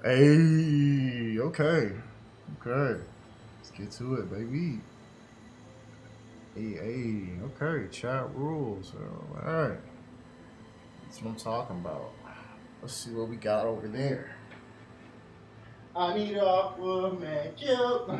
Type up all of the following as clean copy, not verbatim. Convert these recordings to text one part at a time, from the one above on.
Hey, okay. Okay. Let's get to it, baby. Hey, okay. Chat rules. Alright. That's what I'm talking about. Let's see what we got over there. I need a man killed.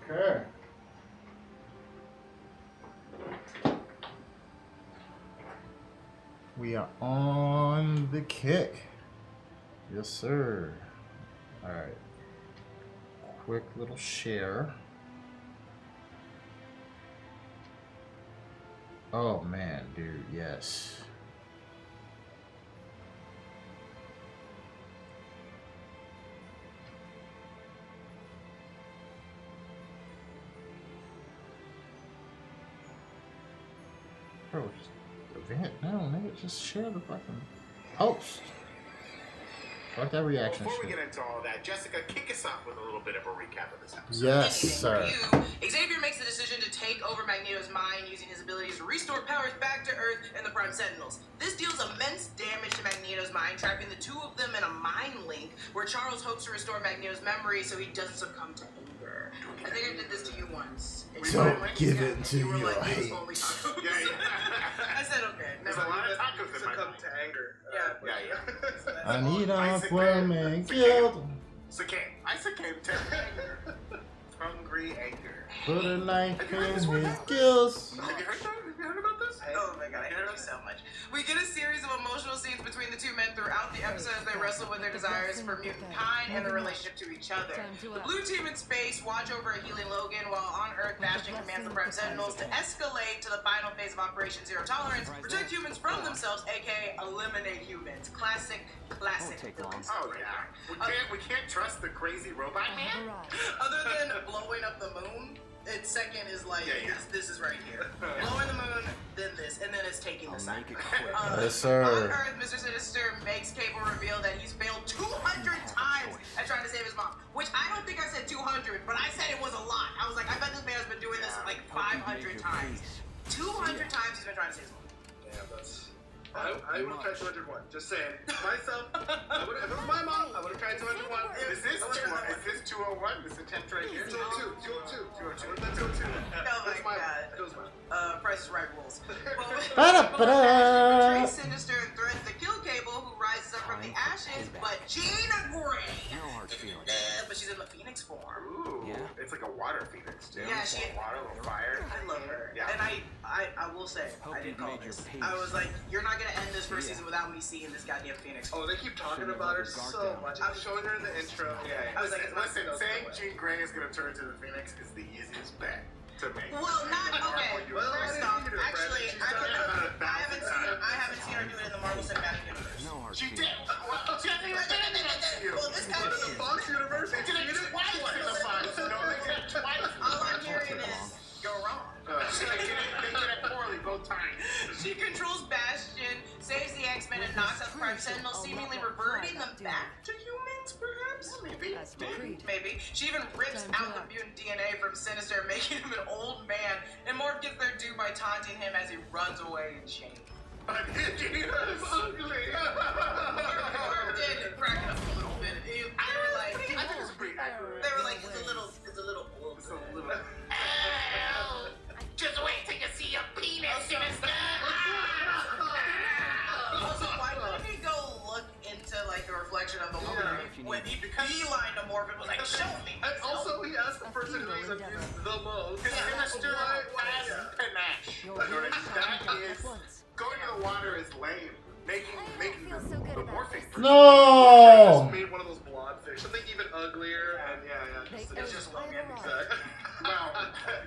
Okay. We are on the kick. Yes, sir. All right. Quick little share. Oh man, dude, yes. Bro, just event. No, nigga, just share the fucking post. Fuck that reaction Before we shit. get into all that, Jessica, kick us off with a little bit of a recap of this episode. Yes, sir. Xavier makes the decision to take over Magneto's mind using his abilities to restore powers back to Earth and the Prime Sentinels. This deals immense damage to Magneto's mind, trapping the two of them in a mind link where Charles hopes to restore Magneto's memory so he doesn't succumb to anger. I think I did this to you once. Don't give it to you. Were your like, hate. only tacos. Yeah. I said okay. There's a lot of tacos in my Succumb mind. to anger. Yeah. I need a man killed. Succumb. I succumbed to anger. Hungry anger. Put a knife Have you in heard this his one? gills. Have you heard that? Have you heard about this? Oh my god, I hate you so much. We get a series of emotional scenes between the two men throughout the episode as they wrestle with their desires for mutant kind and their relationship to each other. The blue team in space watch over a healing Logan, while on Earth, Bastion commands the Prime Sentinels to escalate to the final phase of Operation Zero Tolerance, protect humans from themselves, aka eliminate humans. Classic villain Oh story. yeah. We can't trust the crazy robot man. Other than blowing up the moon, its second is like, Yeah. this is right here. Blowing the moon, then this, and then it's taking the sun. Yes, sir. On Earth, Mr. Sinister makes Cable reveal that he's failed 200 times at trying to save his mom. Which I don't think I said 200, but I said it was a lot. I was like, I bet this man's been doing this like 500 times. 200 times he's been trying to save his mom. Yeah, that's. I would have tried 201. Just saying. Myself, if it was my mom, I would have tried 201. Is this 201? This attempt right here? 202. 202. 202. Oh my god. It was mine. Price is Right rules. Ba-da-ba-da. Betrays Sinister and threatens to kill Cable, who rises up from the ashes, but Jean Grey. But she's in the Phoenix form. Ooh. Yeah. It's like a water phoenix, too. Yeah, she. Water, a little fire. I love her. Yeah. And I will say, I didn't call this. I was like, you're not gonna end this first season without me seeing this goddamn Phoenix. Oh, they keep talking about her so much. I'm showing her in the intro. Yeah. I was like, listen, saying Jean Grey is gonna turn into the Phoenix is the easiest bet to make. Well, not okay. Well, First I off, didn't think of it, actually, Brad. I haven't seen her do it in the Marvel Cinematic Universe. She did. She hasn't even done it next year. Well, this guy But in the Fox universe, They did it twice in the Fox. No, they did it twice. All I'm hearing is go wrong. They did it poorly both times. She controls Bastion, saves the X-Men, and knocks out the Prime Sentinel, seemingly reverting them back to humans, perhaps? Maybe. She even rips out the mutant DNA from Sinister, making him an old man, and Morph gets their due by taunting him as he runs away in shame. But he was ugly. Morph did crack it up a little bit. They were like, I think it's pretty accurate. they were like, it's a little wolf. It's a little. Just wait till you see your penis, Sinister. Also, why couldn't he go look into like the reflection of the woman when he beeline to Morph and was like, show me? And also, he asked the person who he's abused the most. Sinister has panache. That is going to the hot water is lame. Making the morphing. No! Just made one of those blonde fish, something even uglier, and It's just Logan. Well,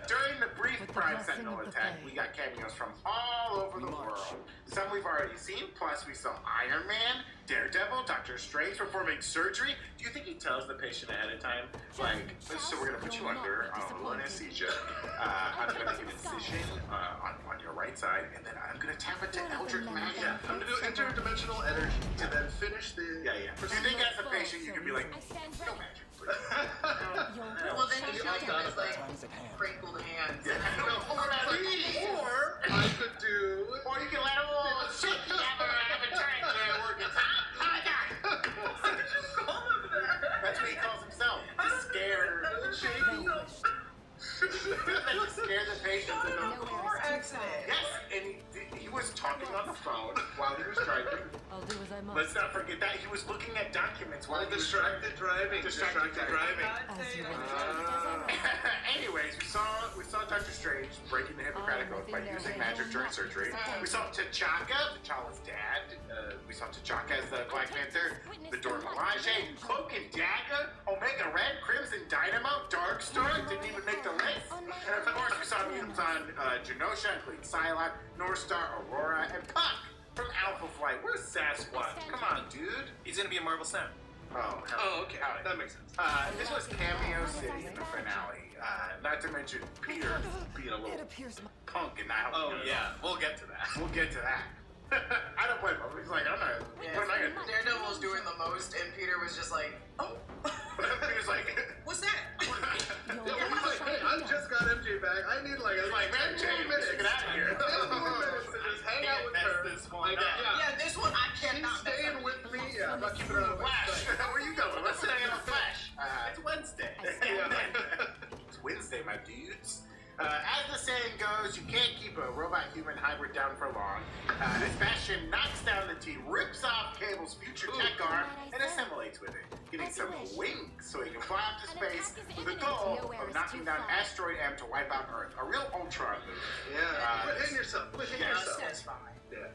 during the brief Prime Sentinel attack, we got cameos from all over the world. Some we've already seen, plus we saw Iron Man, Daredevil, Doctor Strange performing surgery. Do you think he tells the patient ahead of time, like, so we're gonna put you under anesthesia. I'm gonna make an incision on your right side, and then I'm gonna tap into Eldritch Magic. yeah, I'm gonna do interdimensional energy to then finish the. Yeah. Do you think as a patient you can be like, no magic, please? Well, then you show him his like crinkled hands. Or I could do. Or you can let him all shit together and have a turn to work it. Oh my god! That's what he calls himself. Scared. Scare the patients in the Car accident. Yes, and he was talking on the phone while he was driving. I'll do as I must. Let's not forget that he was looking at documents while he was Distracted driving. Distracted driving. As you Anyways, we saw Doctor Strange breaking the Hippocratic Oath by using magic during surgery. We saw T'Challa's dad. We saw T'Chaka as the Black Panther, the Dora Milaje, Cloak and Dagger, Omega Red, Crimson Dynamo, Darkstar didn't even make the list. And of course, we saw mutants on Genosha, including Psylocke, Northstar, Aurora, and Puck from Alpha Flight. Where's Sasquatch? Come on, dude. He's gonna be a Marvel Snap. Oh, Okay, that makes sense. this was Cameo City in the finale. Not to mention Peter being a little punk and not helping. Oh yeah, we'll get to that. We'll get to that. I don't blame him. He's like, I'm not. Yeah. What am I gonna do? Daredevil was doing the most, and Peter was just like, oh. Peter's like, What's that? Yeah, he's like, hey, I just got MJ back. I need like, man, James, get out of here. 10 more minutes to just hang out with her. This one. Yeah, this one I She's cannot mess staying up. with me. Yeah, I'm not keeping her on my Flash, side. where you going? Let's hang out with Flash. It's Wednesday. It's Wednesday, my dudes. As the saying goes, you can't keep a robot-human hybrid down for long. As Bastion knocks down the T, rips off Cable's future tech arm, and assimilates with it, getting some wings so he can fly up to space with the goal of knocking down Asteroid M to wipe out Earth. A real Ultron move. Yeah, quit hitting yourself. Quit hitting yourself. That's fine. Yeah.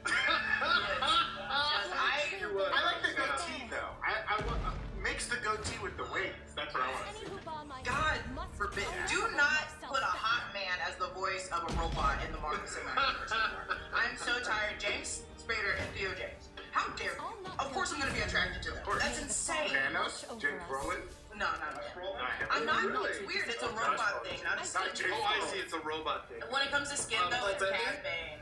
I like the goatee, though. I want mix the goatee with the wings. That's what I want to see. God forbid. Do not put a hot man as the voice of a robot in the Marvel Cinematic Universe anymore. I'm so tired. James Spader and Theo James. How dare you? Of course I'm going to be attracted to them. That's insane. Thanos, James Brolin. No. I'm not. It's weird. It's a robot thing, not a skin. Oh, I see. It's a robot thing. When it comes to skin, though, it's Bettany? Cad Bane.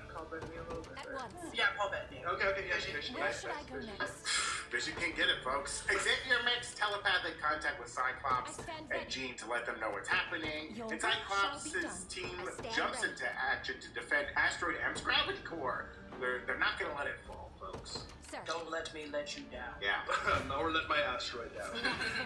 Yeah, Paul Bettany. Okay, yeah, Vision. Where should I go next? Vision can get it, folks. Xavier makes telepathic contact with Cyclops and Jean to let them know what's happening. And Cyclops' team jumps into action to defend Asteroid M's gravity core. They're not going to let it fall, folks. Sir. Don't let me let you down. Yeah. Or let my asteroid down.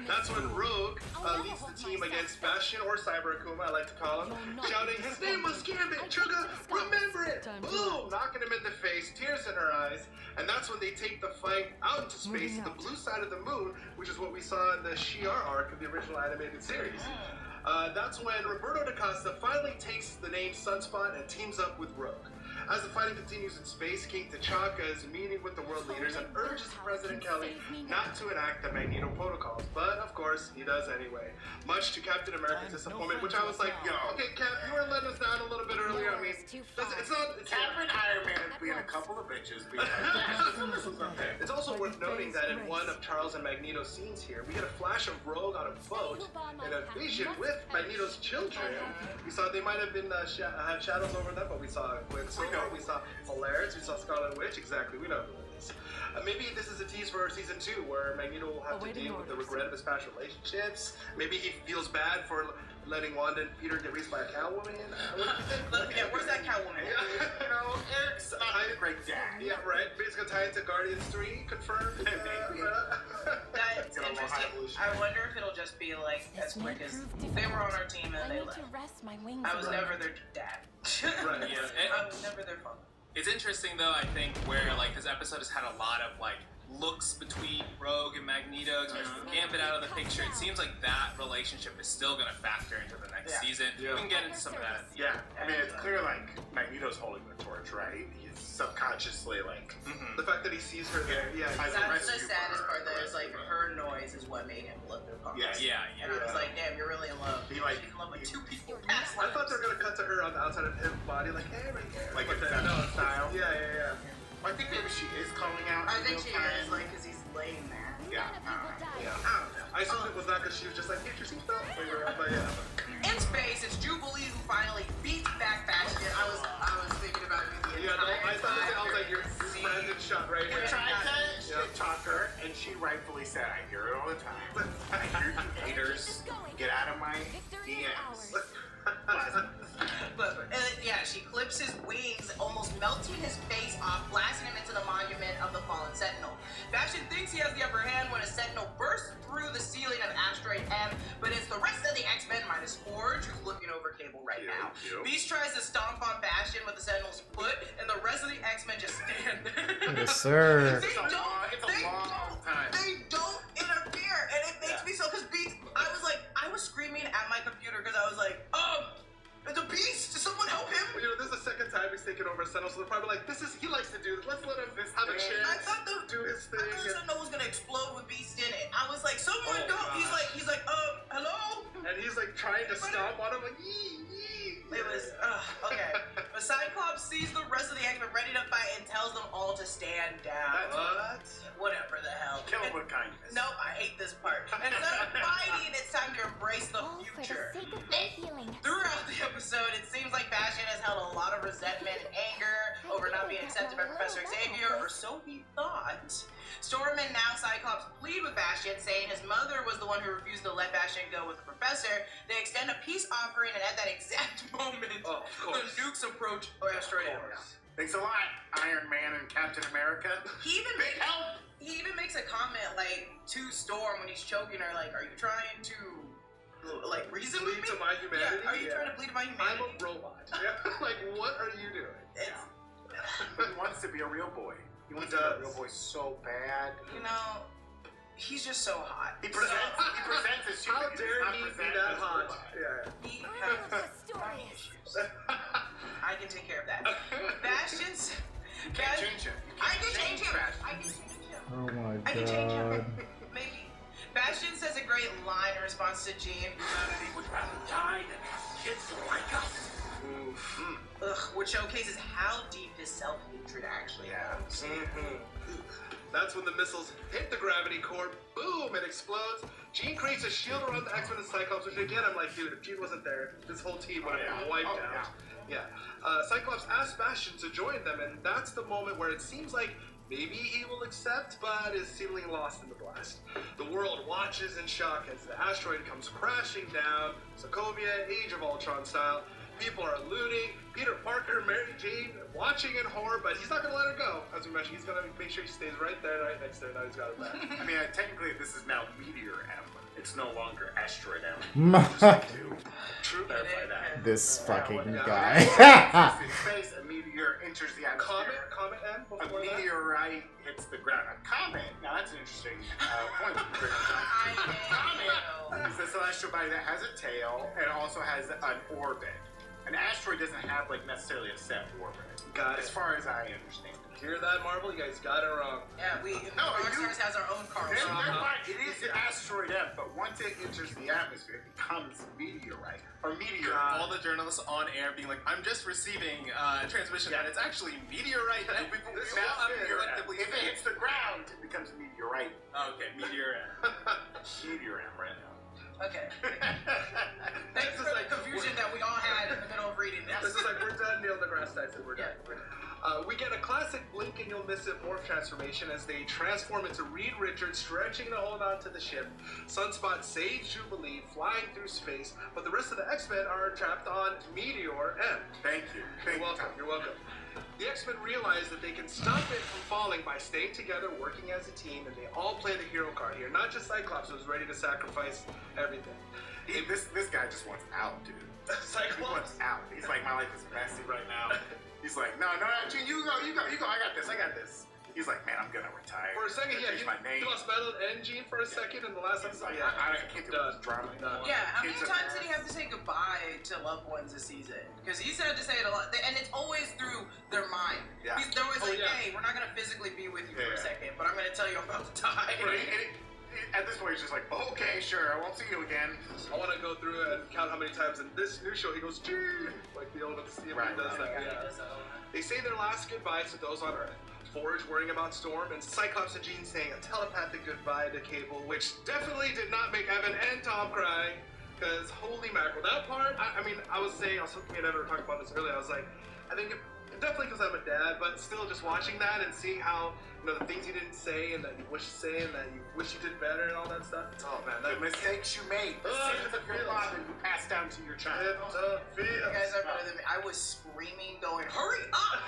That's when Rogue leads the team against Bastion or Cyber Akuma, I like to call him, shouting, his name was Gambit, Chugga, remember it! Boom! Knocking him in the face, tears in her eyes, and that's when they take the fight out into space, the blue side of the moon, which is what we saw in the Shi'ar arc of the original animated series. That's when Roberto da Costa finally takes the name Sunspot and teams up with Rogue. As the fighting continues in space, King T'Chaka is meeting with the world leaders and urges President Kelly not to enact the Magneto protocols, but of course, he does anyway. Much to Captain America's disappointment, which I was like, yo, okay, Cap, you were letting us down a little bit earlier. I mean, it's not... Captain Iron Man being a couple of bitches. It's also worth noting that in one of Charles and Magneto's scenes here, we get a flash of Rogue on a boat and a vision with Magneto's children. We saw they might have been had shadows over them, but we saw Quicksilver, we saw Polaris, we saw Scarlet Witch. Exactly, we know who it is. Maybe this is a tease for season 2, where Magneto will have to deal with the regret of his past relationships. Maybe he feels bad for letting Wanda and Peter get raised by a cow woman. What do you think? Yeah, where's that cow woman? You know, Eric's not a great dad. Yeah, right. Maybe it's gonna tie into Guardians 3, confirmed. That's interesting. I wonder if it'll just be like as quick as they were on our team and they left. I was never their dad. Right. Yeah. I was never their father. It's interesting though, I think, where like this episode has had a lot of like looks between Rogue and Magneto, Gambit out of the picture, it seems like that relationship is still going to factor into the next season. Yeah. We can get into some of that. Yeah, I mean, it's clear, like, Magneto's holding the torch, right? He's subconsciously, like, The fact that he sees her there, as a That's the rescue saddest for part. That is like her noise is what made him look the punk. Yeah. And I was like, damn, you're really in love. He, like, She's in love with two people. I thought they were gonna cut to her on the outside of his body, like, hey, right here. Like But a then, no, style. Yeah. I think maybe she is calling out. I think in she real time. is, like, because he's laying there. Yeah. I assumed it was not because she was just like, get your seatbelt. But yeah. In space, it's Jubilee who finally beats back Bastion. I was thinking about it the Yeah, no, entire I thought time. I was like, you're Brandon shot right We here. tried to shit talk her, and she rightfully said, I hear it all the time. I hear you haters. Get out of my DMs. But yeah, she clips his wings, almost melting his face off, blasting him into the monument of the fallen Sentinel. Bastion thinks he has the upper hand when a Sentinel bursts through the ceiling of Asteroid M, but it's the rest of the X-Men minus Forge who's looking over Cable right now. Beast tries to stomp on Bastion with the Sentinel's foot, and the rest of the X-Men just stand there. Yes, sir. They It's a long time. They don't interfere, and it makes me so, because Beast, I was screaming at my computer because I was like, the Beast, did someone help him? Well, this is the second time he's taken over Sentinel, so they're probably like, he likes to do this. Let's let him have a chance. I thought do his thing. I thought the Sentinel was gonna explode with Beast in it. I was like, someone don't. He's like, hello? And he's like trying to stomp on him, like, yee. It was, okay. But Cyclops sees the rest of the X-Men ready to fight and tells them all to stand down. What? Whatever the hell. Kill him with kindness. Nope, I hate this part. Instead of fighting, it's time to embrace the future. Throughout the episode, it seems like Bastion has held a lot of resentment and anger over not being accepted by Professor Xavier, or so he thought. Storm and now Cyclops plead with Bastion, saying his mother was the one who refused to let Bastion go with the Professor. They extend a peace offering, and at that exact moment, the nukes approach Asteroid M. Thanks a lot, Iron Man and Captain America. He even Big help. He even makes a comment like to Storm when he's choking her, like, "Are you trying to like reason with me? To my humanity? Yeah. Are you trying to bleed to my humanity? I'm a robot. Like, what are you doing? He wants to be a real boy. He wants to be a real boy so bad. You know, he's just so hot. He presents as human. How dare he be that hot? Yeah. He has mommy issues. I can take care of that. Bastion's. Can't change him. I can change him. Oh my I can change him. god. Maybe. Bastion says a great line in response to Jean. Humanity would rather die than have kids like us. Which showcases how deep his self-hatred actually goes. That's when the missiles hit the gravity core. Boom! It explodes. Jean creates a shield around the X-Men and Cyclops, which again, I'm like, dude, if Jean wasn't there, this whole team would have been wiped out. Yeah. Cyclops asks Bastion to join them, and that's the moment where it seems like maybe he will accept, but is seemingly lost in the blast. The world watches in shock as the asteroid comes crashing down, Sokovia, Age of Ultron style. People are looting. Peter Parker, Mary Jane, watching in horror, but he's not going to let her go. As we mentioned, he's going to make sure he stays right there, right next to her. Now he's got her back. I mean, technically, this is now Meteor M. It's no longer Asteroid M. True. Clarify that. This fucking guy. In space, a meteor enters the atmosphere. Comet M A before that? meteorite hits the ground. A comet. Now that's an interesting point. Comet is a celestial body that has a tail and also has an orbit. An asteroid doesn't have like necessarily a set orbit. Got it. As far as I understand. Hear that, Marvel? You guys got it wrong. Yeah, Rockstars has our own car. They're right. It is an asteroid M, but once it enters the atmosphere, it becomes meteorite or meteor. All the journalists on air being like, I'm just receiving transmission that it's actually meteorite. Now I'm collectively If it hits the ground, it becomes a meteorite. Okay, meteor. Meteor M right now. Okay. Thanks for the confusion that we all had in the middle of reading this. This is like, we're done. Neil deGrasse Tyson, we're done. We get a classic blink and you'll miss it morph transformation as they transform into Reed Richards, stretching to hold on to the ship. Sunspot saves Jubilee, flying through space, but the rest of the X-Men are trapped on Meteor M. Thank you. You're welcome. You're welcome. The X-Men realize that they can stop it from falling by staying together, working as a team, and they all play the hero card here. Not just Cyclops, who's ready to sacrifice everything. This guy just wants out, dude. He wants out. He's like, my life is messy right now. He's like, no, Gene, you go. I got this. He's like, man, I'm gonna retire. For a second, yeah, Change my name. he lost Metal and Gene for a second in the last episode. Like, I can't do this drama anymore. Yeah, how many Kids times are did he have to say goodbye to loved ones this season? Because he's had to say it a lot, and it's always through their mind. Yeah. They're always like, yeah. hey, we're not gonna physically be with you for a Yeah. second, but I'm gonna tell you I'm about to die. At this point, he's just like, okay, sure, I won't see you again. I want to go through and count how many times in this new show he goes, Gene! Like the old he Right, does that. Yeah. They say their last goodbyes to those on Earth. Forge worrying about Storm, and Cyclops and Jean saying a telepathic goodbye to Cable, which definitely did not make Evan and Tom cry. Because holy mackerel, that part, I mean, I was saying, me and Evan were talking about this earlier, I was like, I think definitely because I'm a dad, but still just watching that and seeing how, the things you didn't say and that you wish to say and that you wish you did better and all that stuff. Oh man, The mistakes you made, the sins of your father you passed down to your child. You guys are better than me. I was screaming, going, hurry up!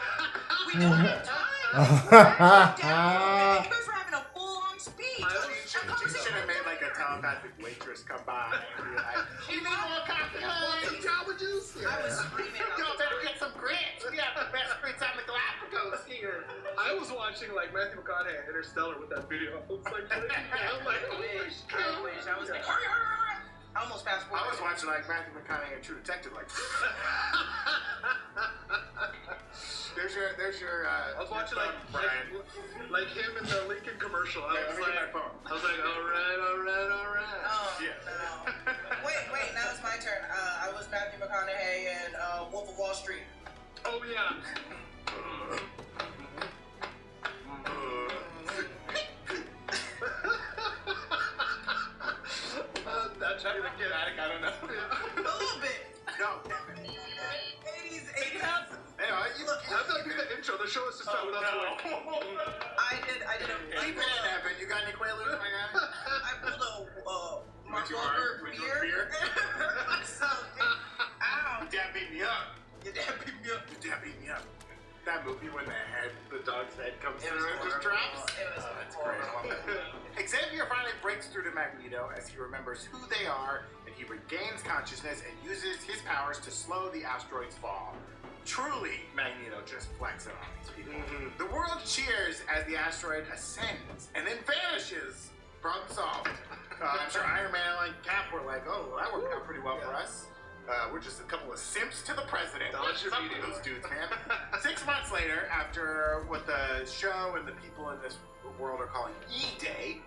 We don't have time! You guys were having a full-on speech. You should have made like a telepathic waitress come by and be like, you need more coffee, honey? Java juice? I was screaming. Y'all better get some grits. We have the best grits on the Galapagos here. I was watching like Matthew McConaughey Interstellar with that video. I was like, I'm like, I wish. I was like, hurry, hurry, hurry. I almost passed I was watching like Matthew McConaughey and True Detective, like. There's your. I was watching like him in the Lincoln commercial. I was like, all right. Oh, Yeah. no. Wait, now it's my turn. I was Matthew McConaughey and Wolf of Wall Street. Oh yeah. That's trying to get dramatic. I don't know. A little bit. No. 80s. Anyway, you look. That's not be the intro. The show is just starting without I did a Keep it in, Evan. You got any Quaaludes, my guy? I pulled a Mark too hard? Wahlberg Went too hard beer. So, ow. Your dad beat me up. Your dad beat me up. Your dad beat me up. That movie when the dog's head comes It through was and just horrible. drops. It was That's horrible. great. Xavier finally breaks through to Magneto as he remembers who they are and he regains consciousness and uses his powers to slow the asteroid's fall. Truly, Magneto just flexing on these people. The world cheers as the asteroid ascends and then vanishes. Problem solved. I'm sure Iron Man and Cap were like, oh, well, that worked out pretty well for us. We're just a couple of simps to the president. What's up with those dudes, man? 6 months later, after what the show and the people in this world are calling E-Day,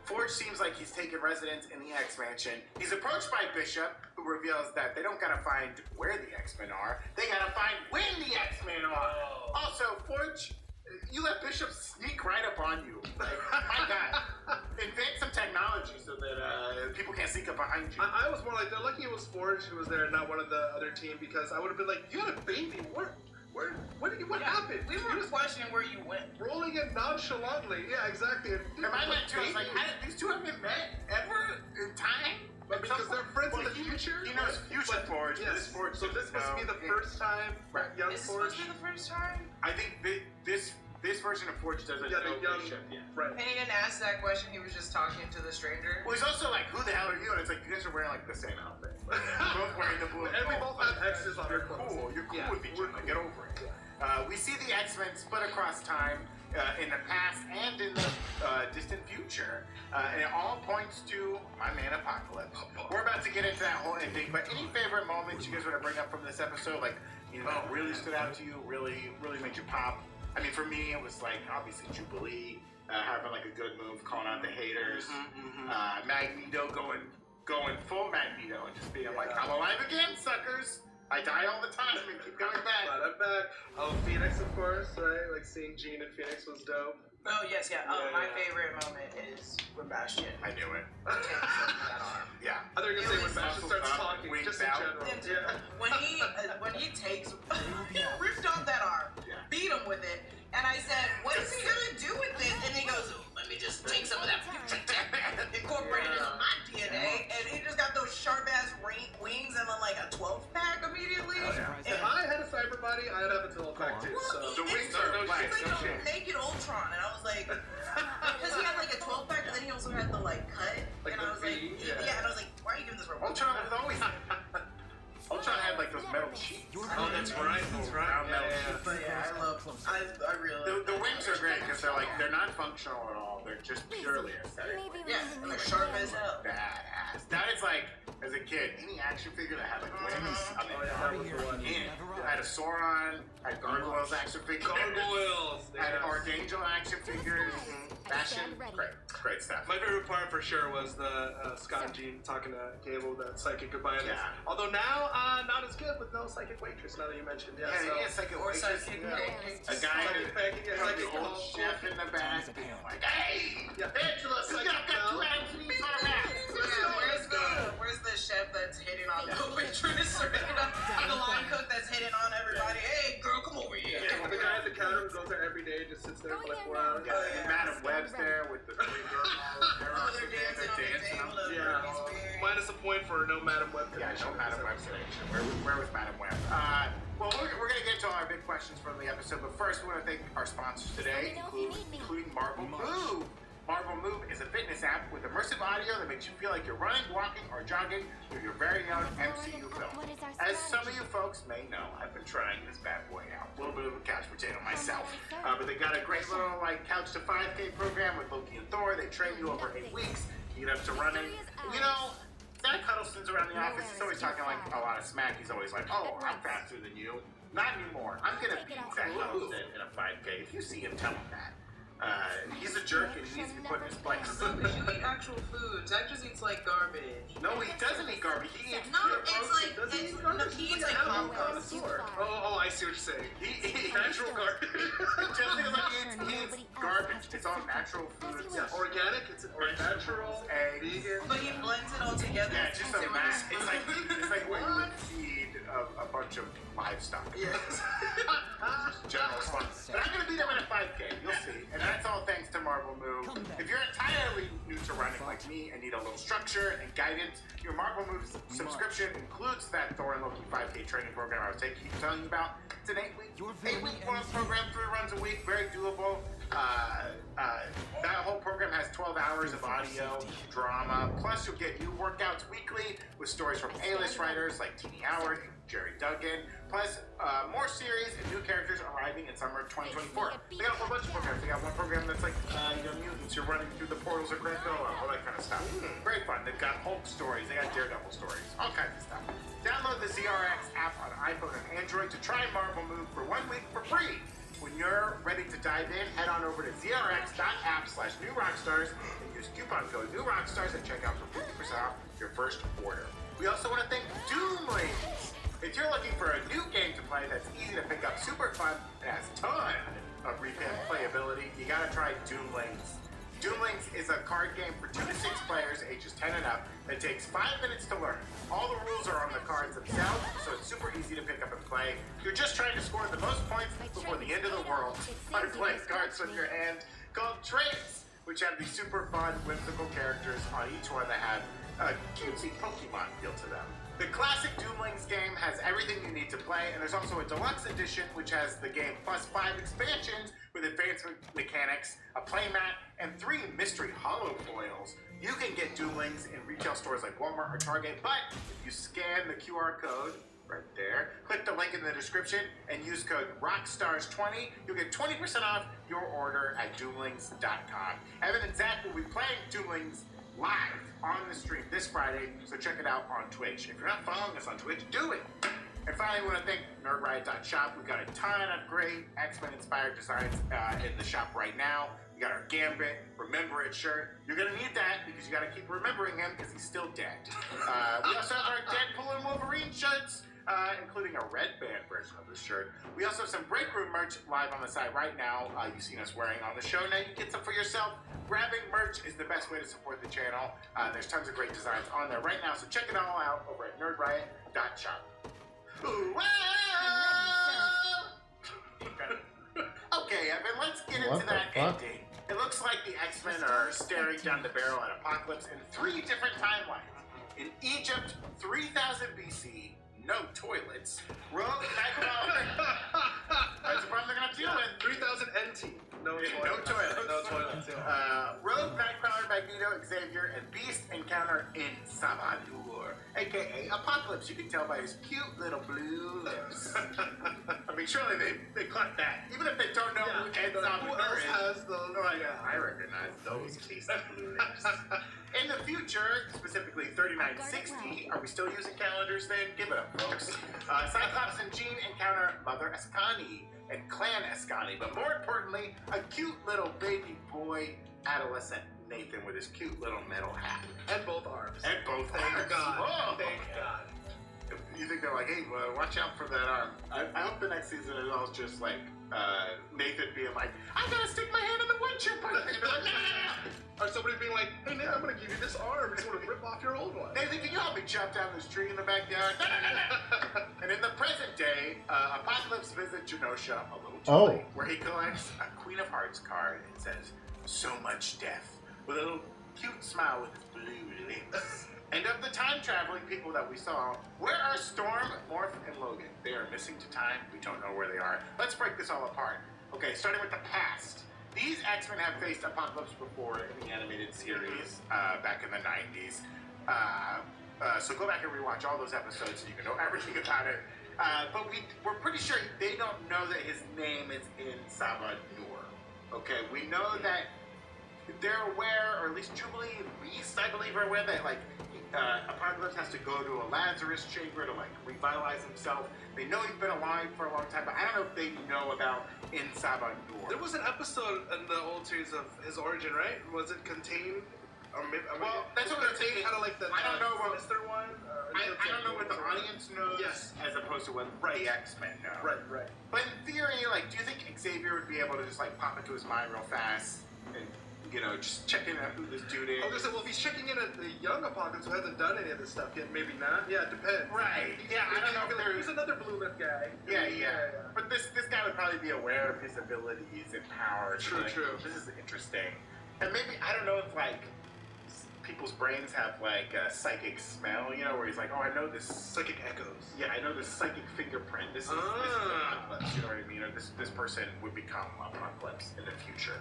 Forge seems like he's taken residence in the X-Mansion. He's approached by Bishop, who reveals that they don't gotta find where the X-Men are, they gotta find when the X-Men are. Also, Forge, you let Bishop sneak right up on you. Like, my God. Invent some technology so that people can't sneak up behind you. I was more like, they're lucky it was Forge who was there and not one of the other team, because I would have been like, you had a baby. What happened? We were questioning where you went. Rolling it nonchalantly. Yeah, exactly. And my man too was like, these two haven't met ever in time? But because they're friends in the future? He knows future Forge. Yes. This Forge So this must be the first time young This is Forge. supposed to be the first time? I think this version of Forge doesn't know young, Bishop. Yeah. right. And he didn't ask that question, he was just talking to the stranger. Well, he's also like, who the hell are you? And it's like, you guys are wearing like the same outfit. Both wearing the blue. And we both have X's on our clothes. Cool. You're cool with each other. Get over it. We see the X-Men split across time in the past and in the distant future. And it all points to my man Apocalypse. We're about to get into that whole ending, but any favorite moments you guys want to bring up from this episode? Like, really stood out to you, really made you pop? I mean, for me, it was like, obviously, Jubilee, having like a good move, calling out the haters. Magneto going full Magneto and just being like, I'm alive again, suckers. I die all the time and keep coming back. I'm back. Oh, Phoenix, of course, right? Like seeing Jean and Phoenix was dope. Oh, yes, yeah. My favorite moment is when Bastion I knew it. takes that arm. Yeah. I thought you were going to say when Bastion starts talking, wings just in out. general. Yeah. When he takes, he ripped off that arm, beat him with it, and I said, what is he gonna do with it? And he goes, let me just take some of that incorporate it into my DNA, and he just got those sharp ass wings and then like a 12-pack immediately. If I had a cyber body, I'd have a 12-pack too. So. The wings are It's black. like a naked Ultron, and I was like, because he had like a 12-pack, but then he also had the like cut, Like and I was the like, V? yeah, and I was like, why are you giving this robot? Ultron was always. Ultron had like those metal sheets. Oh, that's right. Round metal sheets. But yeah, I really The wings are great because functional at all. They're just purely aesthetic. Yeah, and they're sharp as hell. Badass. That is like, as a kid, any action figure that had like wings. I mean, that was the one. I had a Sauron, I had Gargoyles action figures. Gargoyles. I had Archangel action figures. Fashion, great stuff. My favorite part for sure was the Scott and Jean talking to Cable, that psychic goodbye. Yeah. Although now, not as good with no psychic waitress. Now that you mentioned, Yeah, psychic Or waitress. psychic A guy psychic the old chef in the back being like, hey, Angela, Psychic I've got 2 items in these automatic. Where's the chef that's hitting on the waitress or the line cook that's hitting on everybody? Hey, girl, come over here. Yeah, the guy at the counter who goes there every day just sits there for like 4 hours. Yeah, Madam Webb's there with the 3 girls. They're dancing on the table. Yeah. Minus a point for no Madam Web. Yeah, no Madam Web connection. Where was Madam Web? Well, we're going to get to our big questions from the episode, but first we want to thank our sponsors today, including Marvel Move. Marvel Move is a fitness app with immersive audio that makes you feel like you're running, walking, or jogging through your very own MCU film. As some of you folks may know, I've been trying this bad boy out. A little bit of a couch potato myself. But they got a great little couch to 5K program with Loki and Thor. They train you over 8 weeks to get up to running. And, you know, Zach Huddleston's around the office. He's always talking like a lot of smack. He's always like, oh, I'm faster than you. Not anymore. I'm going to beat Zach Huddleston in a 5K. If you see him, tell him that. He's a jerk and he needs to be put in his place. You eat actual food. Zach just eats like garbage. No, he doesn't eat garbage. He eats he eats like compost. Oh, I see what you're saying. He eats Natural garbage. he eats garbage. It's all natural foods. Yeah, organic. It's natural, vegan. But he blends it all together. Yeah, just a mass. It's like when you would feed a bunch of livestock. Yes. General fun. But I'm gonna beat him in a 5K. You'll see. And that's all thanks to Marvel Move. If you're entirely new to running like me and need a little structure and guidance, your Marvel Move subscription includes that Thor and Loki 5K training program I was telling you about. It's an 8-week long program, 3 runs a week, very doable. That whole program has 12 hours of audio, drama, plus you'll get new workouts weekly with stories from A-list writers like Teeny Howard and Jerry Duggan, plus more series and new characters arriving in summer 2024. They got a whole bunch of programs. They got one program that's like mutants, you're running through the portals of Krakoa, all that kind of stuff. Very fun. They've got Hulk stories, they got Daredevil stories, all kinds of stuff. Download the ZRX app on iPhone and Android to try Marvel Move for 1 week for free. When you're ready to dive in, head on over to zrx.app/newrockstars and use coupon code NEWROCKSTARS at checkout for 50% off your first order. We also want to thank Doomlings. If you're looking for a new game to play that's easy to pick up, super fun, and has a ton of revamped playability, you gotta try Doomlings. Doomlings is a card game for 2 to 6 players, ages 10 and up, that takes 5 minutes to learn. All the rules are on the cards themselves, so it's super easy to pick up and play. You're just trying to score the most points before the end of the world by playing cards with your hand called Traits, which have these super fun, whimsical characters on each one that have a cutesy Pokemon feel to them. The classic Doomlings game has everything you need to play, and there's also a deluxe edition which has the game plus 5 expansions with advanced mechanics, a playmat, and 3 mystery holo foils. You can get Doomlings in retail stores like Walmart or Target, but if you scan the QR code right there, click the link in the description, and use code ROCKSTARS20, you'll get 20% off your order at Doomlings.com. Evan and Zach will be playing Doomlings live on the stream this Friday, so check it out on Twitch. If you're not following us on Twitch, do it! And finally, we want to thank nerdriot.shop. We've got a ton of great X-Men inspired designs in the shop right now. We got our Gambit Remember It shirt. You're going to need that because you got to keep remembering him because he's still dead. We also have our Deadpool and Wolverine shirts, including a red band version of this shirt. We also have some break room merch live on the site right now. You've seen us wearing on the show. Now you can get some for yourself. Grabbing merch is the best way to support the channel. There's tons of great designs on there right now, so check it all out over at nerdriot.shop. Okay, Evan, let's get into that ending. It looks like the X-Men are staring down the barrel at Apocalypse in 3 different timelines. In Egypt, 3000 BC, no toilets. Rogue Nightcrawler. That's the problem they're gonna have to deal with. 3000 NT. No toilets. No toilets. No toilets. Yeah. Rogue Nightcrawler, Magneto, Xavier, and Beast encounter in Samador, aka Apocalypse. You can tell by his cute little blue lips. I mean, surely they caught that. Even if they don't know who Ed Samador is. recognize those? I recognize those tasty blue lips. In the future, specifically 3960, are we still using calendars then? Give it up, folks. Cyclops and Jean encounter Mother Ascani and Clan Ascani, but more importantly, a cute little baby boy, adolescent Nathan with his cute little metal hat. And both arms. And both Thank arms. God. Oh. Thank God. You think they're like, hey, watch out for that arm. I hope the next season is all just like Nathan being like, I gotta stick my hand in the wood chipper. And they're like, nah. Or somebody being like, hey, Nathan, I'm gonna give you this arm. Just want to rip off your old one. Nathan, can you help me chop down this tree in the backyard? And in the present day, Apocalypse visits Genosha a little too late, where he collects a Queen of Hearts card and says, so much death, with a little cute smile with his blue lips. And of the time-traveling people that we saw, where are Storm, Morph, and Logan? They are missing to time. We don't know where they are. Let's break this all apart. Okay, starting with the past. These X-Men have faced Apocalypse before in the animated series back in the 90s. So go back and rewatch all those episodes so you can know everything about it. But we're pretty sure they don't know that his name is in Saba Noor. Okay, we know that they're aware, or at least Jubilee and Beast, I believe, are aware that, like, Apocalypse has to go to a Lazarus chamber to, like, revitalize himself. They know he's been alive for a long time, but I don't know if they know about in Saba Noor. There was an episode in the old series of his origin, right? Was it contained? Or maybe, well, that's what I'm thinking. Kind of like the I don't know what Mr. one. I don't know what the audience knows, yes, as opposed to what the X-Men know. Right. But in theory, like, do you think Xavier would be able to just like pop into his mind real fast and, you know, just check in on who this dude is? I was gonna say, well, if he's checking in at the young Apocalypse who hasn't done any of this stuff yet, maybe not. Yeah, it depends. Right. Yeah, I don't know if He's another blue lip guy. Yeah. But this guy would probably be aware of his abilities and powers. True. This is interesting. And maybe, I don't know if, like, people's brains have, like, a psychic smell, you know, where he's like, oh, I know this. Psychic echoes. Yeah, I know this psychic fingerprint. This is Apocalypse, you know what I mean? Or this person would become Apocalypse in the future.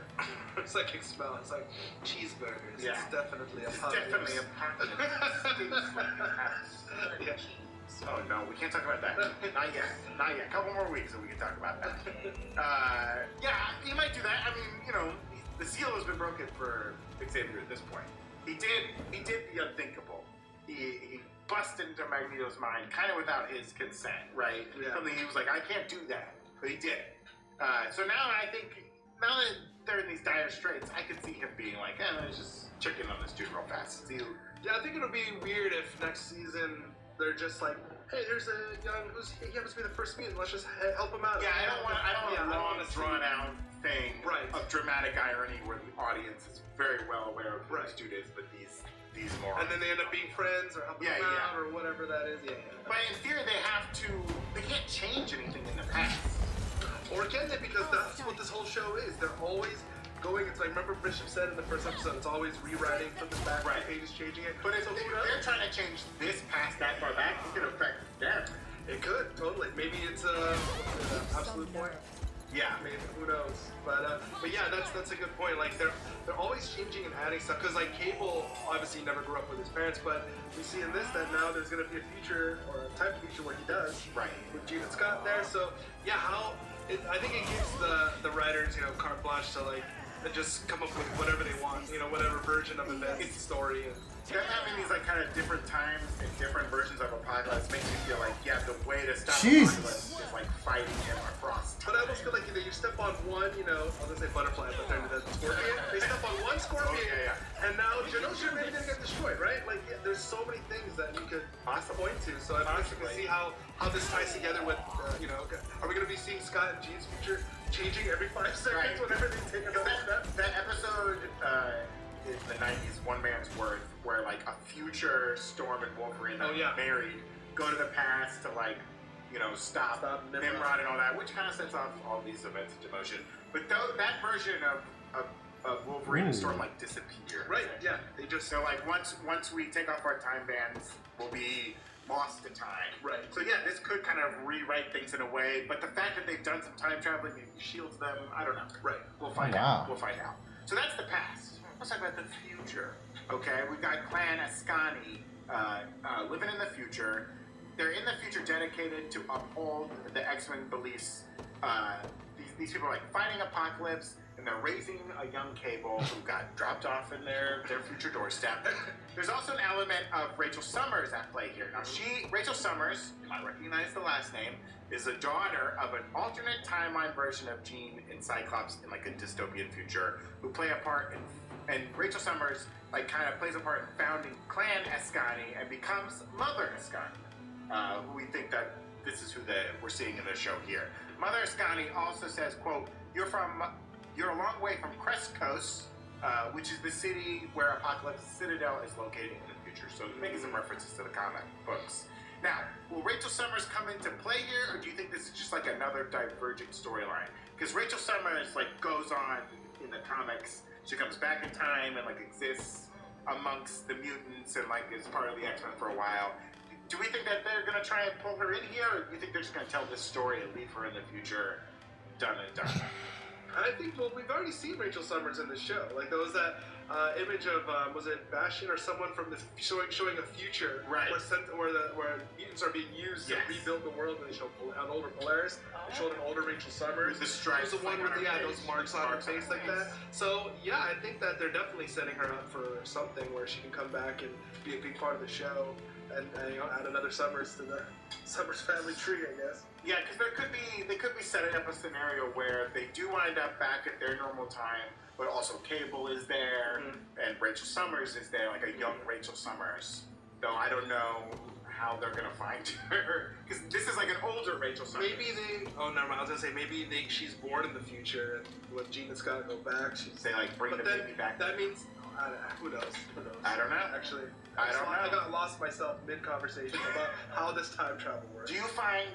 Psychic smell. It's like cheeseburgers. Yeah. It's definitely It's Apocalypse. definitely Apocalypse. Yeah. Oh, no, we can't talk about that. Not yet. A couple more weeks and we can talk about that. Yeah, he might do that. I mean, you know, the seal has been broken for Xavier at this point. He did the unthinkable. He busted into Magneto's mind kind of without his consent, right? Yeah. Something he was like, I can't do that, but he did. So now I think, now that they're in these dire straits, I could see him being like, let's just check in on this dude real fast. See who... Yeah, I think it'll be weird if next season they're just like, hey, there's a young, he happens to be the first mutant, let's just help him out. Yeah, I don't want a long, drawn-out thing of dramatic irony where the audience is very well aware of who this dude is, but these morons. And then they end up being friends or helping him out or whatever that is. Yeah. But in theory, they can't change anything in the past. Or can they? Because that's what this whole show is. They're always going, it's like, remember Bishop said in the first episode, it's always rewriting from the back, the pages changing it. But if they're trying to change this past that far back, it could affect them. It could, totally. Maybe it's absolute point. Yeah, maybe, who knows? But yeah, that's a good point. Like they're always changing and adding stuff because like Cable obviously never grew up with his parents, but we see in this that now there's gonna be a future or a type of future where he does, with Jean and Scott there. So yeah, I think it gives the writers, you know, carte blanche to like just come up with whatever they want, you know, whatever version of events, story. And them having these like kind of different times and different versions of Apocalypse makes me feel like the way to stop Apocalypse is like fighting him across time. But I almost feel like you step on one, you know, I was gonna say butterfly, but they're the scorpion. They step on one scorpion, and now Genosha maybe gonna get destroyed, right? Like there's so many things that you could point to. So I think we can see how this ties together with, you know, are we gonna be seeing Scott and Jean's future changing every 5 seconds whenever they take another step? That episode is the 90s One Man's Worth, where like a future Storm and Wolverine married go to the past to like, you know, stop Nimrod and all that, which kind of sets off all these events into motion. But that version of Wolverine and Storm like disappear. Right. Yeah. They just so like once we take off our time bands, we'll be lost to time. Right. So yeah, this could kind of rewrite things in a way, but the fact that they've done some time traveling maybe shields them. I don't know. Right. We'll find out. We'll find out. So that's the past. Let's talk about the future. Okay, we've got Clan Ascani living in the future. They're in the future dedicated to uphold the X-Men beliefs. These people are like fighting Apocalypse and they're raising a young Cable who got dropped off in their future doorstep. There's also an element of Rachel Summers at play here. Now, Rachel Summers, you might recognize the last name, is a daughter of an alternate timeline version of Jean and Cyclops in like a dystopian future, who play a part in, and Rachel Summers like kind of plays a part in founding Clan Escani and becomes Mother Escani, who we think that this is who we're seeing in the show here. Mother Escani also says, quote, you're a long way from Crestcoast, which is the city where Apocalypse Citadel is located in the future. So making some references to the comic books. Now, will Rachel Summers come into play here, or do you think this is just like another divergent storyline? Because Rachel Summers like goes on in the comics, she comes back in time and like exists amongst the mutants and like is part of the X-Men for a while. Do we think that they're gonna try and pull her in here, or do you think they're just gonna tell this story and leave her in the future, done and done? I think, well, we've already seen Rachel Summers in the show. Like, there was that image of, was it Bastion or someone from this showing a future, right? Where mutants are being used to rebuild the world, and they showed an older Polaris. They showed an older Rachel Summers. With the stripes, the one with those marks on her face like that. So yeah, I think that they're definitely setting her up for something where she can come back and be a big part of the show, and you know, add another Summers to the Summers family tree, I guess. Yeah, because they could be setting up a scenario where they do wind up back at their normal time, but also Cable is there, and Rachel Summers is there, like a young Rachel Summers. Though I don't know how they're gonna find her, because this is like an older Rachel Summers. Maybe never mind. I was gonna say she's born in the future, and when Jean and Scott go back, they like bring the baby back. That means who knows? I don't know. Actually, I don't know. I got lost myself mid-conversation about how this time travel works. Do you find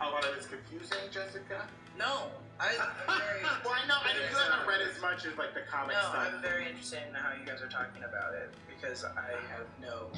a lot of this confusing, Jessica? No, I'm very. Well, I know you haven't read as much as like the comic stuff. I'm very interested in how you guys are talking about it because I have no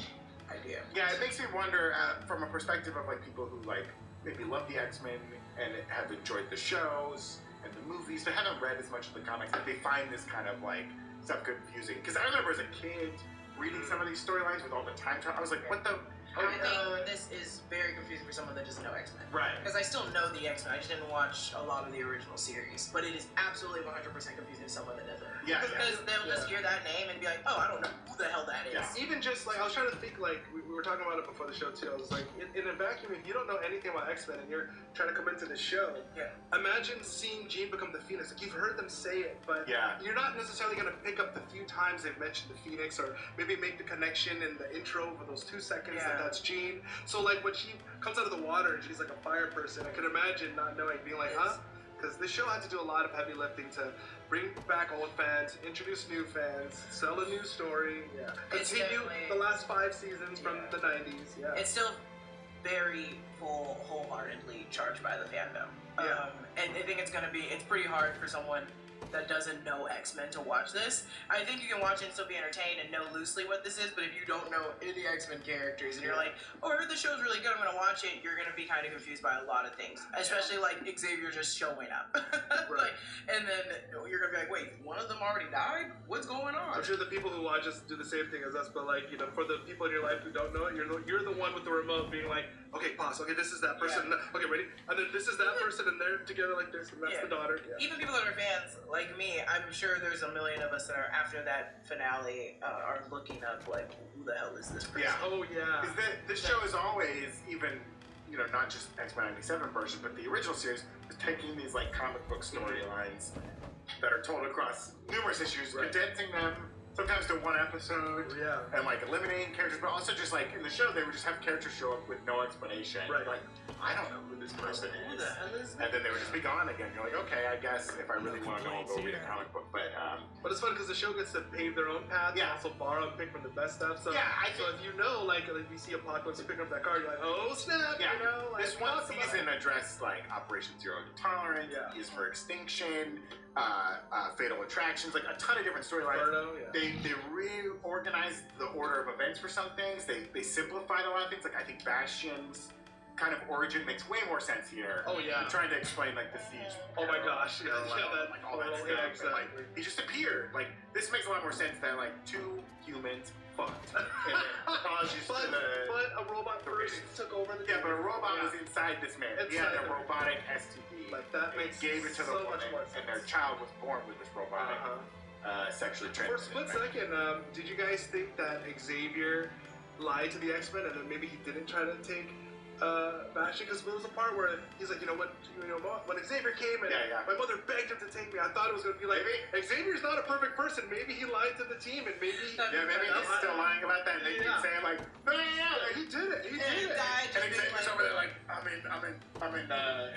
idea. Yeah, it makes me wonder from a perspective of like people who like maybe love the X-Men and have enjoyed the shows and the movies, but haven't read as much of the comics, that they find this kind of like stuff confusing. Because I remember as a kid reading some of these storylines with all the time travel, I was like, what the? I think this is very confusing for someone that doesn't know X-Men. Right. Because I still know the X-Men. I just didn't watch a lot of the original series. But it is absolutely 100% confusing to someone that doesn't. Yeah. Because they'll just hear that name and be like, oh, I don't know who the hell that is. Yeah. Even just like, I was trying to think, like, we were talking about it before the show too. I was like, in a vacuum, if you don't know anything about X-Men and you're trying to come into the show, imagine seeing Jean become the Phoenix. Like, you've heard them say it, but you're not necessarily going to pick up the few times they've mentioned the Phoenix, or maybe make the connection in the intro for those 2 seconds that that's Jean. So like when she comes out of the water and she's like a fire person, I can imagine not knowing, being like, huh? Because this show had to do a lot of heavy lifting to bring back old fans, introduce new fans, sell a new story, continue the last 5 seasons from the 90s. Yeah, it's still very wholeheartedly charged by the fandom. And I think it's pretty hard for someone that doesn't know X-Men to watch this. I think you can watch it and still be entertained and know loosely what this is, but if you don't know any X-Men characters and you're like, oh, I heard the show's really good, I'm gonna watch it, you're gonna be kind of confused by a lot of things. Especially like Xavier just showing up. And then you're gonna be like, wait, one of them already died? What's going on? I'm sure the people who watch us do the same thing as us, but like, you know, for the people in your life who don't know it, you're the one with the remote being like, okay, pause, okay, this is that person, okay, ready? And then this is that person, and they're together like this, and that's the daughter. Even people that are fans, like me, I'm sure there's a million of us that are, after that finale, are looking up like, who the hell is this person? Yeah. Oh, yeah. Because this show is always, even, you know, not just X-Men 97 version, but the original series was taking these like comic book storylines that are told across numerous issues, condensing them sometimes to one episode, and like eliminating characters, but also just like in the show they would just have characters show up with no explanation. Like, I don't know who this person is. Who the hell is and then they would just be gone again. You're like, okay, I guess if I really want to know, I'll go read a comic book. But it's fun because the show gets to pave their own path and also borrow and pick from the best stuff. So, so if you know, like if you see Apocalypse and pick up that card, you're like, oh snap, you know. Like, this one season addressed like Operation Zero Tolerance, Is for Extinction, Fatal Attractions, like a ton of different storylines. They reorganized the order of events for some things. They simplified a lot of things. Like I think Bastion's kind of origin makes way more sense here. Oh, yeah. I'm trying to explain like the siege. Oh my gosh, yeah, that like all that whole- stuff. yeah, And, exactly. like, he just appeared. Like this makes a lot more sense than like two humans fucked. And then apologies to the. But a robot first took over the Yeah, but a robot was inside this man. He had a Inside. robotic STD. Like, that and makes gave it to the so woman, much more and their sense. child was born with this robotic, sexually For a transmitted. split second, did you guys think that Xavier lied to the X-Men and then maybe he didn't try to take Bastion? Because there was a part where he's like, when Xavier came and my mother begged him to take me, I thought it was going to be like, Xavier's not a perfect person. Maybe he lied to the team and maybe he... maybe he's still lying about that. And they keep saying like, no, he did it. He did it. And Xavier's over there like, I'm in,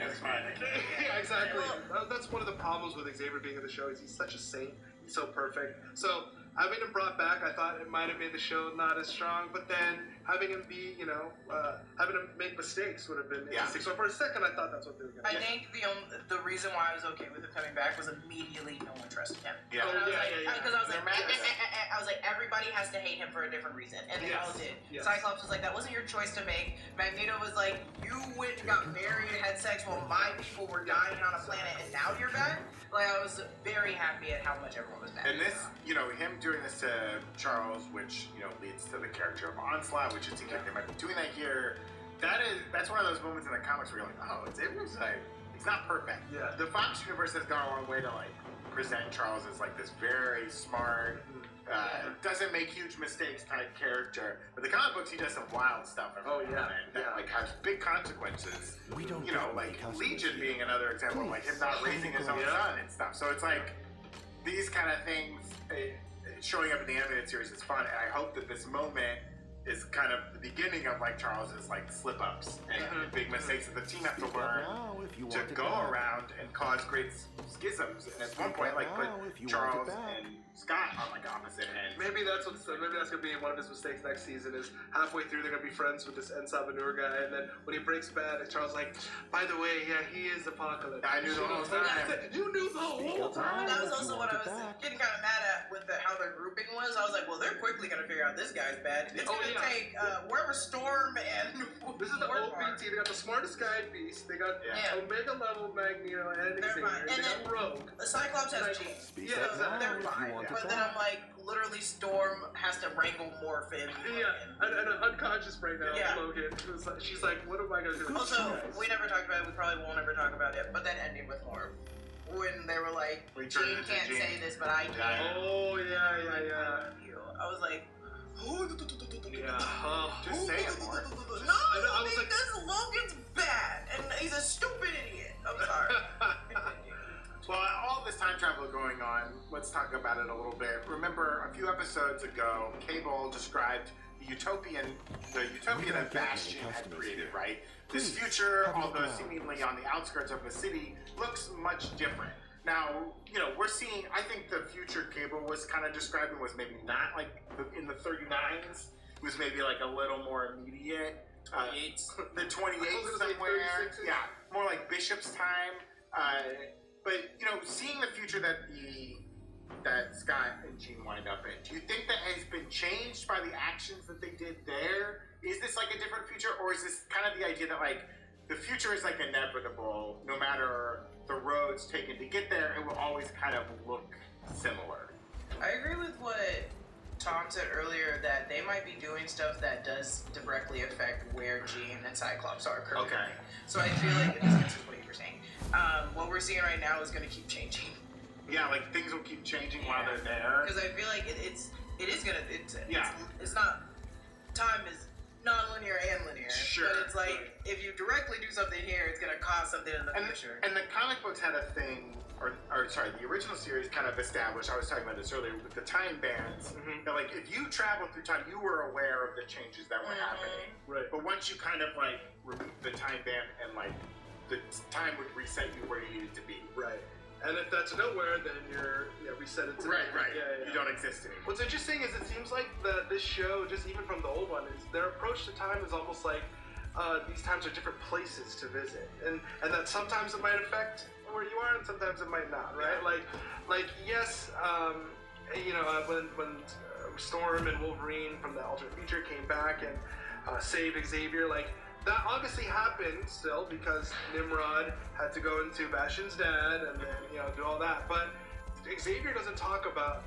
it's fine. Yeah, exactly. That's one of the problems with Xavier being in the show is he's such a saint. He's so perfect. So having him brought back, I thought it might have made the show not as strong. But then having him be, having him make mistakes would have been interesting. So for a second, I thought that's what they were going to do. I think the reason why I was okay with him coming back was immediately no one trusted him. Yeah. Because I was like, everybody has to hate him for a different reason, and they all did. Yes. Cyclops was like, that wasn't your choice to make. Magneto was like, you went and got married and had sex while my people were dying on a planet, and now you're back. Like, I was very happy at how much everyone was back. And this, him doing this to Charles, which, leads to the character of Onslaught, which it seems like they might be doing that here. That's one of those moments in the comics where you're like, oh, Xavier's like, he's not perfect. Yeah. The Fox universe has gone a long way to like present Charles as like this very smart, doesn't make huge mistakes type character. But the comic books, he does some wild stuff. And that like has big consequences. Like Legion being another example, like him not raising his own son and stuff. So it's like these kind of things showing up in the animated series is fun, and I hope that this moment is kind of the beginning of like Charles's like slip-ups and big mistakes that the team have to learn to go around and cause great schisms. And at one point, like put Charles and Scott on like opposite ends. Maybe that's gonna be one of his mistakes next season. Is halfway through they're gonna be friends with this En Salvador guy, and then when he breaks bad, and Charles like, by the way, he is Apocalypse. I knew the whole time. You knew the whole time. That was also what I was getting kind of mad at with how their grouping was. I was like, well, they're quickly gonna figure out this guy's bad. It's gonna take wherever Storm and this is the OPT. They got the smartest guy, Beast. They got Omega level Magneto and Xavier. And then Rogue. The Cyclops has genes. Yeah, they're fine. But then I'm like, literally, Storm has to wrangle Morphin. And an unconscious right now, Logan. She's like, what am I gonna do? Also, we never talked about it. We probably won't ever talk about it. But that ending with Morph, when they were like, Jean can't say this, but I can. Oh yeah. I was like, just say it more. No, I was like, Logan's bad, and he's a stupid idiot. I'm sorry. Well, all this time travel going on, let's talk about it a little bit. Remember, a few episodes ago, Cable described the utopia that Bastion had created, right? This future, although seemingly on the outskirts of the city, looks much different. Now, we're seeing, I think the future Cable was kind of describing was maybe not like in the 39s. It was maybe like a little more immediate. The 28th somewhere. Yeah, more like Bishop's time. But seeing the future that Scott and Jean wind up in, do you think that has been changed by the actions that they did there? Is this like a different future, or is this kind of the idea that like the future is like inevitable, no matter the roads taken to get there, it will always kind of look similar? I agree with what Tom said earlier, that they might be doing stuff that does directly affect where Jean and Cyclops are currently. Okay. So I feel like this is what you were saying. What we're seeing right now is going to keep changing. Yeah, like things will keep changing while they're there. Because I feel like it's not, time is non-linear and linear. Sure. But it's like, if you directly do something here, it's going to cause something in the future. And the comic books had a thing, the original series kind of established, I was talking about this earlier, with the time bands. That like, if you traveled through time, you were aware of the changes that were happening. Right. But once you kind of like remove the time band and like, the time would reset you where you needed to be. Right. And if that's nowhere, then you're reset it to right. Yeah. You don't exist anymore. What's interesting is it seems like this show, just even from the old one, is their approach to time is almost like these times are different places to visit, and that sometimes it might affect where you are, and sometimes it might not. Right? Like yes, when Storm and Wolverine from the alternate future came back and saved Xavier, like that obviously happened still because Nimrod had to go into Bastion's dad and then, you know, do all that. But Xavier doesn't talk about.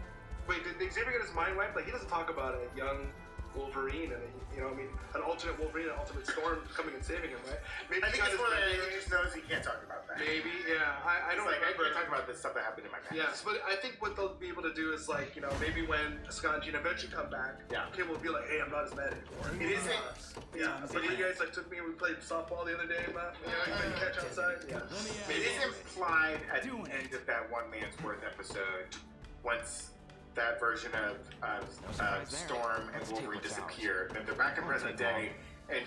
Wait, did Xavier get his mind wiped? Like, he doesn't talk about a young Wolverine and an alternate Wolverine and Ultimate Storm coming and saving him, right? Maybe I think it's one that he just knows he can't talk about that. Maybe, yeah. I don't like, remember. I can't talk about the stuff that happened in my past. Yes, but I think what they'll be able to do is, like, you know, maybe when Scott and Gina eventually come back, Kim will be like, hey, I'm not as mad anymore. It isn't. Yeah, but you guys, like, took me and we played softball the other day, man. You know, you played catch outside. Yeah. It is implied at the end of that One Man's Worth episode, once that version of Storm and Wolverine disappear, and they're back in present day, and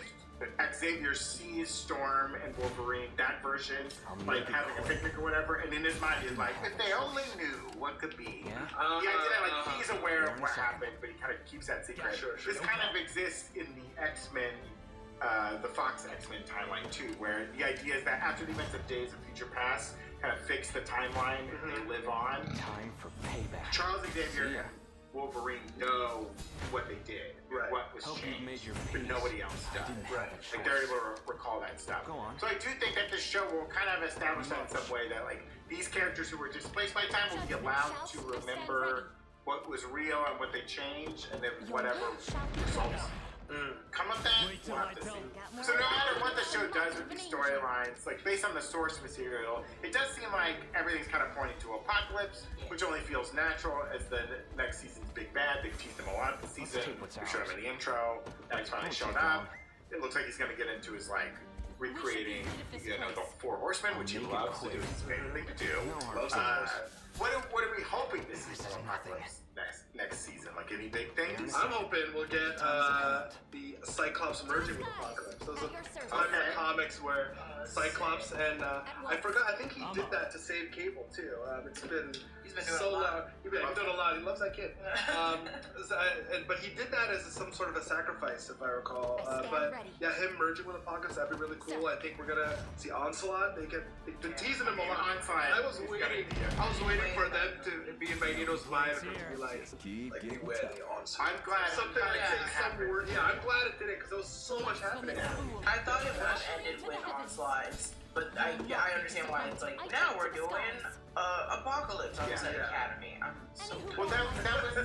Xavier sees Storm and Wolverine, that version, like having a picnic or whatever, and in his mind he's like, if they only knew what could be. The idea that like he's aware of what happened, but he kind of keeps that secret. This kind of exists in the X-Men, the Fox X-Men timeline too, where the idea is that after the events of Days of Future Past kind of fix the timeline and they live on. Time for payback. Charles Xavier and Wolverine know what they did, what was changed, but nobody else does. Like they're able to recall that stuff. So I do think that this show will kind of establish that in some way, that like these characters who were displaced by time will be allowed to remember what was real and what they changed, and then whatever results come of that, we'll have to see. So no matter what the show does with these storylines, like based on the source material, it does seem like everything's kind of pointing to Apocalypse, which only feels natural as the next season's big bad. They've teased him a lot this season. We showed him in the intro, and he's finally shown up. It looks like he's going to get into his like recreating, you know, the Four Horsemen, which he loves to do. It's his favorite thing to do. What are we hoping this is from Apocalypse next season? Like any big things? I'm hoping we'll get the Cyclops merging with Apocalypse. Those are comics where Cyclops and I forgot. I think he did that to save Cable too. He's been doing so long. He's done a lot. He loves that kid. But he did that as some sort of a sacrifice, if I recall. But yeah, him merging with Apocalypse, that'd be really cool. I think we're gonna see Onslaught. They've been teasing him a lot. I was waiting for them to be in Magneto's mind and to be like beware the Onslaught. I'm glad. Something like that. Some word. Yeah, I'm glad it didn't because there was so much happening. I thought it would have ended with Onslaught, but I understand why it's like now we're doing Apocalypse on the Academy. I'm so well, that was,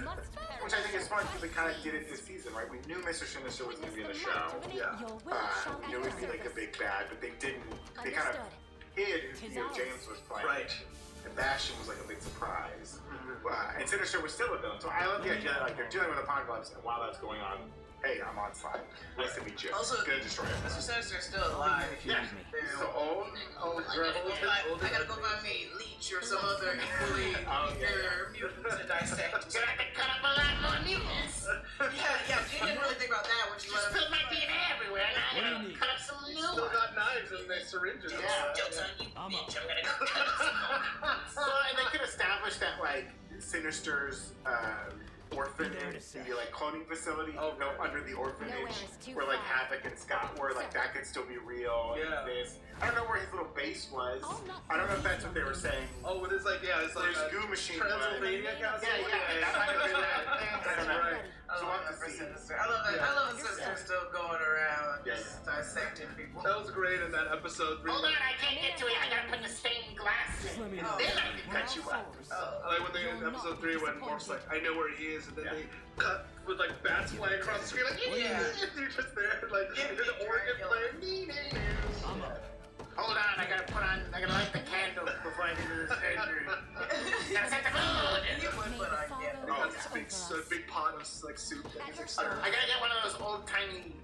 which I think is fun because they kind of did it this season, right? We knew Mr. Sinister was going to be in the show. Yeah. We knew it would be like a big bad, but they didn't. They kind of hid who Theo James was playing. Right. And Bastion was like a big surprise. And Sinister was still a villain. So I love the idea that like they're dealing with Apocalypse, and while that's going on, hey, I'm on slide. Nice to meet you. Also, gonna destroy it. Mr. Sinister's still alive. Yeah. So old I gotta go find me Leech or some other equally mutants to dissect. You're gonna have to cut up a lot more mutants. Yeah. You didn't really think about that when you let him. Spill my DNA everywhere. Now I gotta cut up some new Still ones. got knives and they syringes. Joke's on you, bitch. I'm gonna go cut up some more. Well, and they could establish that like Sinister's orphanage, the like cloning facility, under the orphanage, where like Havoc and Scott were, like that could still be real. Yeah. This, I don't know where his little base was. I don't know if that's what they were saying. Oh, it is like it's like There's goo machine. Transylvania Castle. Yeah. That might be that. I don't know. Right. So we'll have to see. I love that. I love the sister still going around just dissecting people. That was great in that episode. Hold on, I can't get to it. I gotta put the stained glass in. Then I can cut you up. I like when they in episode 3 when Morph's like, I know where he is, and then they cut with like bats flying across the screen, like you're just there, like there's an organ playing. Hold on, I gotta light the candles before I do the surgery. Gotta set the mood. And you would put on candles. This big pot of like soup that he's like stirring. I gotta get one of those old tiny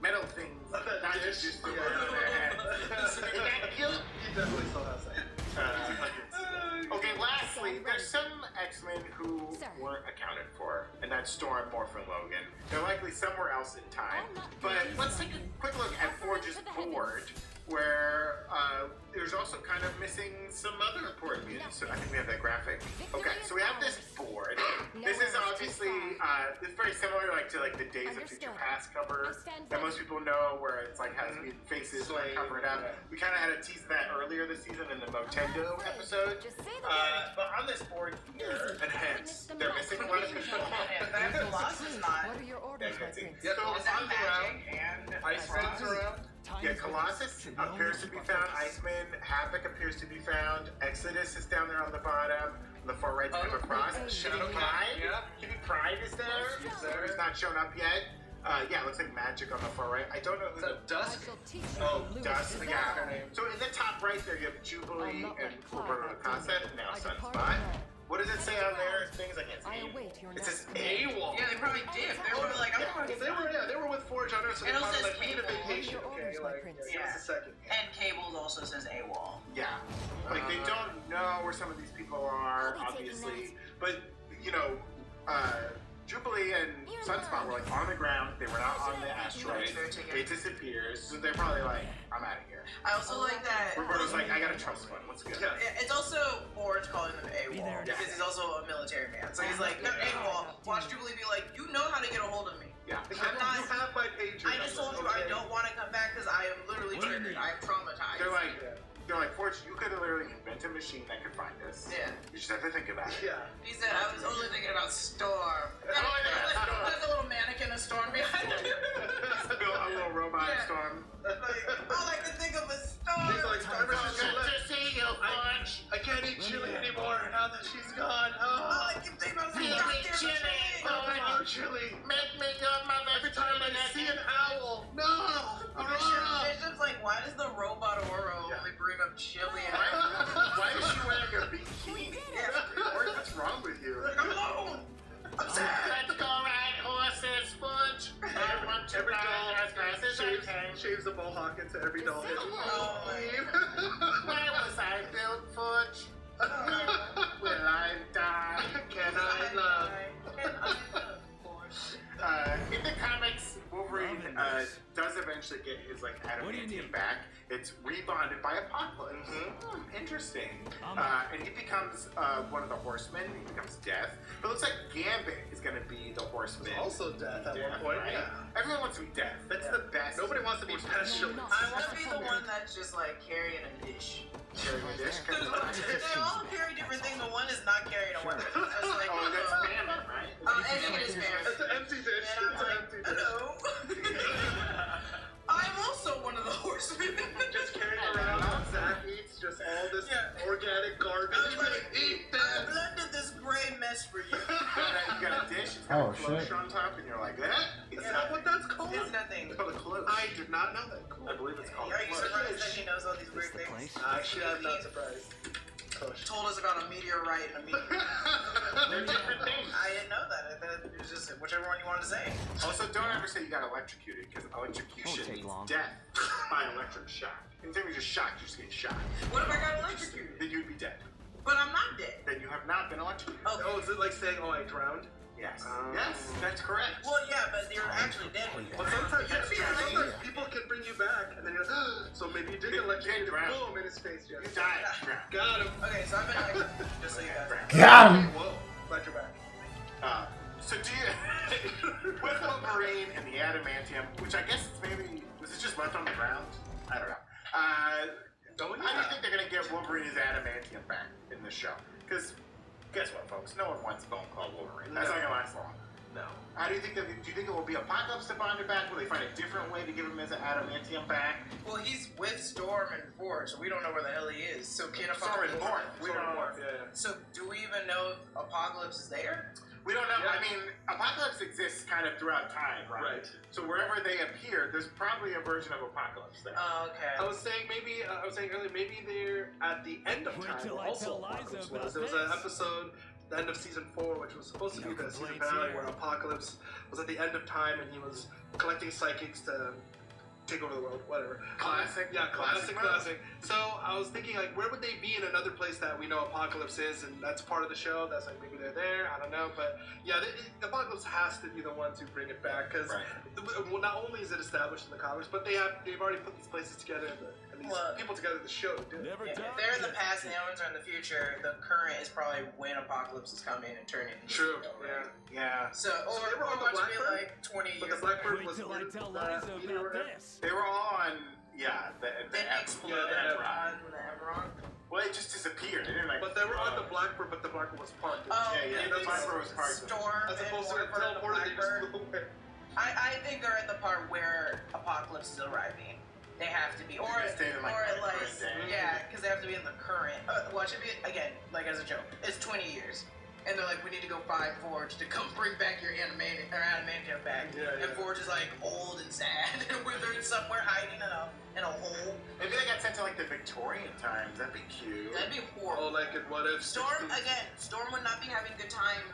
metal things. Not just used to it. Isn't that cute? He definitely still has that. Okay, lastly, there's some X-Men who weren't accounted for, and that's Storm, Morph, and Logan. They're likely somewhere else in time. But let's take a quick look at Forge's board, where there's also kind of missing some other important mutants. So I think we have that graphic. Okay, so we have this board. This is obviously it's very similar to the Days of Future Past cover that most people know, where it's like has mutant faces covered up. We kind of had a tease of that earlier this season in the Motendo episode. But on this board here, and hence they're missing one of the people. Colossus is not. Yeah, Yeah, so Is that I'm around. magic and Iceman's around. Yeah, Colossus appears to be found. Iceman, Havoc appears to be found. Exodus is down there on the bottom. On the far right, Emma Frost. Shadow Pride. Yeah. Kitty Pride is there. He's not shown up yet. Yeah, it looks like Magic on the far right. I don't know who Is that Dusk? Oh, Dust, yeah. So in the top right there, you have Jubilee and Roberto Acosta, now Sunspot. What does it say on there? Things like it's it says AWOL. Yeah, they probably did. They were like, They were with Forge on Earth, so they It also probably says like we need a Cable. vacation. Okay, like Yeah. just a second. And Cables also says AWOL. Yeah, like they don't know where some of these people are, obviously, but you know, Jubilee and Sunspot were like on the ground. They were not on the asteroid. They disappeared, so they're probably like, I'm out of here. I also like that. Roberto's like, I gotta trust one. What's good? Yeah. It's also Forge calling them AWOL because he's also a military man. So he's like, they're AWOL. Watch Jubilee be like, you know how to get a hold of me. Yeah. You have my pager. I just told you I don't want to come back because I am literally triggered. I'm traumatized. They're like, Forge, you could literally invent a machine that could find us. Yeah. You just have to think about it. Yeah. He said, I was only thinking about Storm. There's a little mannequin of Storm behind him. A little robot Storm. All I can think of is Storm. He's like, I can't eat chili anymore now that she's gone. All I can think about is chili. Chili. Make me your mother. Every time I see an owl. No. Bishop's like, why does the robot Oro only bring up chili? Why is she wearing a bikini? Yeah. What's wrong with you? I'm alone. I'm sad. Let's go ride horses, Forge. I want to Every ride doll as fast as I can. shaves a mohawk into every doll head. Oh my. Where was I built, Forge? Will I die? Can I love? In the comics, Wolverine does eventually get his like adamantium back. It's rebonded by Apocalypse. Interesting. And he becomes one of the Horsemen. He becomes Death. But it looks like Gambit is going to be the Horseman. Also death at one point. Right? Yeah. Everyone wants to be Death. That's the best. Nobody wants to be pestilence. I want to be the one that's just like carrying a dish. Carrying a dish. They all carry different things, but one is not carrying a weapon. That's like, Oh, that's Famine, right? and it is Famine. It's an empty dish. And I'm like, hello. I'm also one of the horsemen. Just carrying around Zach eats just all this organic garbage. I'm like, Eat I that. blended this gray mess for you. You got a dish. It's got a cloche on top, and you're like, Is that what that's called? It's nothing. It's called a cloche. I did not know that. I believe it's called Are a you cloche. surprised that he knows all these weird things? Actually, I'm not surprised. Told us about a meteorite and a meteor. They're different things. I didn't know that. It was just whichever one you wanted to say. Also, don't ever say you got electrocuted, because electrocution means death by electric shock. Anytime you're just shocked, you're just getting shot. What if I got electrocuted? Then you'd be dead. But I'm not dead. Then you have not been electrocuted. Okay. Oh, is it like saying, oh, I drowned? Yes. Yes, that's correct. Well, yeah, but you're actually dead when you But sometimes people can bring you back, and then you're like, so maybe you did get electrocuted. Boom, in his face, You Jeff. died. Got him. Okay, so I've been electrocuted, just so you guys know. Got him! Whoa, glad you're back. So do you, with Wolverine and the adamantium, which I guess it's maybe, was it just left on the ground? I don't know. How do you think they're going to get Wolverine's adamantium back in this show? Because guess what, folks? No one wants Bone Claw Wolverine. That's not going to last long. No. How do you think do you think it will be Apocalypse to find it back? Will they find a different way to give him his adamantium back? Well, he's with Storm and Forge, so we don't know where the hell he is. So can Storm and Morph. We don't know. Yeah. So do we even know if Apocalypse is there? We don't know. Yeah. I mean, Apocalypse exists kind of throughout time, right? So wherever they appear, there's probably a version of Apocalypse there. Oh, okay. I was saying earlier, maybe they're at the end of time. Also, Apocalypse was. There was an episode, the end of season 4, which was supposed to be the season finale, where Apocalypse was at the end of time and he was collecting psychics to take over the world, whatever. Classic. Yeah, classic. So I was thinking, like, where would they be in another place that we know Apocalypse is, and that's part of the show? That's like maybe they're there. I don't know, but yeah, Apocalypse has to be the one to bring it back because well, not only is it established in the comics, but they've already put these places together and these people together in the show to do it. If they're in the past and the ones are in the future, the current is probably when Apocalypse is coming and turning. True. Yeah. So, So they were on the watch me Blackbird? like 20 years. But the Blackbird was Till I in tell the Liza meteor about era. this. They were all on, the Then exploded Emerald. on the Emerald. Well, it just disappeared. It didn't like. But they were on the Blackbird, but the Blackbird was parked. Oh, Yeah, the Blackbird was parked. Storm As and opposed to Warford and the teleported, they just Blackbird. flew away. I think they're at the part where Apocalypse is arriving. They have to be, or stay in, like, or the like, current day. yeah, because they have to be in the current. Watch it be again, like as a joke. It's 20 years, and they're like, we need to go find Forge to come bring back your animated back. Yeah, And Forge is like old and sad and withered somewhere hiding in a hole. Maybe they got sent to like the Victorian times. That'd be cute. That'd be Oh, horrible. like in What If? Storm 60s? again. Storm would not be having good times.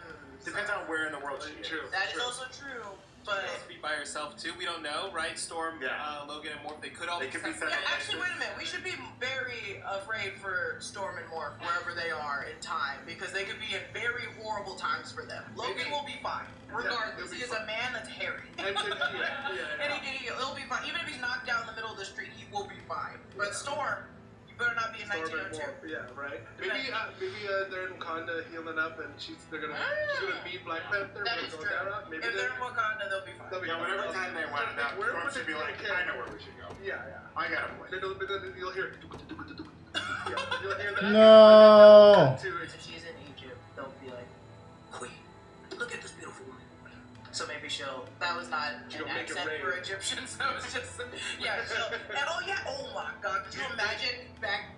Depends on where in the world she is. True. That is also true, but. She could be by herself too. We don't know, right? Storm, Yeah. Logan, and Morph. They could all They could be separate. separate. Yeah, actually, wait a minute. We should be very afraid for Storm and Morph wherever they are in time, because they could be in very horrible times for them. Logan will be fine, regardless. he'll be He is a man that's hairy. And He'll be fine. Even if he's knocked down in the middle of the street, he will be fine. But Storm, you better not be in Storm and 1902. Morph, yeah, right. Maybe they're in Wakanda healing up, and they're gonna meet Black Panther. That we're is going true. that route. Maybe If they're in Wakanda, they'll be fine. they'll be Yeah, fine. whatever time they wind up, Where Storm would should be they like, care? I know where we should go. Yeah. I got a place. Then you'll hear. Yeah, you'll hear that. No. If she's in Egypt, they'll be like, Queen, look at this beautiful woman. So maybe that was not She'll an make it accent rain. for Egyptians, that was just, yeah, oh my god, could you imagine back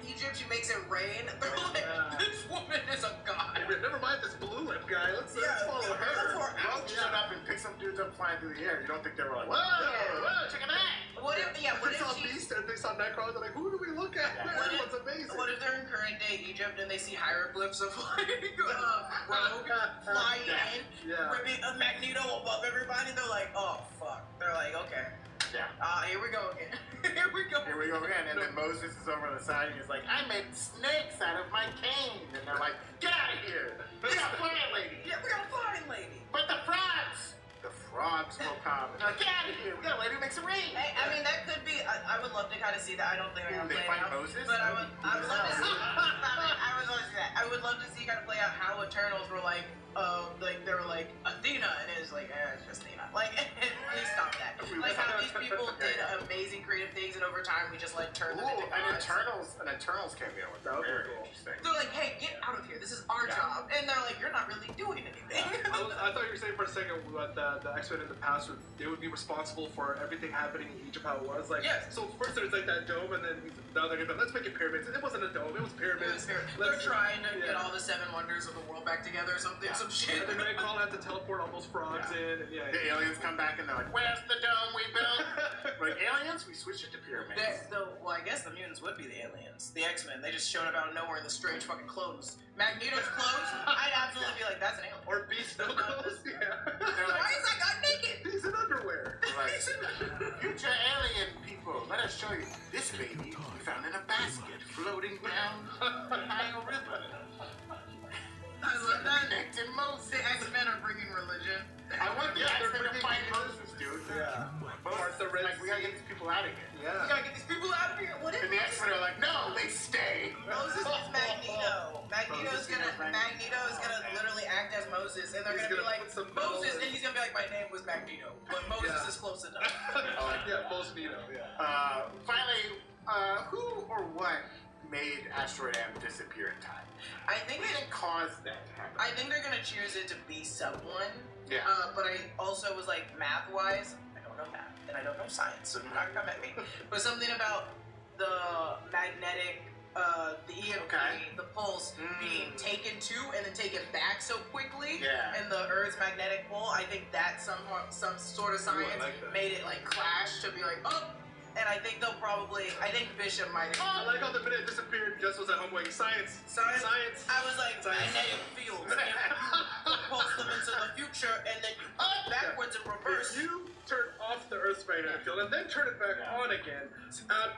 Egypt, she makes it rain, they're like, this woman is a god. Never mind this blue lip guy. Let's follow her. Rogue showed up and picked some dudes up flying through the air. You don't think they were like, whoa, check it out. What if They saw she, Beast and they saw Nightcrawler. They're like, who do we look at? What if- Everyone's amazing. what if they're in current day Egypt and they see hieroglyphs of like, Rogue flying in, Yeah. ripping a Magneto above everybody, they're like, oh fuck, they're like, okay. Yeah. Here we go again. Here we go. Here we go again. And then Moses is over on the side and he's like, I made snakes out of my cane. And they're like, get out of here. We got a flying lady. Yeah, we got a flying lady. But the frogs will come. And they're like, get out of here. We got a lady who makes it rain. Hey, I mean, that could be. I would love to kind of see that. I don't think they're gonna They play fight it out. Moses? But I would love to see. I would love to see that. I would love to see kind of play out how Eternals were like they were like Athena, and it was like, it's just Athena. Like, please stop that. Like how these people did amazing creative things, and over time we just like turned them into gods. An Eternals cameo with That would be very cool. interesting. They're like, hey, get out of here. This is our job. And they're like, you're not really doing anything. I thought you were saying for a second what the X-Men in the past they would be responsible for everything happening in Egypt, how it was. Like, Yes. So first there's like that dome, and then now they're gonna let's make it pyramids. It wasn't a dome, it was pyramids. They're trying to get all the 7 wonders of the world back together or something, some shit. And then Nightcrawler had to teleport all those frogs in, and The aliens come back and they're like, where's the dome we built? We're like, aliens? We switched it to pyramids. Well, I guess the mutants would be the aliens. The X-Men, they just showed up out of nowhere in the strange fucking clothes. Magneto's clothes? I'd absolutely be like, that's an alien. or Beast no clothes. Yeah. Why is that guy naked? He's in underwear. Like, future alien people, let us show you. This baby we found in a basket floating down the Nile River. I love that. Connected Moses. The X-Men are bringing religion. I want the X-Men to find Moses, dude. Yeah. Part the Red Sea. We gotta get these people out of here. We Yeah. gotta get these people out of here. What if And the X-Men are like, no, they stay. Moses is Magneto? Magneto is gonna literally act as Moses, and they're He's gonna be gonna like, put some Moses, metal and he's gonna be like, my name was Magneto, but Moses Yeah. is close enough. Yeah, Mosnito, yeah. Finally, who or what made Asteroid M disappear in time? I think What didn't cause that to happen? I think they're gonna choose it to be someone. Yeah. But I also was like, math-wise, I don't know math, and I don't know science, so do not come at me. But something about the magnetic, the EMP, Okay. the pulse, being taken to and then taken back so quickly, Yeah. and the Earth's magnetic pull, I think that some sort of science like that. made it like clash to be like, oh. And I think I think Bishop might I have. like how the minute it disappeared, Jess was at home going, science. Science. I was like, Science. magnetic fields. Pulse them into the future, and then you backwards and reverse. If you turn off the Earth's magnetic field and then turn it back on again,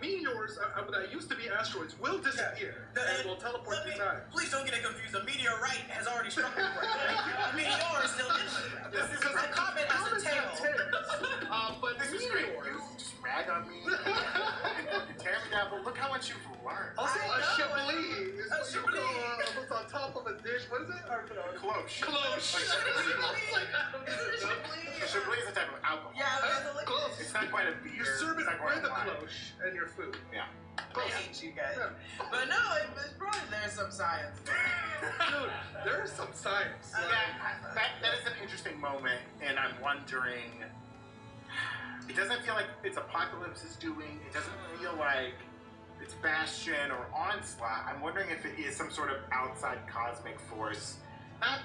meteors that used to be asteroids will disappear and will teleport through time. Please don't get it confused. A meteorite has already struck the ground. A meteor is still in This is a comet has a tail. But This is great. meteors. You just rag on me and tear me down, but look how much you've learned. Also, I a know. chablis is what you chablis. call what's on top of a dish. What is it? Cloche. Cloche. A chablis is a type of alcohol. Yeah, Close. It's not quite a beer. You serve it it's not quite with a wine. cloche and your food. Yeah. I hate you guys. But no, it's probably there's some science. Dude, there is some science. That is an interesting moment, and I'm wondering, It doesn't feel like it's Apocalypse is doing. It doesn't feel like it's Bastion or Onslaught. I'm wondering if it is some sort of outside cosmic force. Not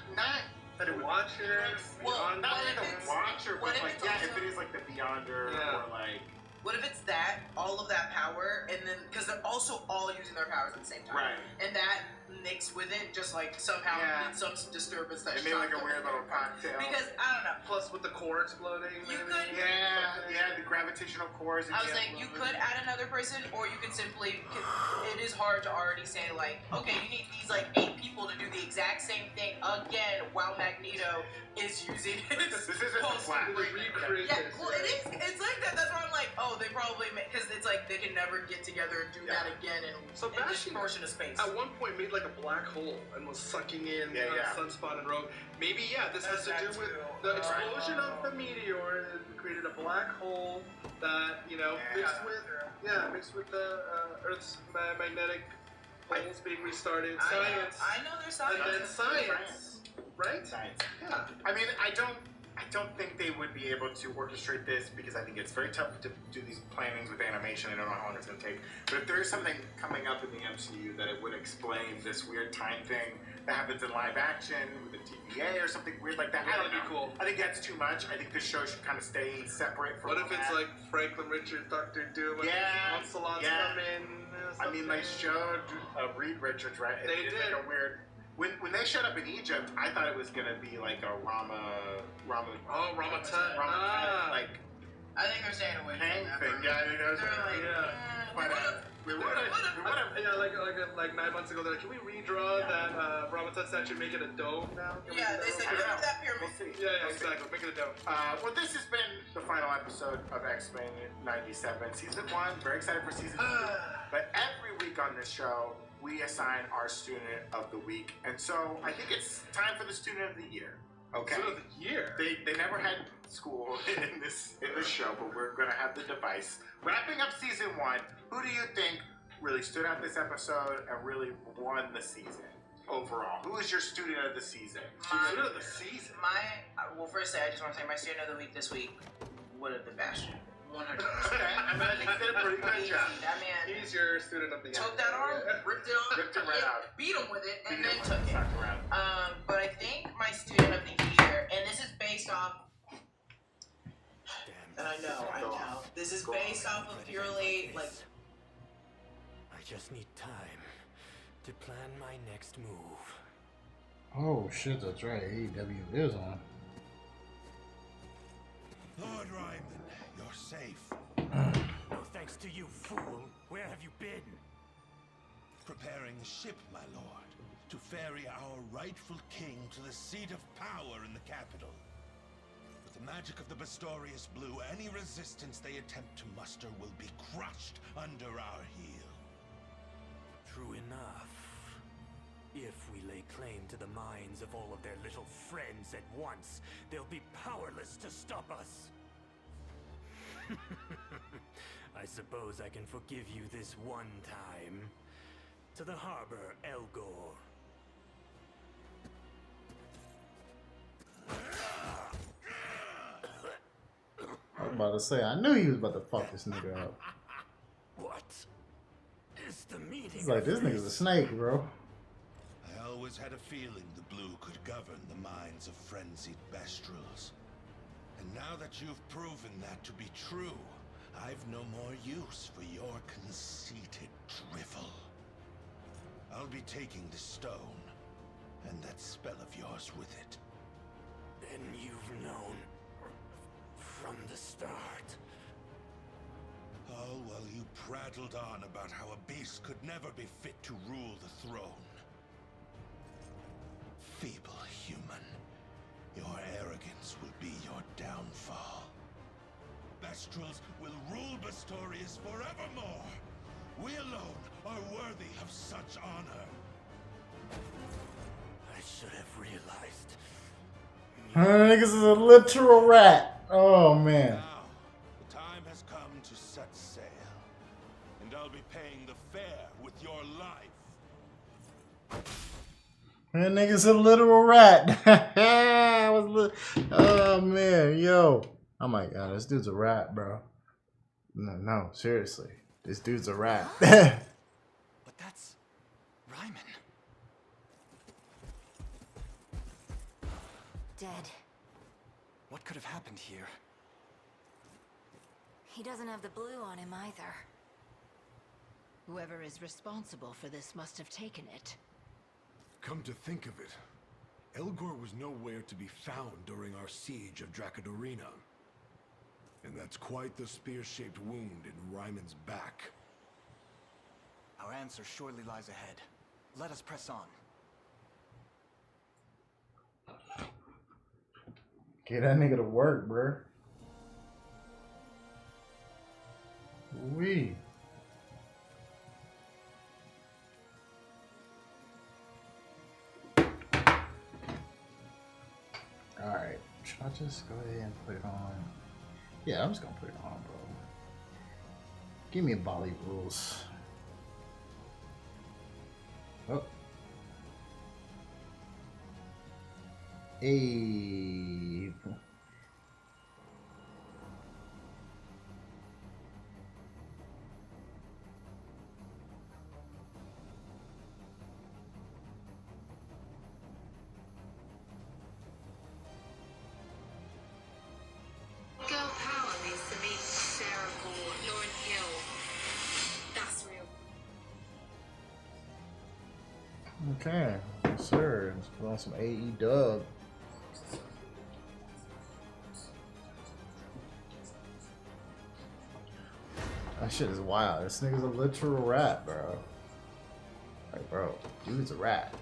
that it would Watcher, Well, not what like if the it's- Watcher, what but if like it's if also- it is like the Beyonder Yeah. or like What if it's that, all of that power, and then, because they're also all using their powers at the same time. right. And that mixed with it, just like somehow Yeah. in some disturbance that It made like a shocked weird them. little cocktail. Because, I don't know. plus with the core exploding. You maybe. could- Yeah, the gravitational cores. I was saying, you could add another person, or you could simply, it is hard to already say, like, okay, you need these, like, 8 people to do the exact same thing again while Magneto is using his This isn't the pulse. Flash. They recreate Yeah, this. well, it is. It's like that. That's why I'm like, oh, they probably because it's like they can never get together and do that again in So this Bastion portion of space. At one point made like a black hole and was sucking in Sunspot and Rogue. Maybe this has to do with the explosion of the meteor. It created a black hole that mixed with the Earth's magnetic poles being restarted. Science. I know there's science. And then science, right? Science. Yeah. I mean, I don't think they would be able to orchestrate this because I think it's very tough to do these plannings with animation. I don't know how long it's going to take. But if there is something coming up in the MCU that it would explain this weird time thing that happens in live action with a TVA or something weird like that, I don't That'd know. be cool. I think that's too much. I think the show should kind of stay separate from What if it's that. like Franklin Richards, Doctor Doom, and Yeah, Onslaughts yeah. come in? I mean, they showed Reed Richards, right? They It's did. like a weird. When they showed up in Egypt, I thought it was gonna be like a Rama Ramatut. like I think they're staying away hang from that. thing. Yeah, you know. They're like, But, we would have. Yeah, like 9 months ago, they're like, can we redraw that Ramatut statue and make it a dome now? Can we yeah, do they that? said I get don't rid of know. that pyramid. We'll see. Yeah, We'll see. exactly. Make it a dome. Well, this has been the final episode of X-Men 97, Season 1. Very excited for Season 2. But every week on this show, we assign our Student of the Week. And so I think it's time for the Student of the Year. Okay? Student of the year. They never had school in this show, but we're going to have the device. Wrapping up Season 1, who do you think really stood out this episode and really won the season overall? Who is your Student of the Season? Student of the season. Well, firstly, I just want to say my student of the week this week would have been Bastion. 100%. Okay, I mean, I think he did a pretty good job. That man He's your student of the year. took that arm, ripped it off, Ripped it right out. beat him with it, and Beat then him, took it. sucked around. But I think my student of the year, and this is based off, and I know, this is based off of purely, like, I just need time to plan my next move. Oh shit, that's right. AEW is on. Lord Ryman, you're safe. No thanks to you, fool. Where have you been? Preparing a ship, my lord, to ferry our rightful king to the seat of power in the capital. With the magic of the Bastorius Blue, any resistance they attempt to muster will be crushed under our heel. True enough. If we lay claim to the minds of all of their little friends at once, they'll be powerless to stop us. I suppose I can forgive you this one time. To the harbor, Elgor. I was about to say, I knew he was about to fuck this nigga up. What is the meaning? It's like, this nigga's a snake, bro. I always had a feeling the Blue could govern the minds of frenzied Bestrels. And now that you've proven that to be true, I've no more use for your conceited drivel. I'll be taking the stone, and that spell of yours with it. Then you've known from the start. All while you prattled on about how a beast could never be fit to rule the throne. Feeble human, your arrogance will be your downfall. Bestrels will rule Bastorius forevermore. We alone are worthy of such honor. I should have realized. Niggas is a literal rat. Oh man. Now, the time has come to set sail. And I'll be paying the fare with your life. That nigga's a literal rat. Oh man, yo. Oh my god, this dude's a rat, bro. No, seriously. This dude's a rat. But that's Ryman. Dead. What could have happened here? He doesn't have the blue on him either. Whoever is responsible for this must have taken it. Come to think of it, Elgor was nowhere to be found during our siege of Dracodorina. And that's quite the spear-shaped wound in Ryman's back. Our answer surely lies ahead. Let us press on. Get that nigga to work, bruh. Wee. Alright, should I just go ahead and put it on? Yeah, I'm just gonna put it on, bro. Give me a Bali rules. Oh. Hey. Girl power needs to meet Sarah Gore, Lauren Hill. That's real. Okay, yes sir. Let's put on some AE dub. That shit is wild. This nigga's a literal rat, bro. Like, bro, dude's a rat.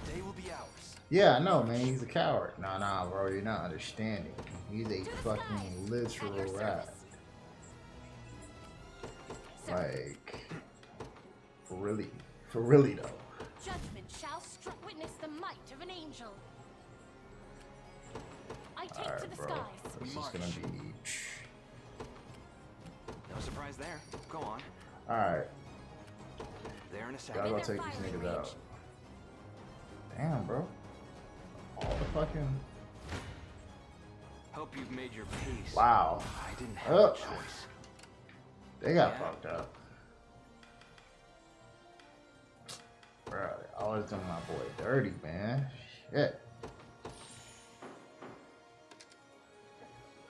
The day will be ours. Yeah, I know, man. He's a coward. Nah, bro. You're not understanding. He's a fucking literal rat. Like, for really though. Judgment shall witness the might of an angel. I take to the bro. skies. This is gonna be. No surprise there. Go on. Alright. There in a second. Gotta go take these niggas out. Damn, bro. All the fucking. Hope you've made your peace. Wow. I didn't have a choice. They got fucked up. Bro, they always done my boy dirty, man. Shit.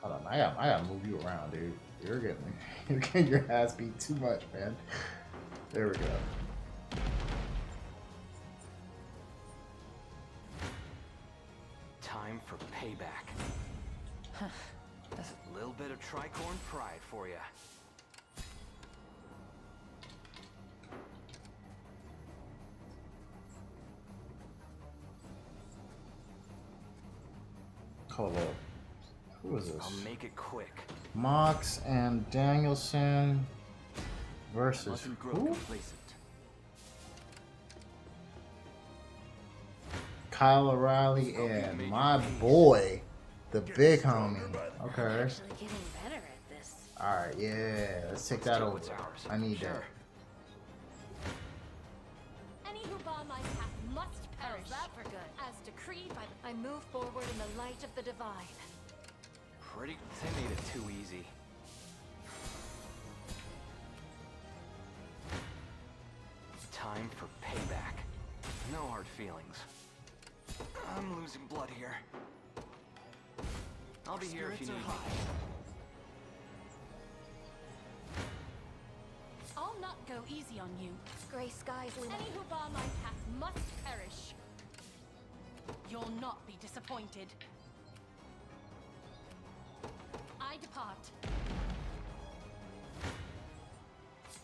Hold on, I gotta move you around, dude. You're getting your ass beat too much, man. There we go. Time for payback. That's a little bit of tricorn pride for you. Hold up. Who is this? I'll make it quick. Mox and Danielson versus Mustn't grow who? complacent. Kyle O'Reilly and my boy, the big homie. Okay. Actually getting better at this. Alright, yeah. Let's take that over. I need that. Any who bar my path must perish. How's that for good? As decreed by the... I move forward in the light of the divine. They made it too easy. Time for payback. No hard feelings. I'm losing blood here. I'll be here if you need me. I'll not go easy on you. Gray skies limit. Any who bar my path must perish. You'll not be disappointed. I depart.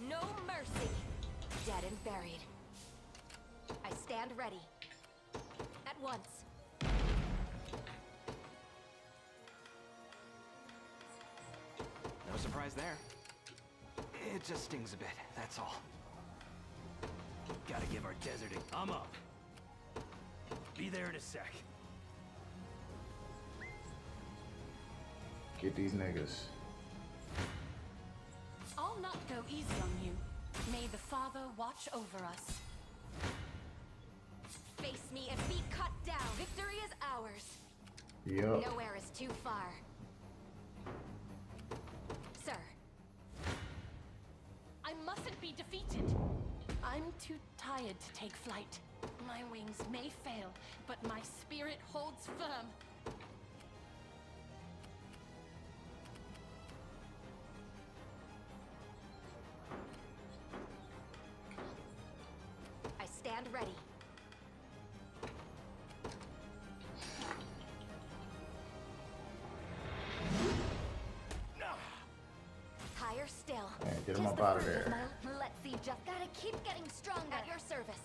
No mercy. Dead and buried. I stand ready. At once. No surprise there. It just stings a bit, that's all. Gotta give our desert a... I'm up. Be there in a sec. Get these niggas. I'll not go easy on you. May the Father watch over us. Face me and be cut down. Victory is ours. Yup. Nowhere is too far. be defeated. I'm too tired to take flight. My wings may fail, but my spirit holds firm. I stand ready. Higher still. Yeah, get him Just up the out of fruit there. Let's see, just gotta keep getting stronger. At your service.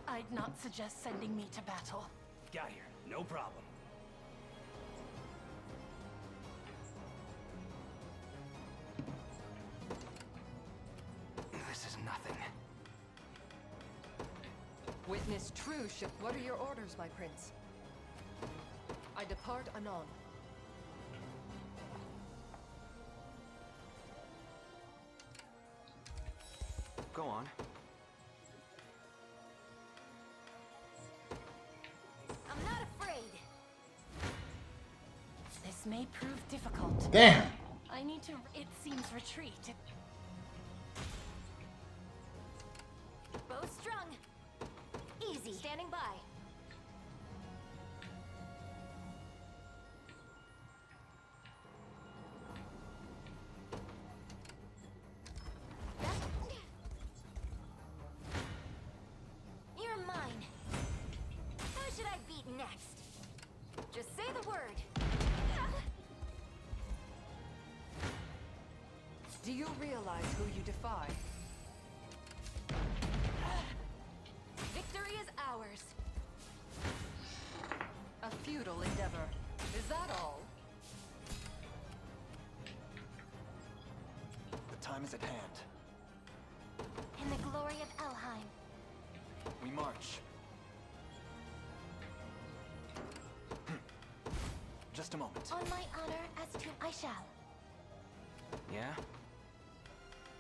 I'd not suggest sending me to battle. Got here, no problem. This is nothing. Witness true ship. What are your orders, my prince? I depart anon. Go on. I'm not afraid. This may prove difficult. Damn. I need to. It seems retreat. Bow strung. Easy. Standing by. You're mine. Who should I beat next? Just say the word. Do you realize who you defy? Victory is ours. A futile endeavor. Is that all? The time is at hand. In the glory of Elheim. We march. Just a moment. On my honor as to I shall. Yeah?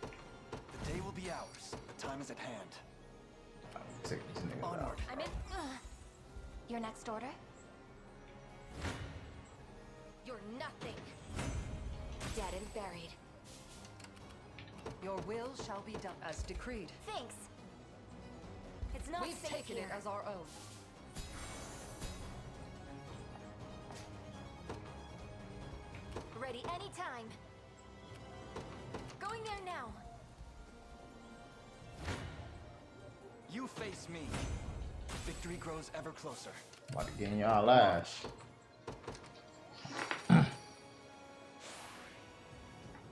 The day will be ours. The time is at hand. Take these niggas out. Onward. I'm in. Your next order? You're nothing. Dead and buried. Your will shall be done as decreed. Thanks. It's not We've safe taken here. it as our own. Ready anytime. Going there now. You face me. Victory grows ever closer. About to get in y'all ass.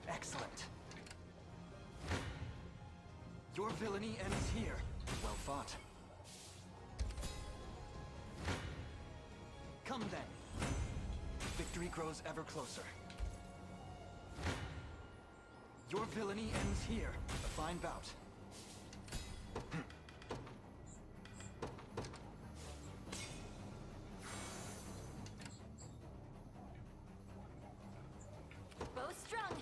Excellent. Your villainy ends here. Well fought. Come then. Victory grows ever closer. Your villainy ends here. A fine bout. Bow strung.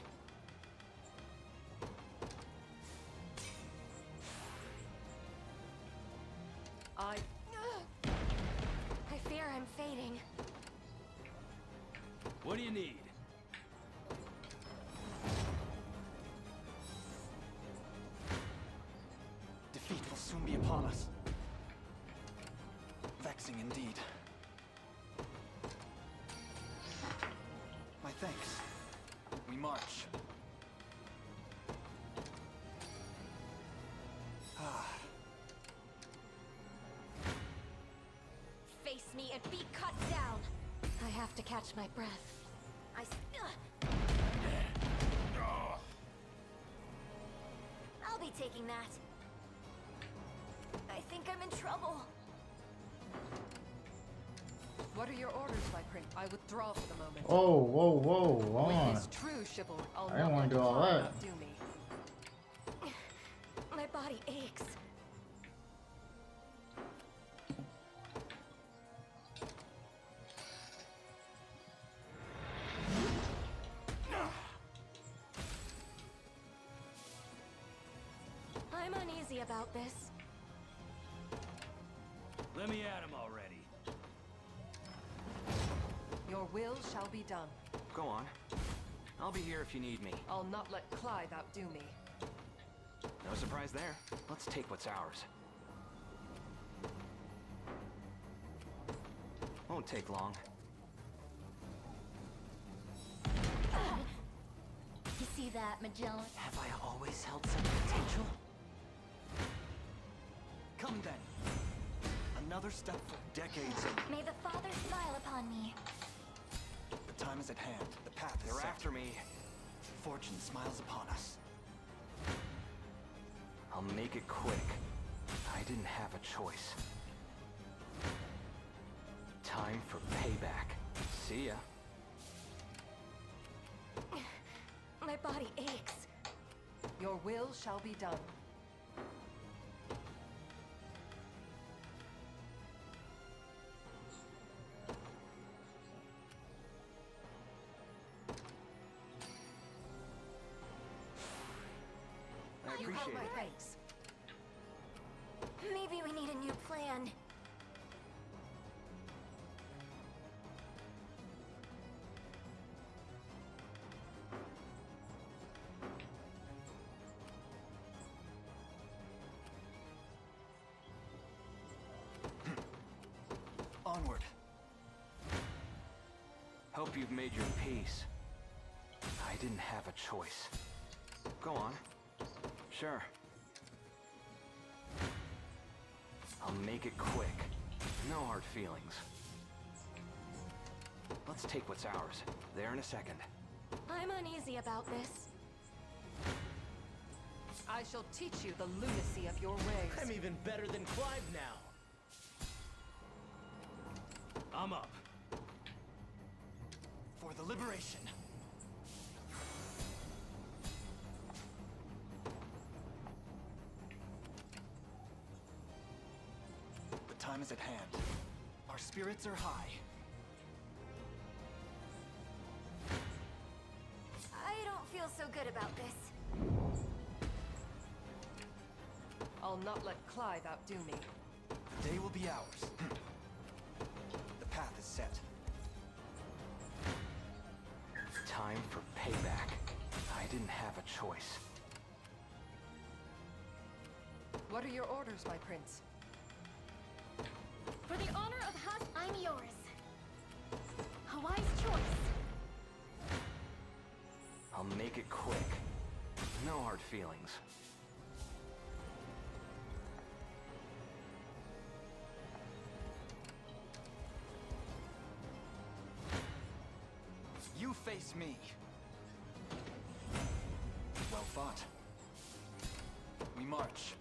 I fear I'm fading. What do you need? Defeat will soon be upon us. Vexing indeed. My thanks. We march. Face me and be cut down. I have to catch my breath. I'll be taking that. I think I'm in trouble. What are your orders, my prince? I withdraw for the moment. Whoa, whoa, whoa, hold on. Witness true chivalry. I'll I didn't not want let to do all harm that. outdo me. My body aches. I'm uneasy about this. Let me at him already. Your will shall be done. Go on. I'll be here if you need me. I'll not let Clive outdo me. No surprise there. Let's take what's ours. Won't take long. You see that, Magellan? Have I always held some potential? Come then. Another step for decades of... May the Father smile upon me. The time is at hand. The path is set. They're after me. Fortune smiles upon us. I'll make it quick. I didn't have a choice. Time for payback. See ya. My body aches. Your will shall be done. I appreciate it. Thanks. Maybe we need a new plan. Onward. Hope you've made your peace. I didn't have a choice. Go on. Sure. I'll make it quick. No hard feelings. Let's take what's ours. There in a second. I'm uneasy about this. I shall teach you the lunacy of your ways. I'm even better than Clive now. I'm up. For the liberation. The time is at hand. Our spirits are high. I don't feel so good about this. I'll not let Clive outdo me. The day will be ours. The path is set. Time for payback. I didn't have a choice. What are your orders, my prince? For the honor of Hus, I'm yours. A wise choice. I'll make it quick. No hard feelings. You face me. Well fought. We march.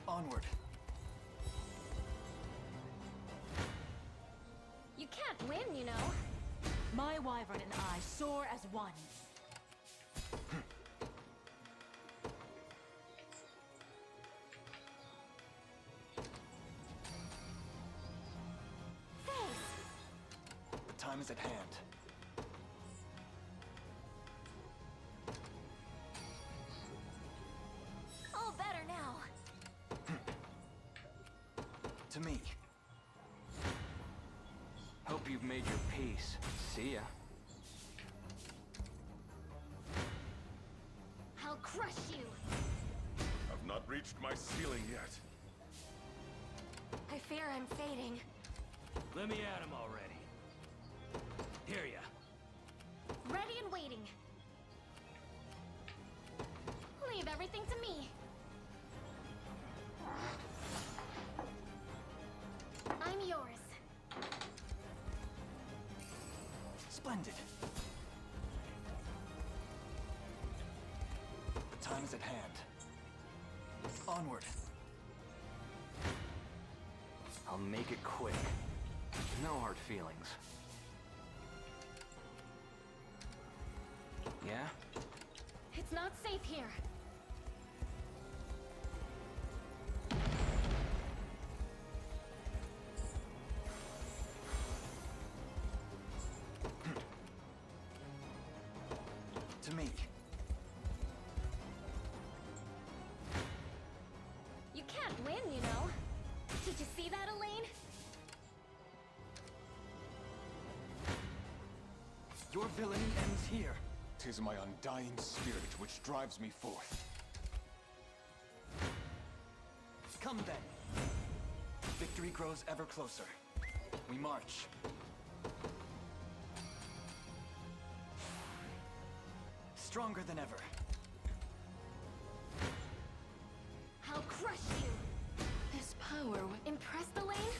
Onward. You can't win, you know. My wyvern and I soar as one. The time is at hand. All better now. To me. Hope you've made your peace. See ya. I'll crush you. I've not reached my ceiling yet. I fear I'm fading. Let me at him already. Hear ya. Ready and waiting. Leave everything to me. I'm yours. Splendid. The time is at hand. Onward. I'll make it quick. No hard feelings. Yeah? It's not safe here. To me. You can't win, you know. Did you see that, Elaine? Your villainy ends here. 'Tis my undying spirit which drives me forth. Come then. Victory grows ever closer. We march. Stronger than ever. I'll crush you! This power would Impress the lane?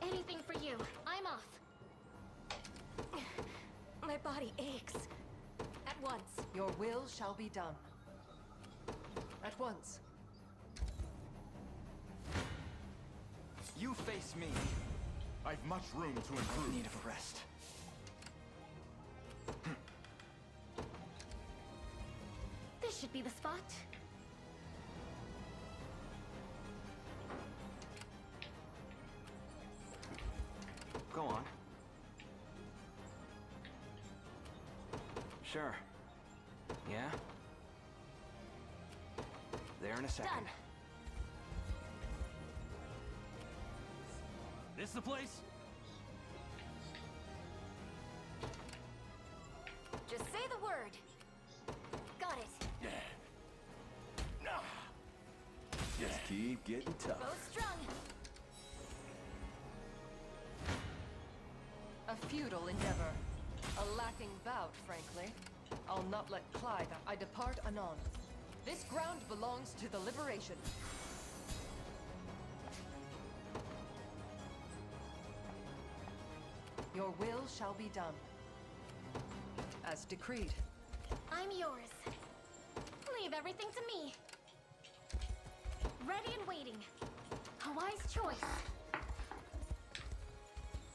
Anything for you. I'm off. My body aches. At once. Your will shall be done. At once. You face me. I've much room to improve. I need of a rest. This should be the spot. Go on. Sure. Yeah? There in a second. Done. This the place? Just say the word. Got it. Just keep getting tough. Both strung. A futile endeavor. A lacking bout, frankly. I'll not let Clyde. I depart anon. This ground belongs to the Liberation. Your will shall be done. As decreed. I'm yours. Leave everything to me. Ready and waiting. A wise choice.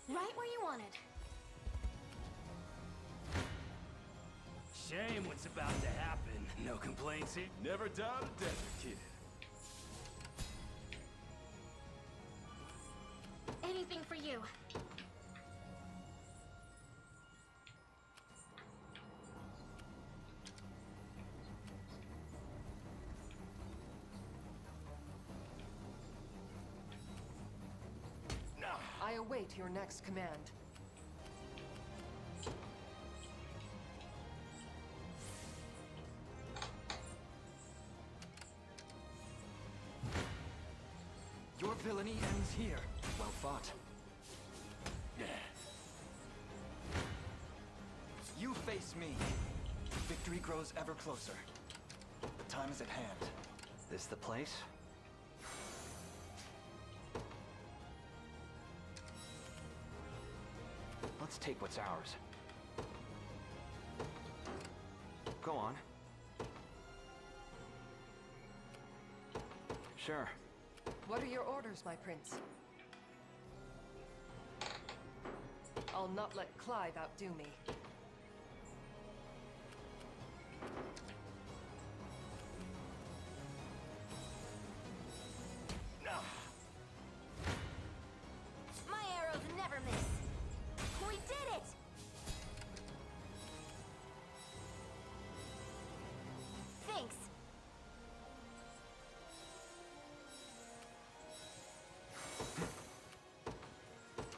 Right where you wanted. Shame what's about to happen. No complaints here. Never doubt a desert kid. Anything for you. I await your next command. Your villainy ends here. Well fought. You face me. Victory grows ever closer. The time is at hand. This the place? Let's take what's ours. Go on. Sure. What are your orders, my prince? I'll not let Clyde outdo me. My arrows never miss. We did it! Thanks.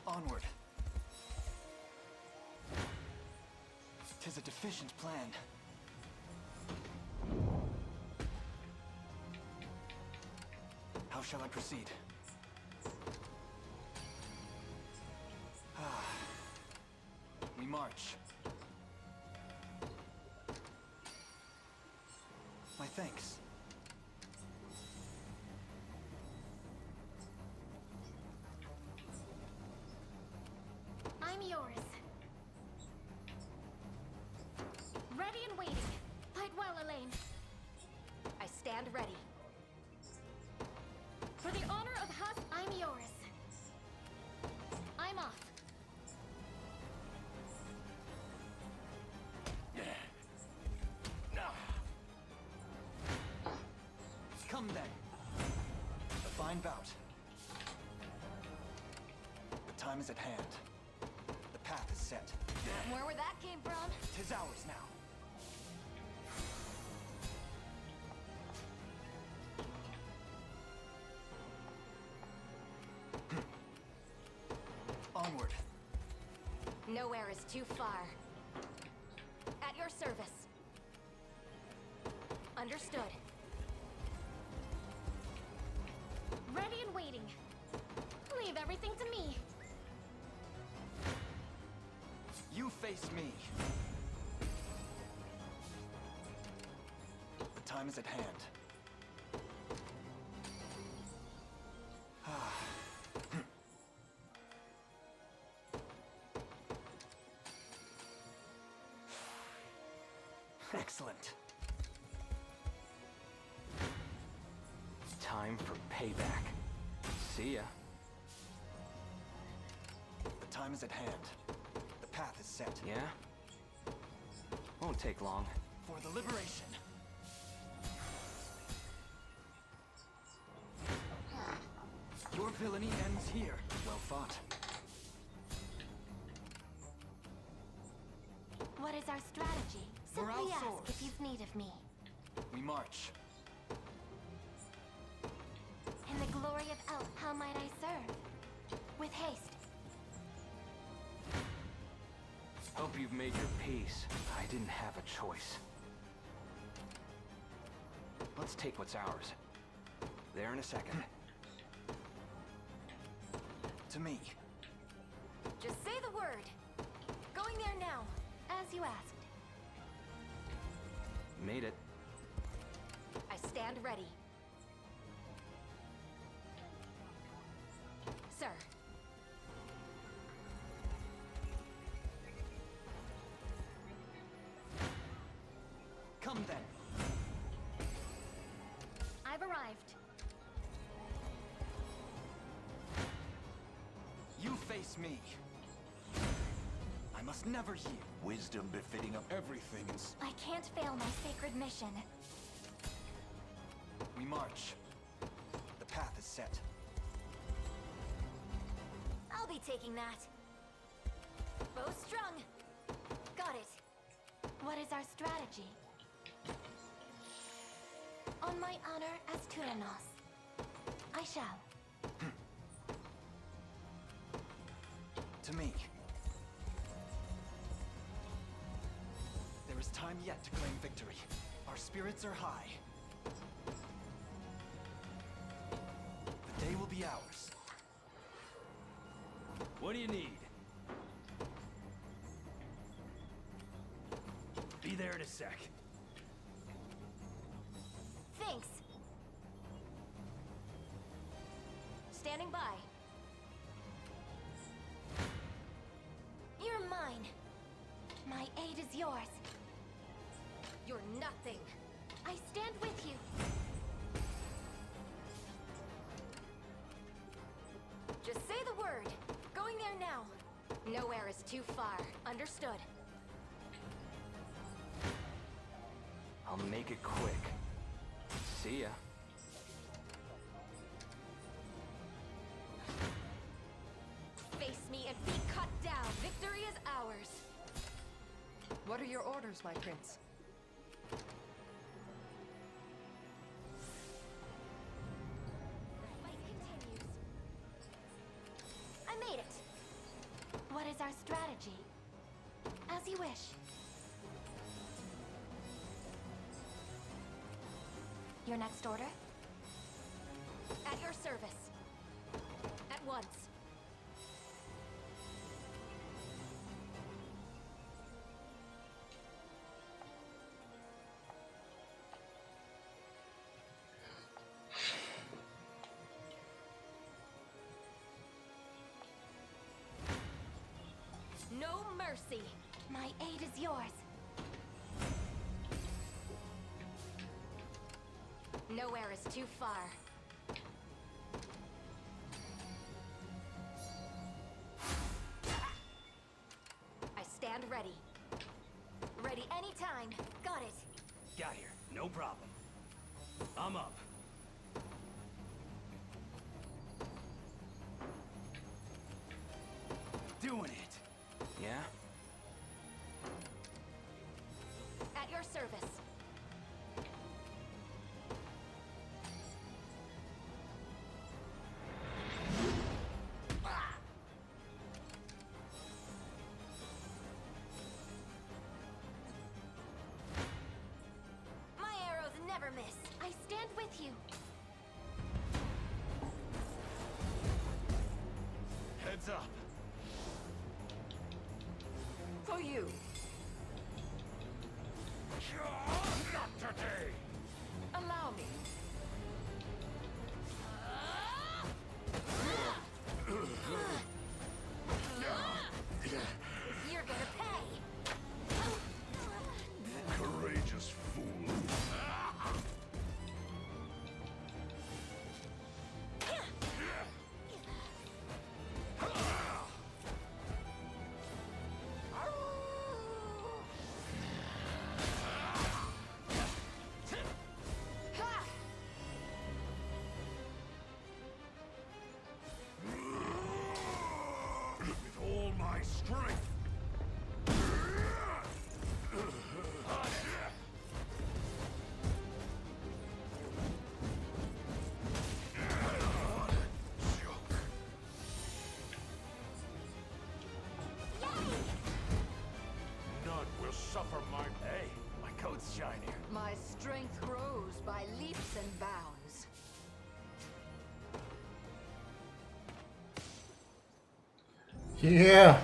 Onward. 'Tis a deficient plan. How shall I proceed? We march. My thanks. I'm yours. Ready and waiting. Fight well, Elaine. I stand ready. For the honor of Huss, I'm yours. I'm off. Come then. A fine bout. The time is at hand. The path is set. Where that came from? 'Tis ours now. Onward. Nowhere is too far. At your service. Understood. Ready and waiting. Leave everything to me. You face me. The time is at hand. Excellent. Time for payback. See ya. The time is at hand. The path is set. Yeah? Won't take long. For the liberation. Your villainy ends here. Well fought. What is our strategy? Simply Morale ask soars. if you've need of me. We march. In the glory of El, how might I serve? With haste. Hope you've made your peace. I didn't have a choice. Let's take what's ours. There in a second. To me. Just say the word. Going there now, as you asked. Made it. I stand ready. Sir. Come then. I've arrived. You face me. I must never yield. Wisdom befitting of everything is... I can't fail my sacred mission. We march. The path is set. I'll be taking that. Bow strung. Got it. What is our strategy? On my honor as Tyrannos, I shall. To me. There is time yet to claim victory. Our spirits are high. The day will be ours. What do you need? Be there in a sec. Thanks. Standing by. You're mine. My aid is yours. You're nothing. I stand with you. Just say the word. Going there now. Nowhere is too far. Understood. I'll make it quick. See ya. Face me and be cut down. Victory is ours. What are your orders, my prince? The fight continues. I made it. What is our strategy? As you wish. Your next order? At your service. At once. No mercy. My aid is yours. Nowhere is too far. I stand ready. Ready anytime. Got it. Got here. No problem. I'm up. Doing it. Yeah? At your service. with you. Heads up. For you. Not today. Allow me. You're gonna pay. Courageous fool. With all my strength. None will suffer my... Hey, my coat's shinier. My strength grows by leaps and bounds. Yeah.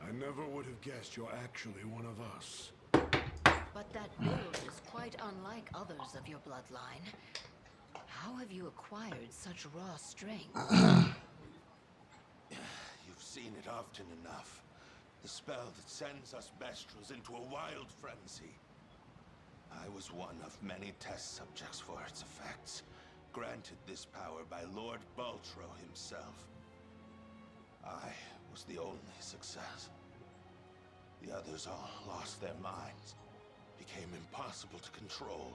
I never would have guessed you're actually one of us. But that build is quite unlike others of your bloodline. How have you acquired such raw strength? You've seen it often enough. The spell that sends us Bestrels into a wild frenzy. I was one of many test subjects for its effects, granted this power by Lord Baltro himself. I was the only success. The others all lost their minds, became impossible to control.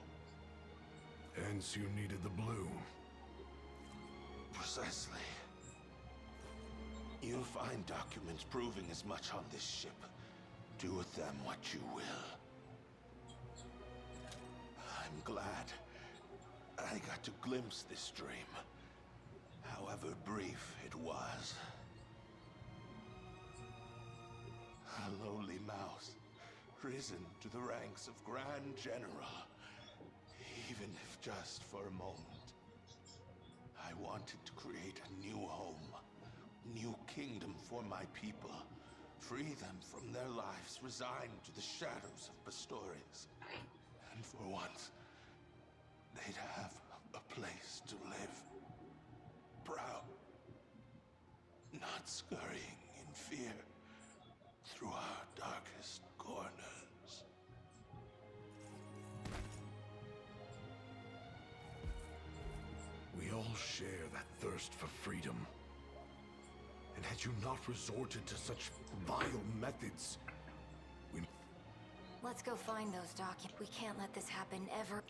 Hence you needed the blue. Precisely. You'll find documents proving as much on this ship. Do with them what you will. I'm glad I got to glimpse this dream, however brief it was. A lowly mouse, risen to the ranks of Grand General, even if just for a moment. I wanted to create a new home, new kingdom for my people, free them from their lives resigned to the shadows of Pastorius. And for once, they'd have a place to live. Proud, not scurrying in fear through our darkest corners. We all share that thirst for freedom. And had you not resorted to such vile methods, we... Let's go find those documents. We can't let this happen ever.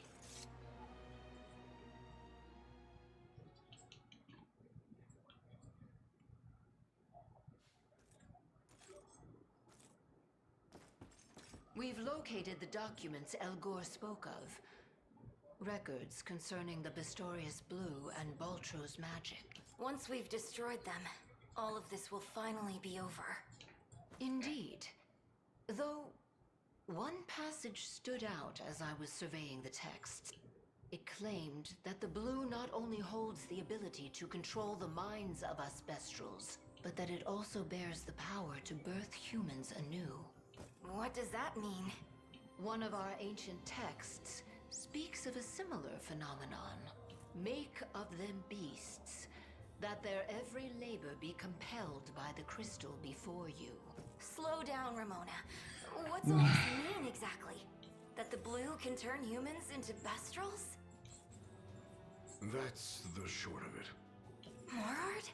We've located the documents El Gore spoke of. Records concerning the Pistorius Blue and Baltro's magic. Once we've destroyed them, all of this will finally be over. Indeed. Though, one passage stood out as I was surveying the texts. It claimed that the Blue not only holds the ability to control the minds of us Bestrels, but that it also bears the power to birth humans anew. What does that mean? One of our ancient texts speaks of a similar phenomenon. Make of them beasts, that their every labor be compelled by the crystal before you. Slow down, Ramona. What's all this mean exactly? That the Blue can turn humans into Bestrels? That's the short of it. Morard?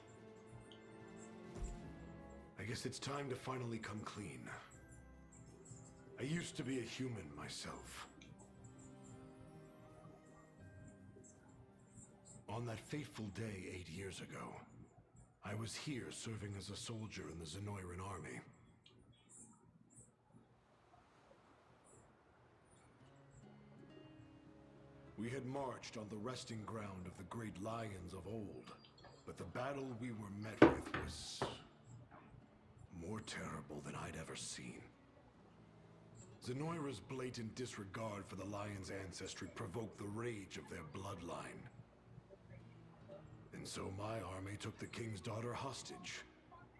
I guess it's time to finally come clean. I used to be a human myself. On that fateful day 8 years ago, I was here serving as a soldier in the Zenoiran army. We had marched on the resting ground of the great lions of old, but the battle we were met with was more terrible than I'd ever seen. Zenoira's blatant disregard for the lion's ancestry provoked the rage of their bloodline. And so my army took the king's daughter hostage,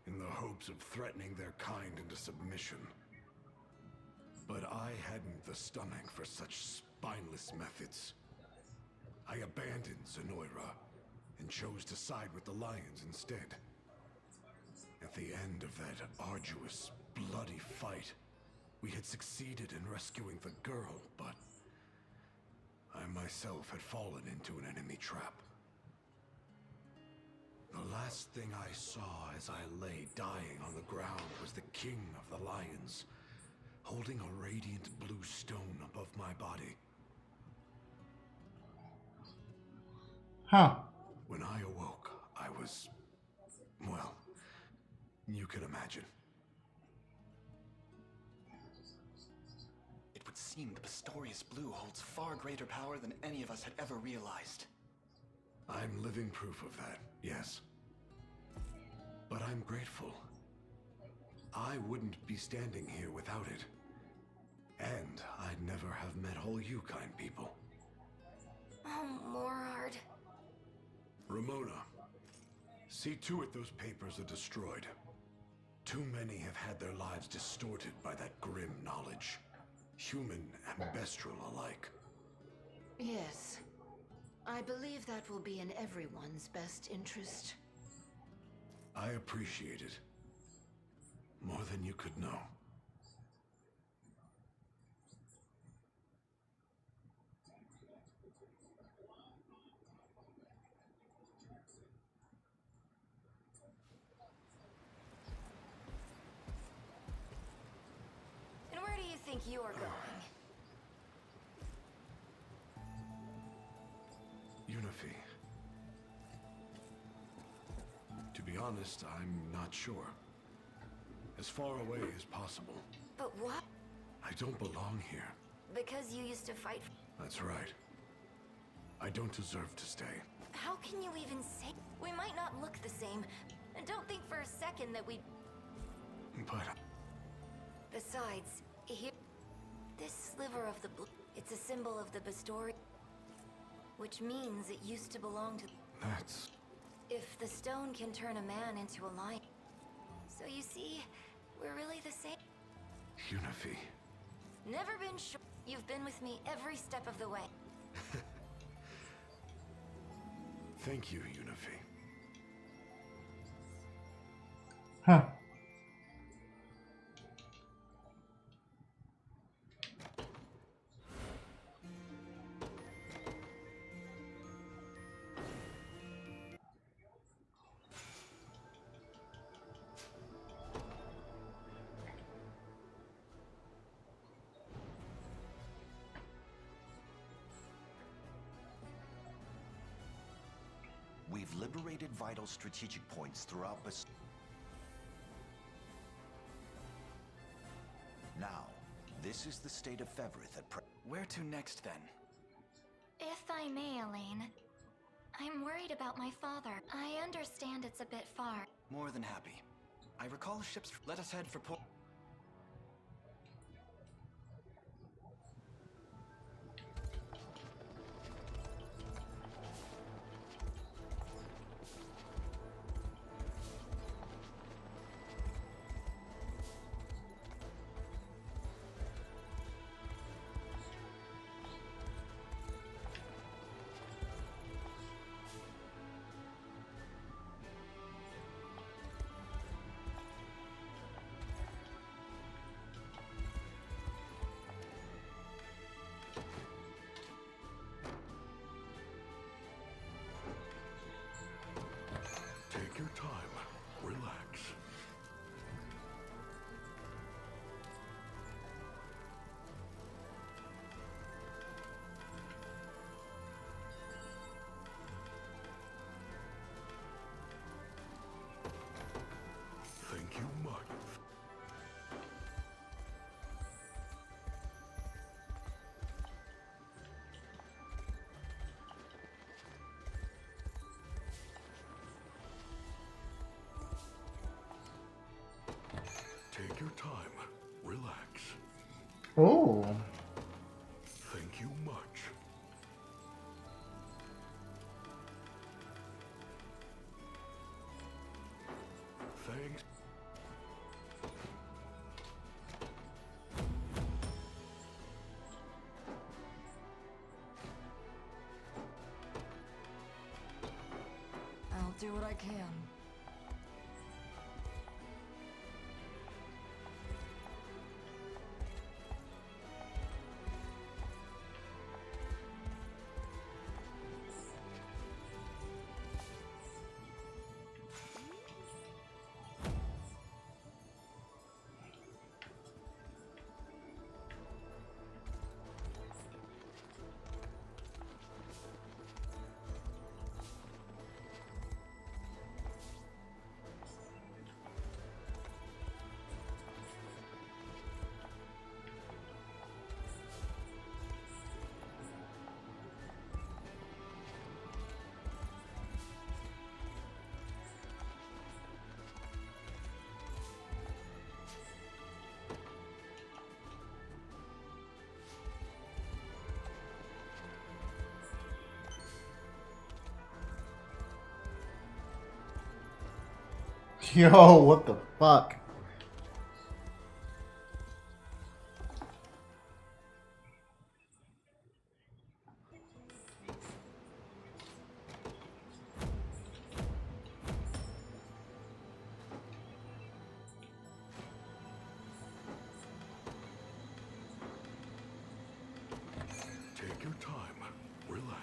in the hopes of threatening their kind into submission. But I hadn't the stomach for such spineless methods. I abandoned Zenoira and chose to side with the lions instead. At the end of that arduous, bloody fight, we had succeeded in rescuing the girl, but I myself had fallen into an enemy trap. The last thing I saw as I lay dying on the ground was the king of the lions, holding a radiant blue stone above my body. Huh. When I awoke, I was, well, you can imagine. It would seem the Pistorius Blue holds far greater power than any of us had ever realized. I'm living proof of that, yes. But I'm grateful. I wouldn't be standing here without it. And I'd never have met all you kind people. Oh, Morard. Ramona, see to it those papers are destroyed. Too many have had their lives distorted by that grim knowledge. Human and bestial alike. Yes. I believe that will be in everyone's best interest. I appreciate it. More than you could know. And where do you think you're going? Unify. To be honest, I'm not sure. As far away as possible. But what? I don't belong here. Because you used to fight. That's right. I don't deserve to stay. How can you even say? We might not look the same. And don't think for a second that we. But Besides, here, this sliver of the blue, it's a symbol of the Pistori, which means it used to belong to. that's... If the stone can turn a man into a lion. So you see, we're really the same. Unify. Never been sure. You've been with me every step of the way. Thank you, Unify. Huh. We've liberated vital strategic points throughout Now, this is the state of Fevrith at present. Where to next, then? If I may, Elaine, I'm worried about my father. I understand it's a bit far. More than happy. I recall ships. Let us head for port. Take your time. Relax. Oh. Thank you much. Thanks. I'll do what I can. Yo, what the fuck? Take your time. Relax.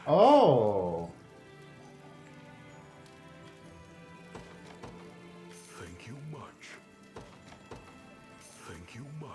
Oh. Thank you much. Thank you much.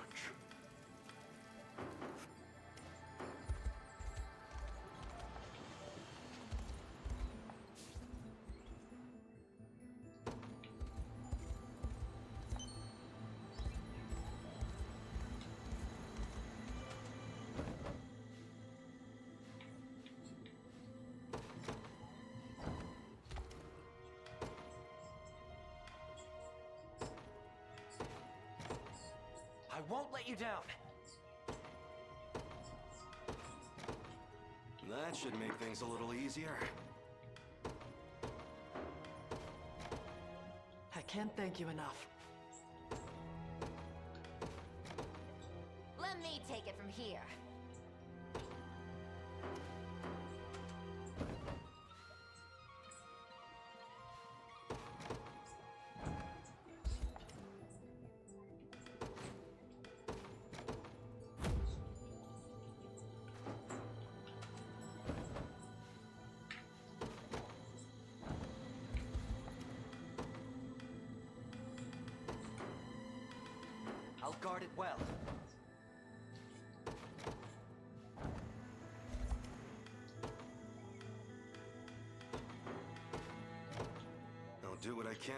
I won't let you down. That should make things a little easier. I can't thank you enough. Let me take it from here. I'll guard it well. I'll do what I can.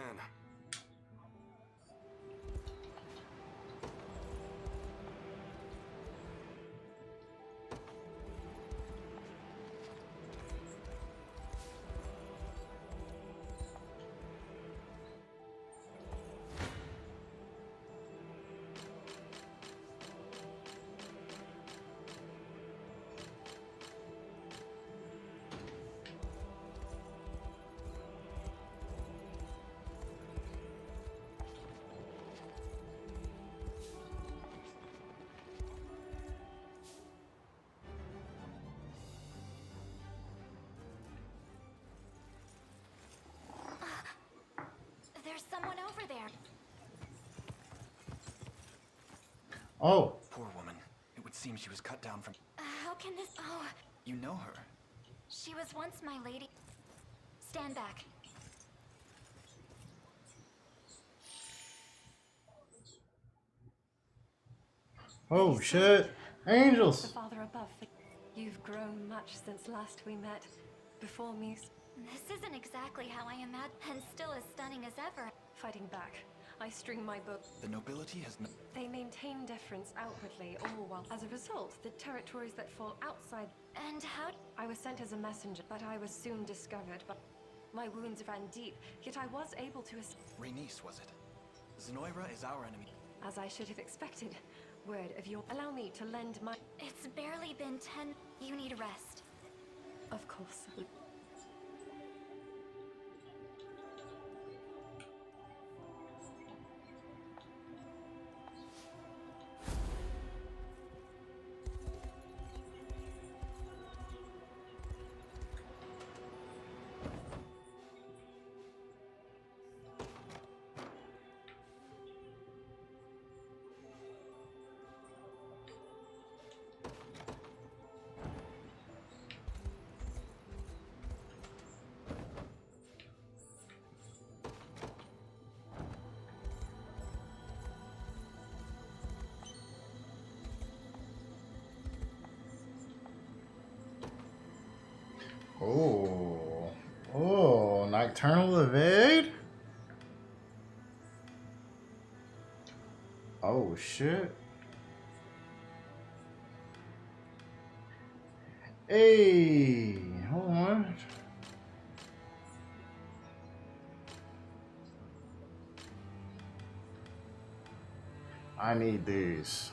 There's someone over there. Oh. Poor woman. It would seem she was cut down from... How can this... Oh, You know her. she was once my lady. Stand back. Oh shit. Angels. The Father above. You've grown much since last we met. Before me... This isn't exactly how I imagined, and still as stunning as ever. Fighting back. I string my bow. The nobility has no... They maintain deference outwardly, all while... As a result, the territories that fall outside... And how... I was sent as a messenger, but I was soon discovered. But my wounds ran deep, yet I was able to... Rhaenys, was it? Zenoira is our enemy. As I should have expected. Word of your... Allow me to lend my... It's barely been 10... You need a rest. Of course. Oh. Oh, Nocturnal Evade? Oh shit. Hey, hold on. I need these.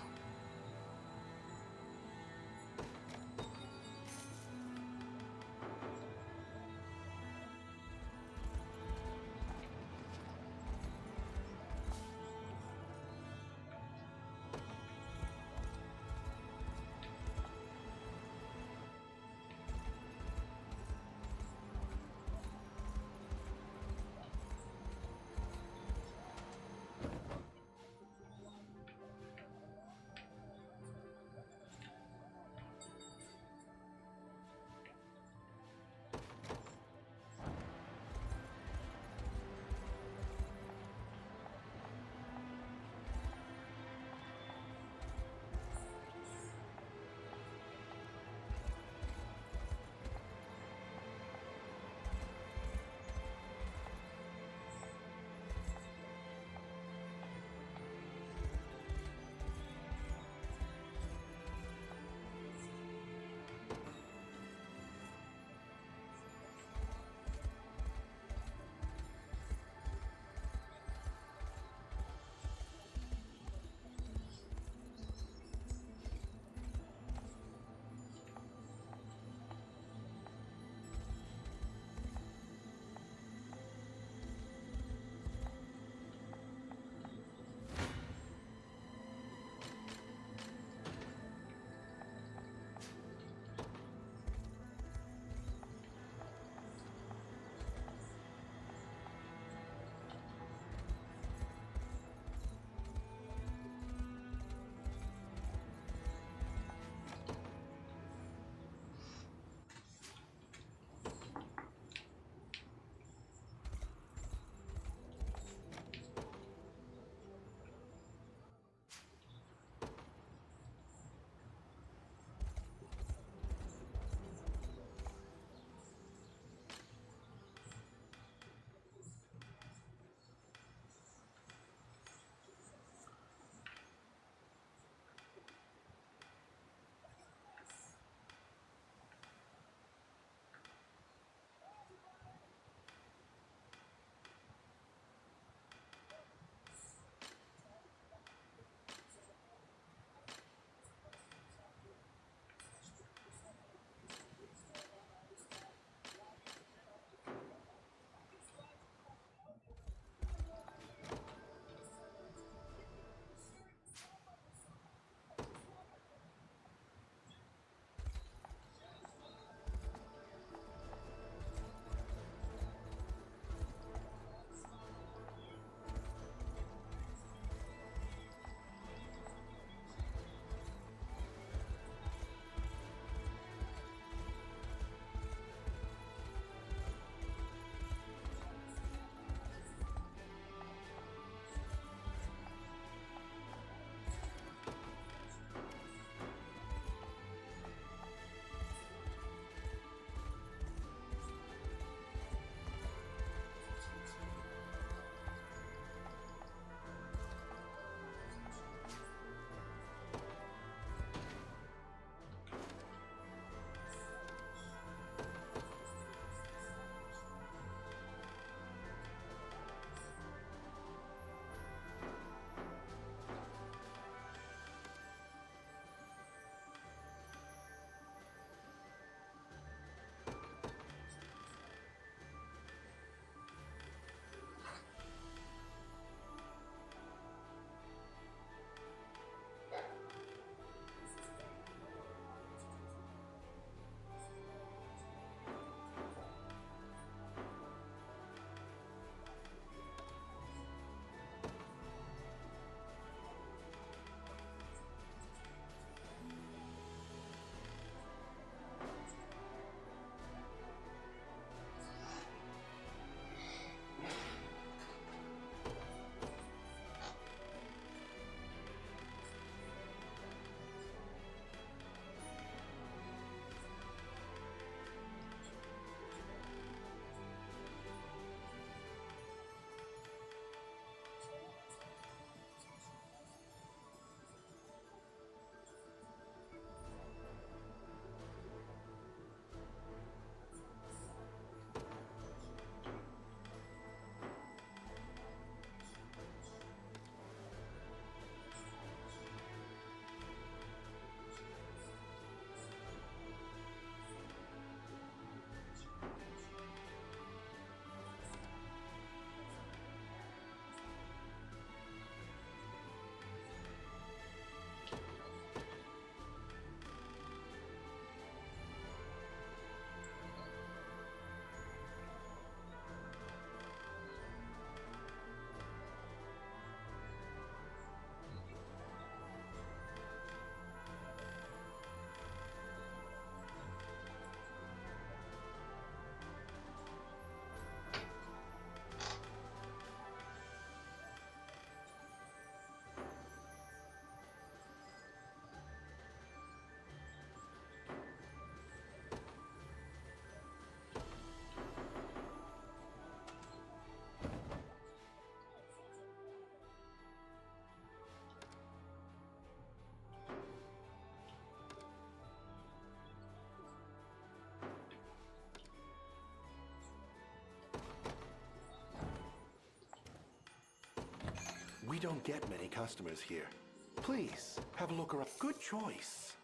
We don't get many customers here. Please, have a look around. Good choice.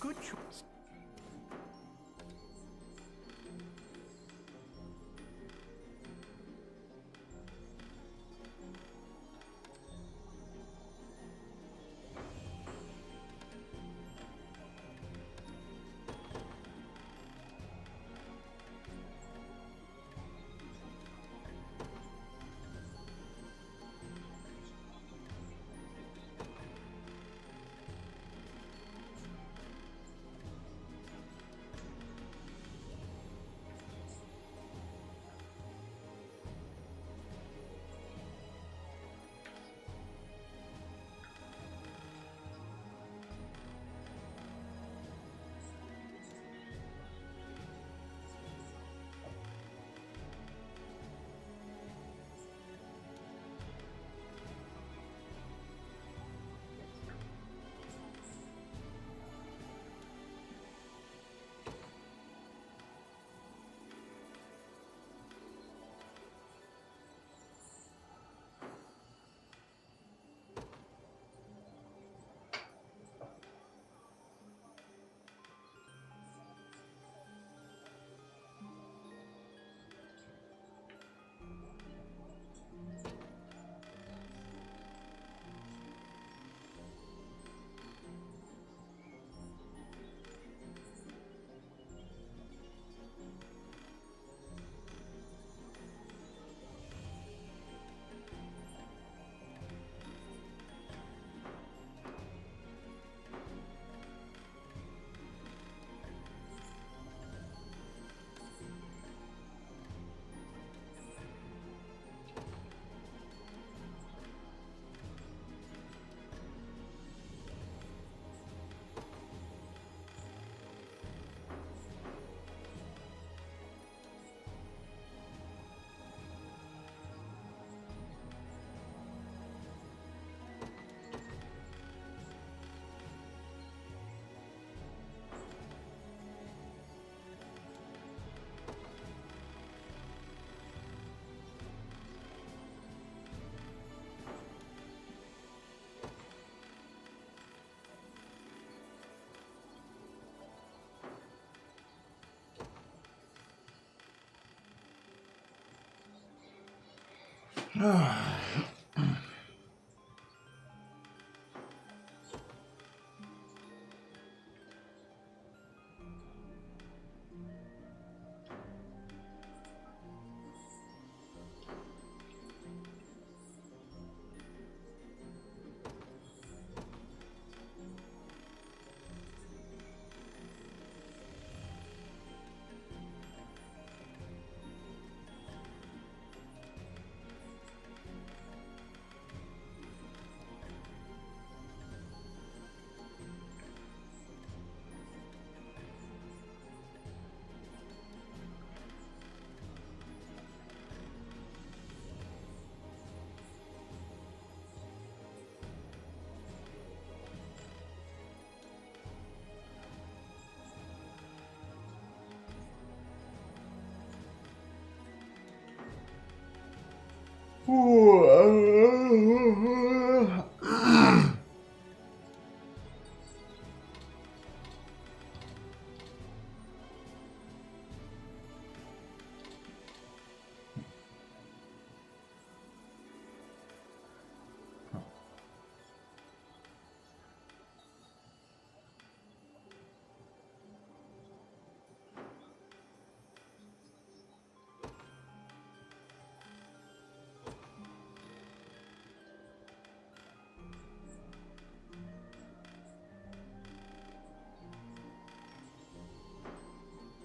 Good choice.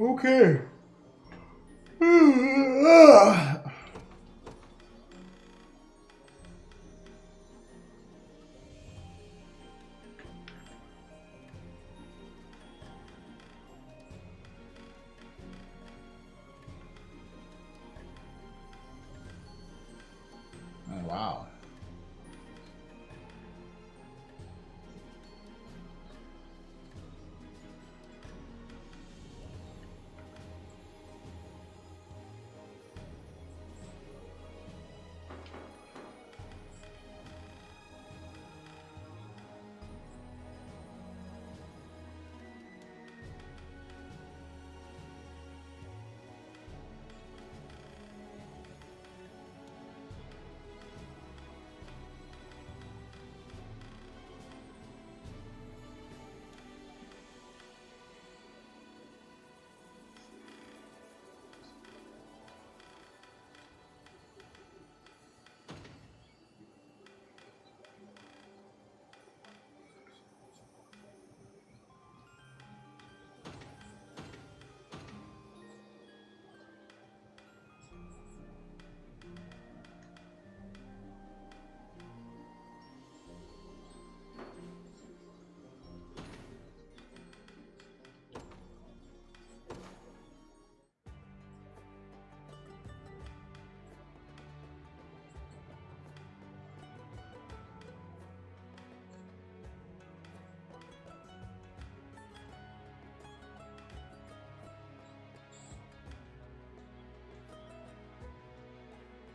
Okay. wow.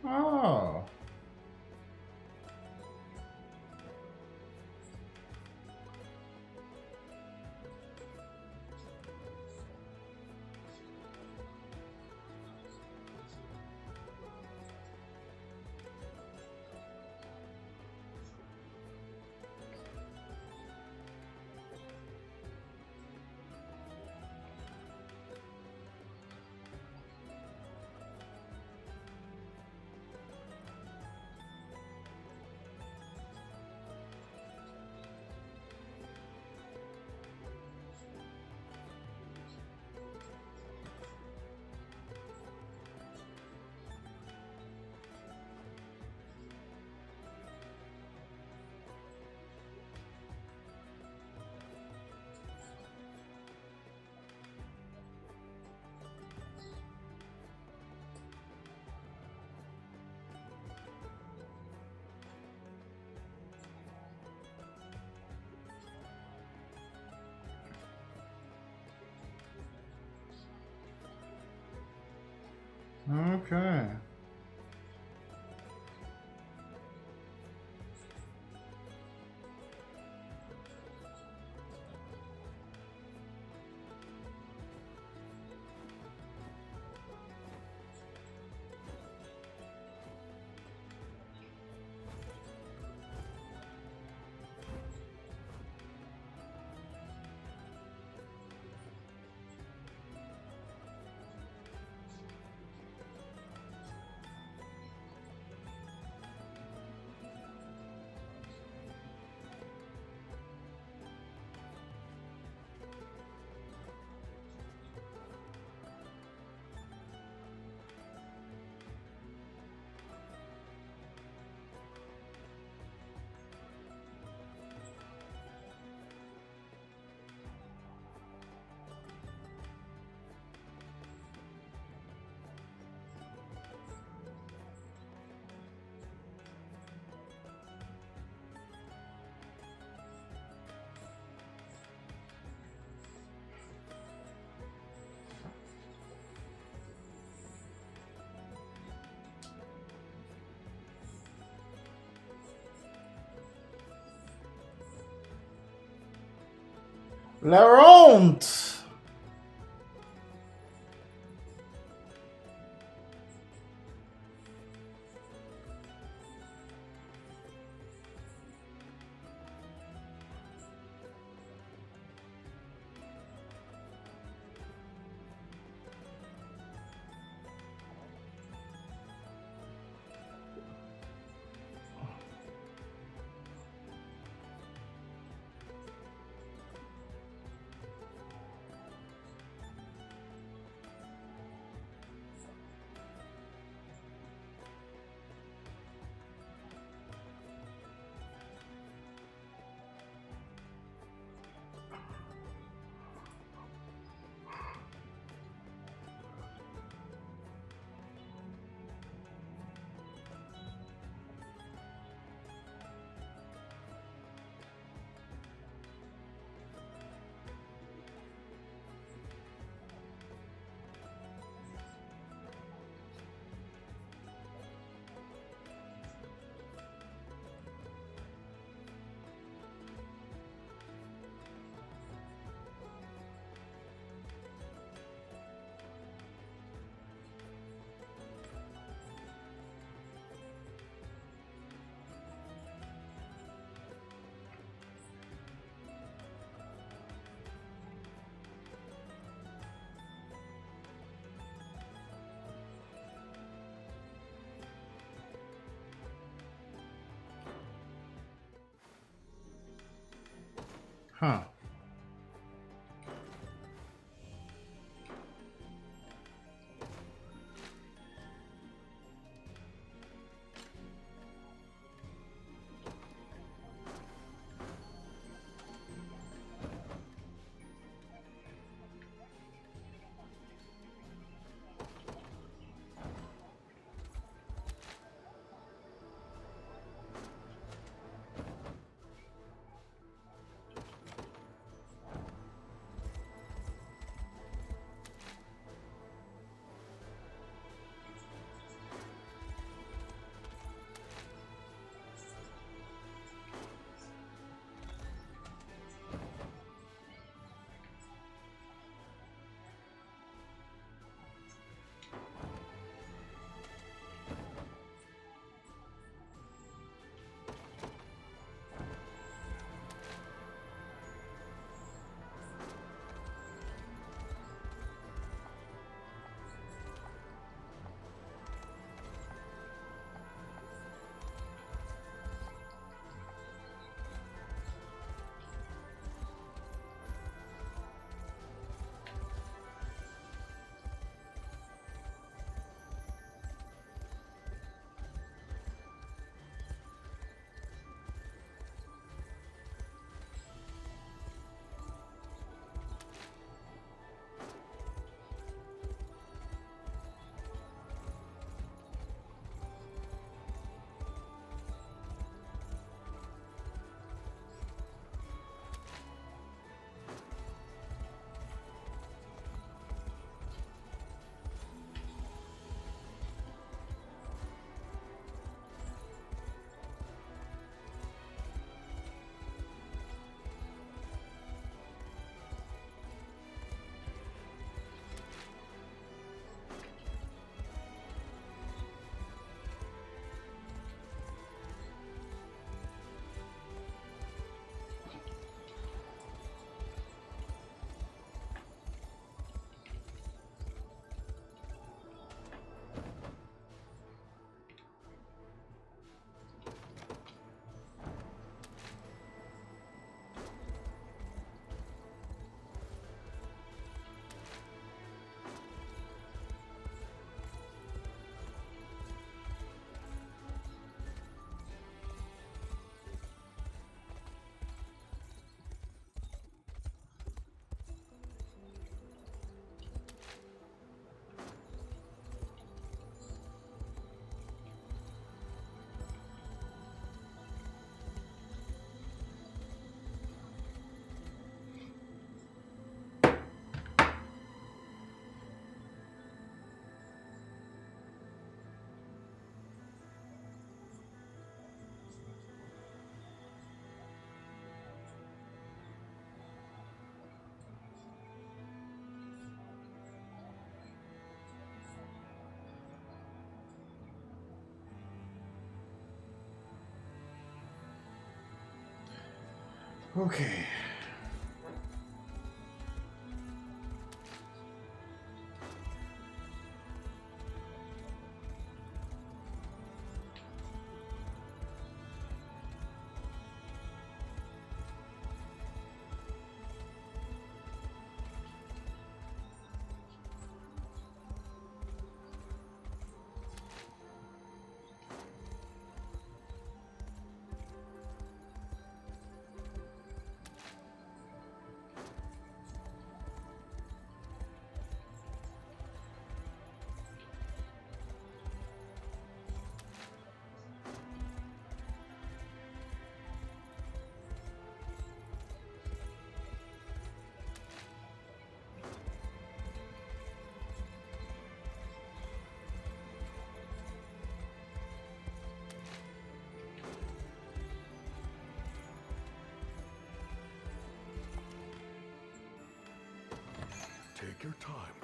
Oh. Okay. La honte. Huh. Okay. Take your time.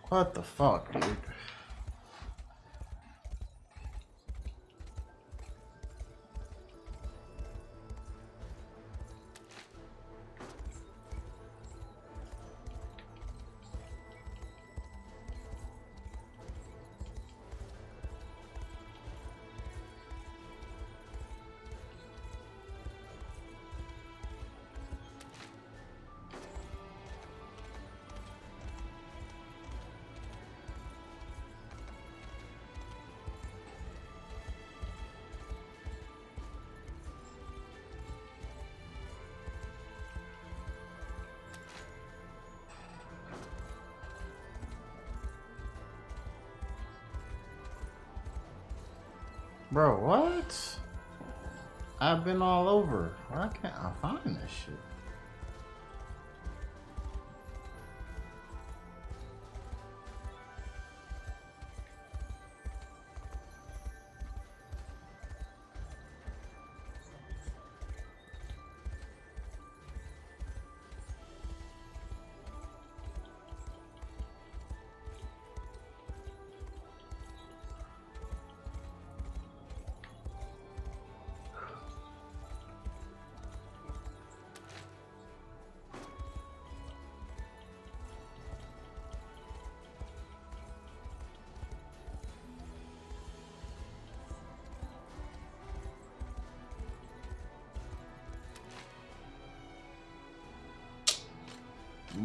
What the fuck, dude? Bro, what? I've been all over. Why can't I find this shit?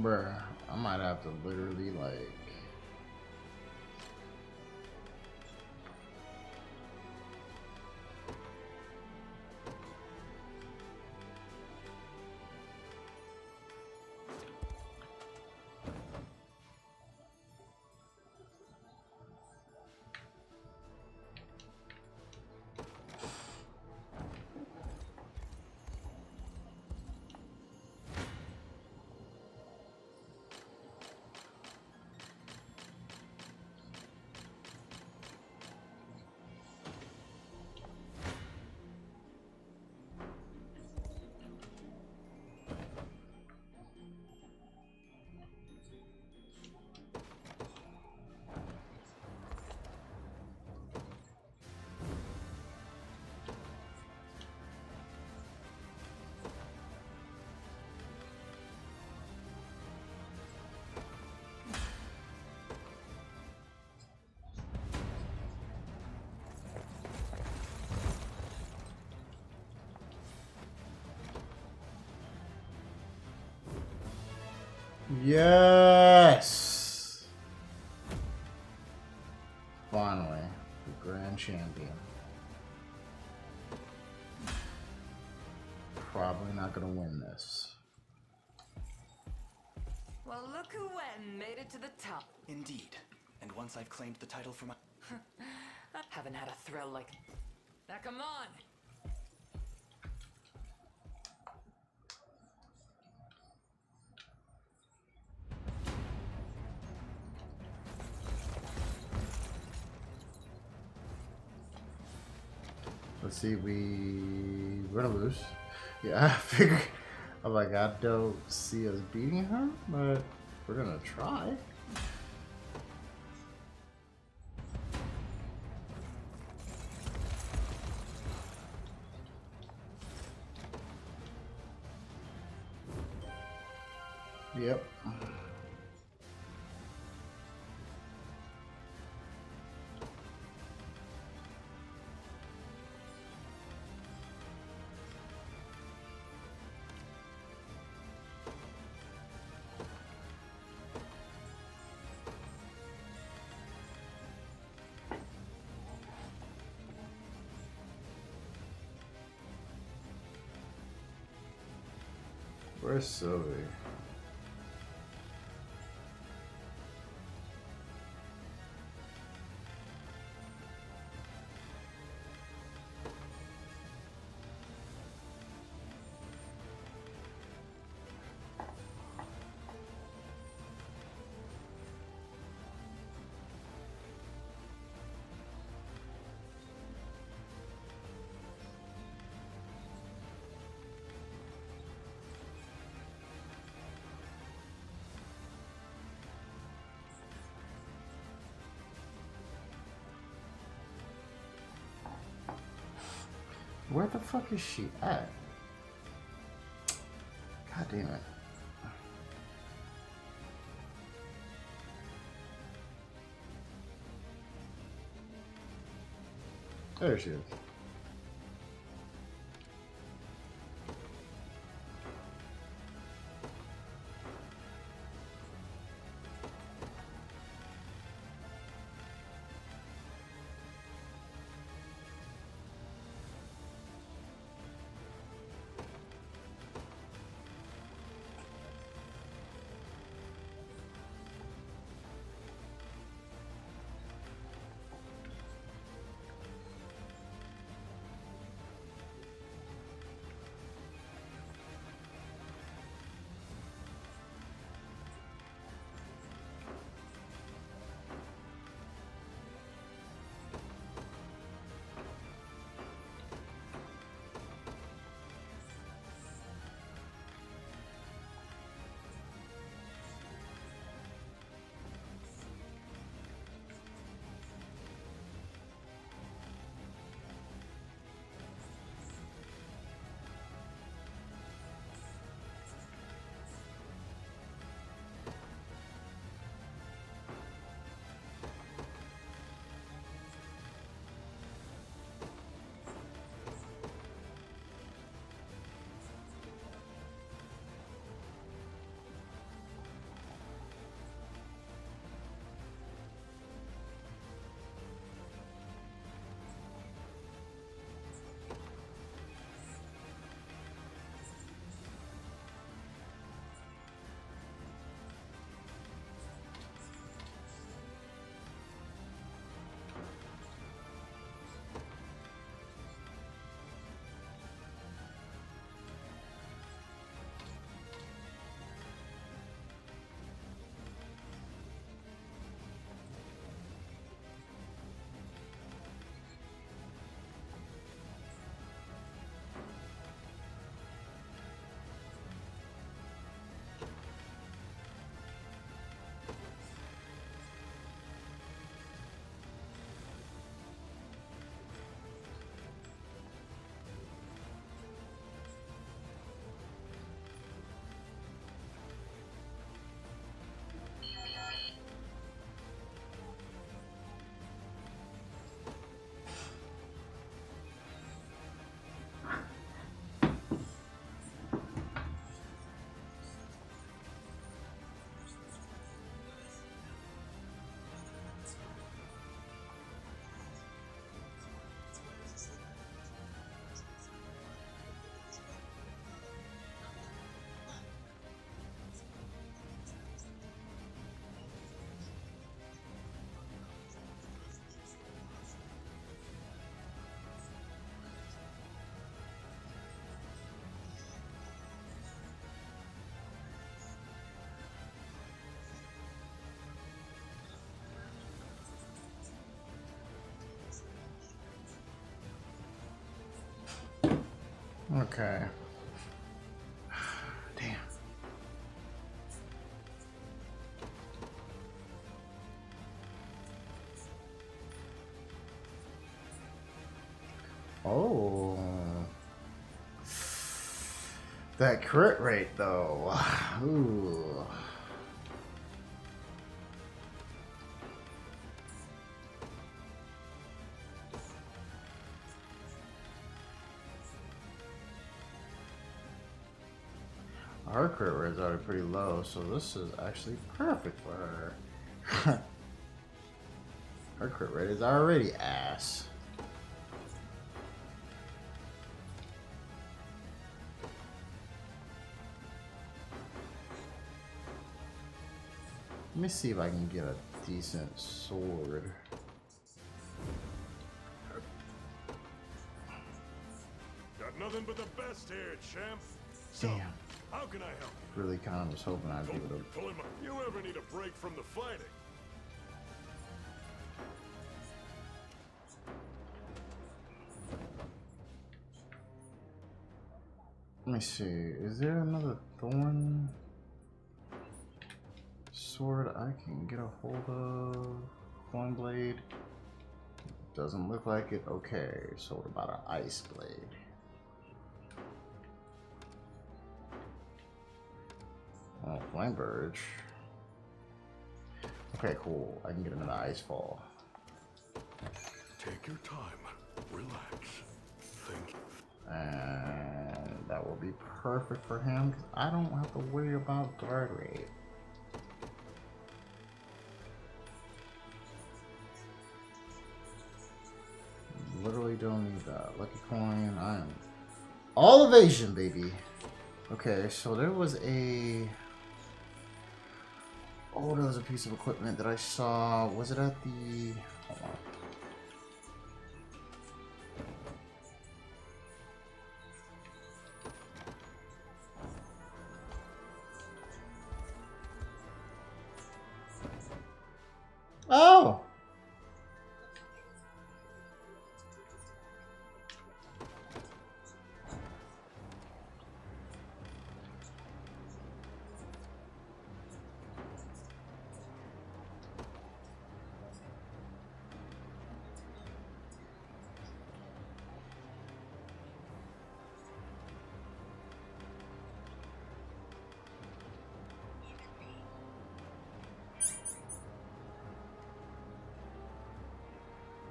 Bruh, I might have to literally like yes. Finally, the grand champion. Probably not gonna win this. Well, look who went and made it to the top. Indeed. And once I've claimed the title for my... Haven't had a thrill like... Now come on! Let's see, we're gonna lose. Yeah, I figure. I'm like, I don't see us beating her, but we're gonna try. Yep. Where's Sylvie? Where the fuck is she at? God damn it. There she is. Okay. Damn. Oh. That crit rate though. Ooh. Her crit rate is already pretty low, so this is actually perfect for her. Her crit rate is already ass. Let me see if I can get a decent sword. Got nothing but the best here, champ. Damn. How can I help? Really kind of was hoping I'd be able to. You ever need a break from the fighting? Let me see. Is there another thorn sword I can get a hold of? Thorn blade. Doesn't look like it. Okay. So what about an ice blade? Flame Verge. Okay, cool. I can get another Ice Fall. Take your time. Relax. Think. And that will be perfect for him because I don't have to worry about guard rate. Literally don't need that. Lucky coin. I am all evasion, baby. Okay, so there was a... Oh, there was a piece of equipment that I saw. Was it at the... Hold on. Oh!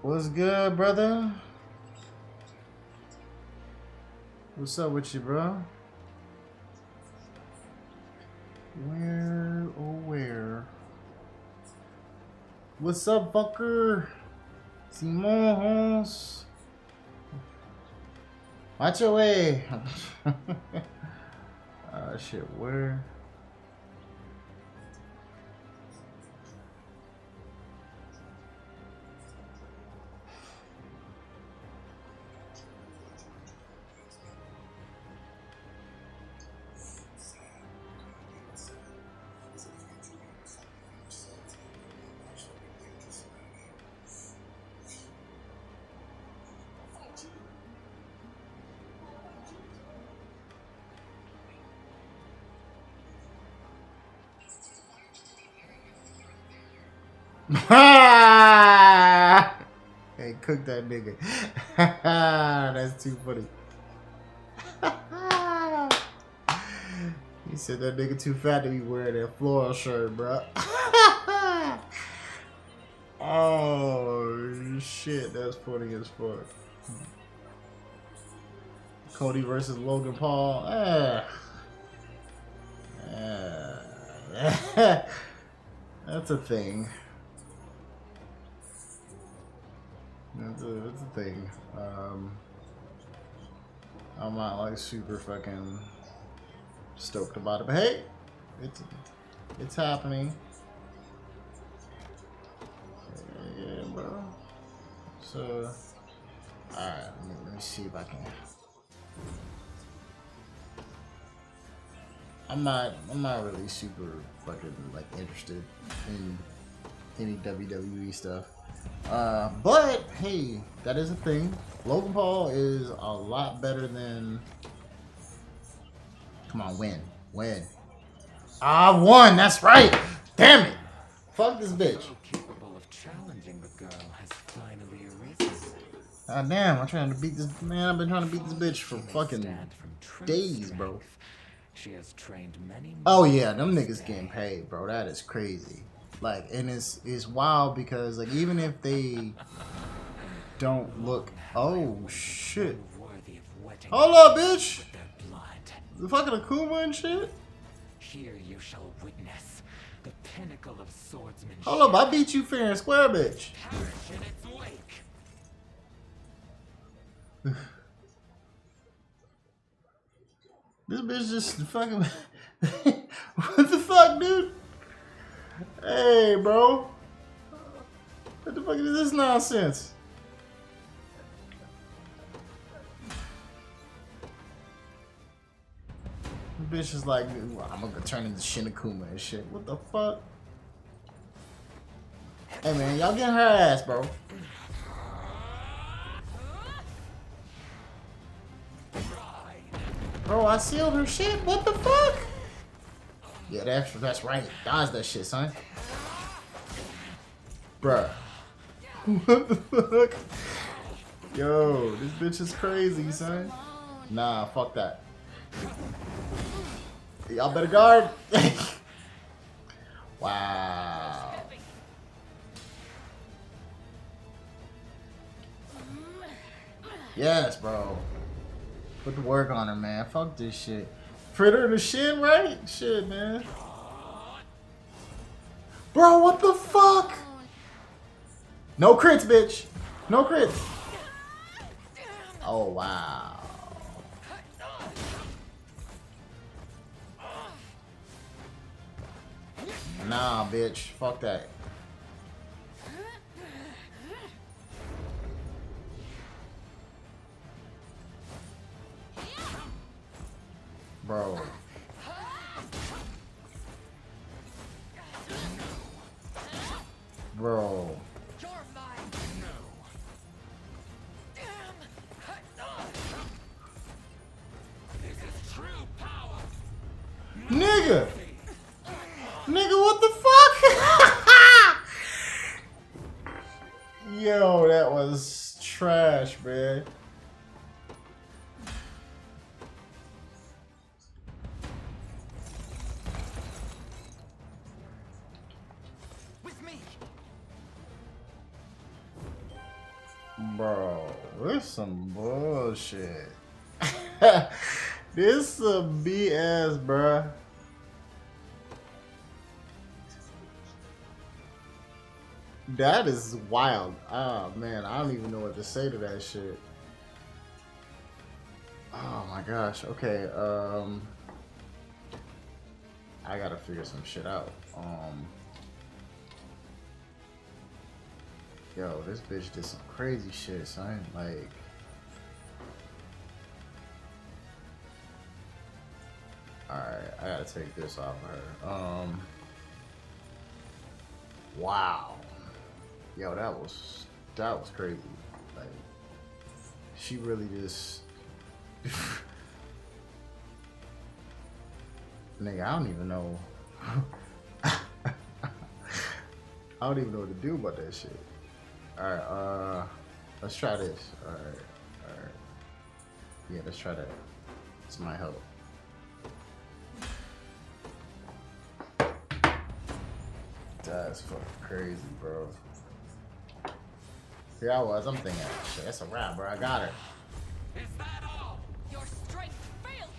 What's good, brother? What's up with you, bro? Where, oh where? What's up, fucker? Simon Hans? Watch your way! Shit, where? Hey, cook that nigga. That's too funny. He said that nigga too fat to be wearing that floral shirt, bro. Oh shit, that's funny as fuck. Cody versus Logan Paul. That's a thing. That's a thing. I'm not like super fucking stoked about it, but hey, it's happening. Yeah, bro. So, alright, let me see if I can. I'm not really super fucking like interested in any WWE stuff. But hey, that is a thing. Logan Paul is a lot better than. Come on, win. I won. That's right. Damn it. Fuck this bitch. God damn, I'm trying to beat this man. I've been trying to beat this bitch for fucking days, bro. She has trained many. Oh yeah, them niggas getting paid, bro. That is crazy. Like, and it's wild because like even if they don't look, oh shit. Hold up, bitch. The fucking Akuma and shit. Here you shall witness the pinnacle of swordsmanship. Hold up, I beat you fair and square, bitch. This bitch just fucking. What the fuck, dude? Hey, bro. What the fuck is this nonsense? The bitch is like, I'm gonna turn into Shinakuma and shit. What the fuck? Hey, man, y'all getting her ass, bro. Bro, I sealed her shit. What the fuck? Yeah, that's right. Dodge that shit, son. Bruh. What the fuck? Yo, this bitch is crazy, son. Nah, fuck that. Y'all better guard. Wow. Yes, bro. Put the work on her, man. Fuck this shit. Fritter the shit, right? Shit, man. Bro, what the fuck? No crits, bitch. No crits. Oh, wow. Nah, bitch. Fuck that. Bro. Bro. Nigga! Nigga, what the fuck? Yo, that was trash, man. With me. Bro, this some bullshit. This some BS, bruh. That is wild. Oh man, I don't even know what to say to that shit. Oh my gosh. Okay, I gotta figure some shit out. Yo, this bitch did some crazy shit, son. Like, alright, I gotta take this off of her. Wow. Yo, that was crazy. Like, she really just nigga, I don't even know. I don't even know what to do about that shit. Alright, let's try this. Alright. Yeah, let's try that. This might help. That's fucking crazy, bro. Here I was, I'm thinking, shit, that's a wrap, bro. I got her. Is that all? Your strength failed.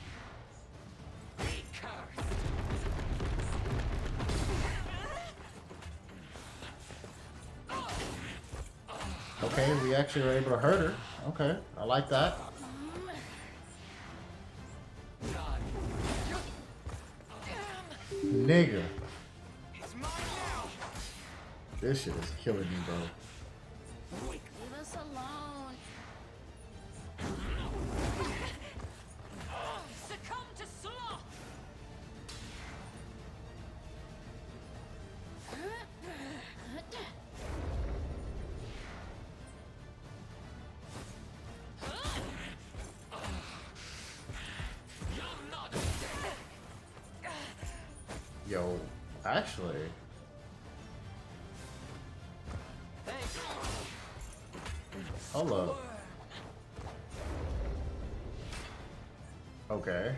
Be cursed. Okay, we actually were able to hurt her. Okay, I like that. Nigga. This shit is killing me, bro. Leave us alone. Succumb to sloth. Yo, actually. Hold up. Okay.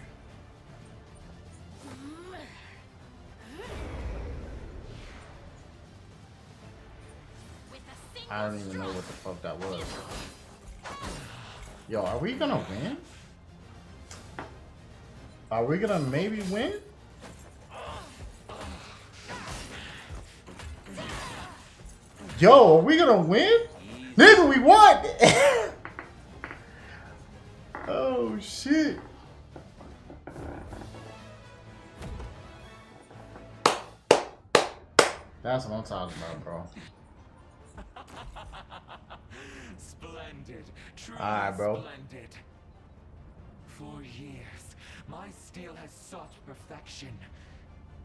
I don't even know what the fuck that was. Yo, are we gonna win? Are we gonna maybe win? Yo, are we gonna win? Nigga, we won! Oh, shit. That's what I'm talking about, bro. Splendid. Truly Alright, bro. Splendid. For years, my steel has sought perfection,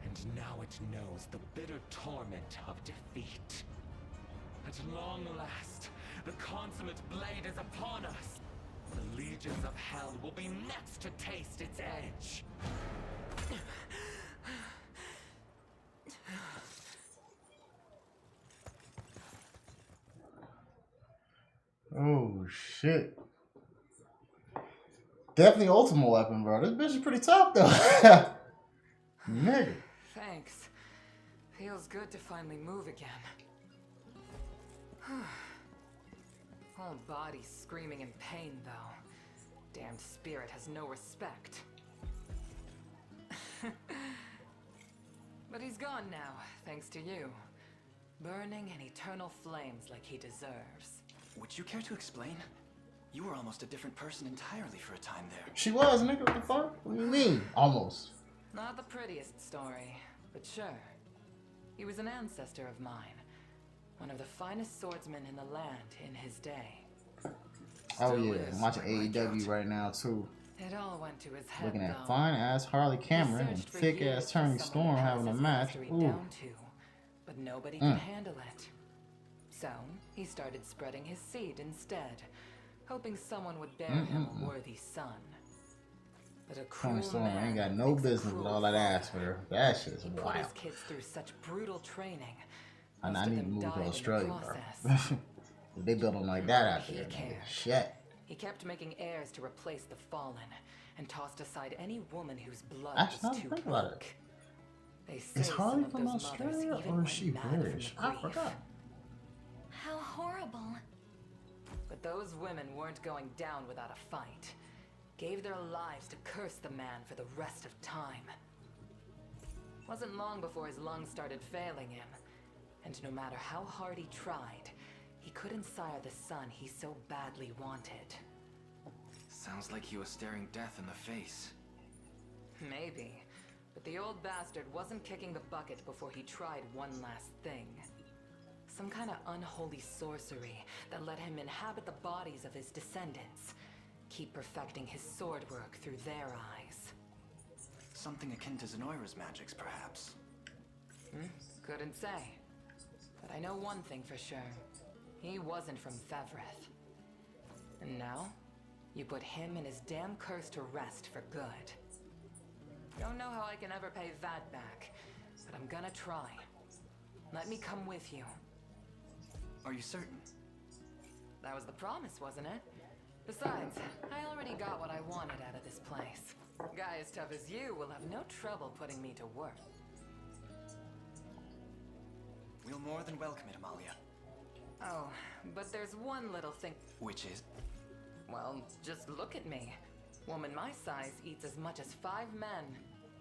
and now it knows the bitter torment of defeat. At long last, the consummate blade is upon us. The legions of hell will be next to taste its edge. Oh, shit. Definitely ultimate weapon, bro. This bitch is pretty tough, though. Nigga. Thanks. Feels good to finally move again. Whole body screaming in pain, though. Damned spirit has no respect. But he's gone now, thanks to you. Burning in eternal flames like he deserves. Would you care to explain? You were almost a different person entirely for a time there. She was, nigga. What the fuck? What do you mean? Almost. Not the prettiest story, but sure. He was an ancestor of mine. One of the finest swordsmen in the land in his day. Oh yeah, I'm watching AEW right now too. It all went to his head. Looking at though. fine ass Harley Cameron and thick ass Tony Storm having a match. Ooh. But nobody Mm. could handle it. So he started spreading his seed instead, hoping someone would bear him a worthy son. But a cruel Tony Storm man ain't got no makes a business with cruel all that father. ass for her. That shit's He put wild. his kids through such brutal training. And I Most of need to them move died to in the Australia, process. bro. If they build them like that out He there, nigga. cared. Shit. He kept making heirs to replace the fallen, and tossed aside any woman whose blood Actually, was now too think about it. weak. They say Is Harley some of from those Australia mothers even or is went she mad from the British? I grief. forgot. How horrible. But those women weren't going down without a fight. Gave their lives to curse the man for the rest of time. Wasn't long before his lungs started failing him. And no matter how hard he tried, he couldn't sire the son he so badly wanted. Sounds like he was staring death in the face. Maybe. But the old bastard wasn't kicking the bucket before he tried one last thing. Some kind of unholy sorcery that let him inhabit the bodies of his descendants. Keep perfecting his sword work through their eyes. Something akin to Zenoira's magics, perhaps. Couldn't say. But I know one thing for sure. He wasn't from Fevrith. And now, you put him and his damn curse to rest for good. Don't know how I can ever pay that back, but I'm gonna try. Let me come with you. Are you certain? That was the promise, wasn't it? Besides, I already got what I wanted out of this place. A guy as tough as you will have no trouble putting me to work. We'll more than welcome it, Amalia. Oh, but there's one little thing. Which is? Well, just look at me. Woman my size eats as much as 5 men.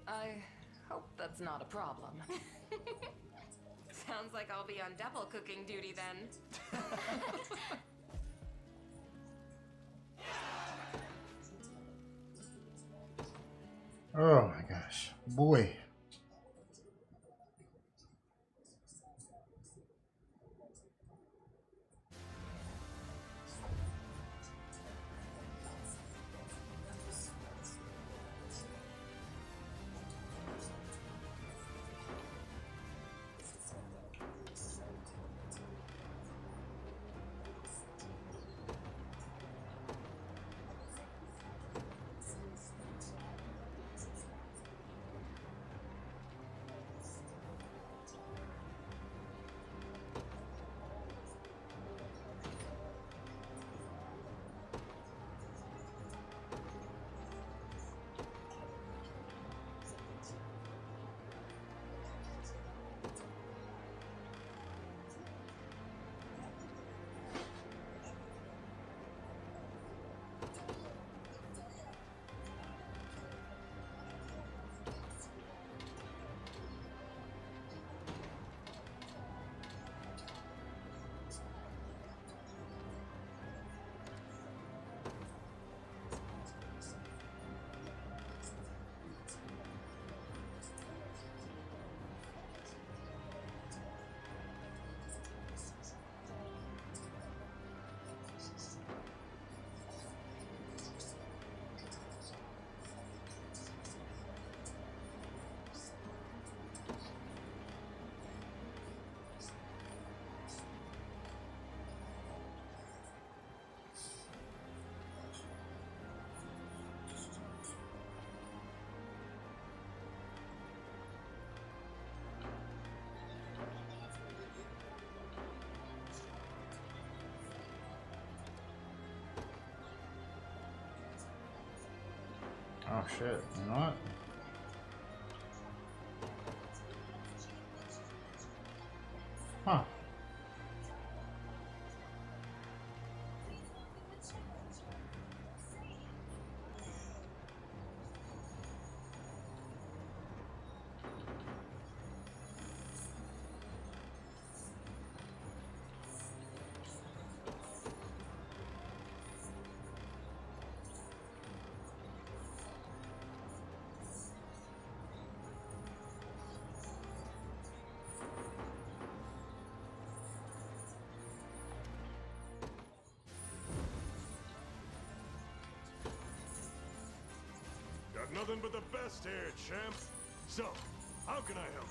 I hope that's not a problem. Sounds like I'll be on double cooking duty then. Oh my gosh. Boy. Oh shit, you know what? Got nothing but the best here, champ. So, how can I help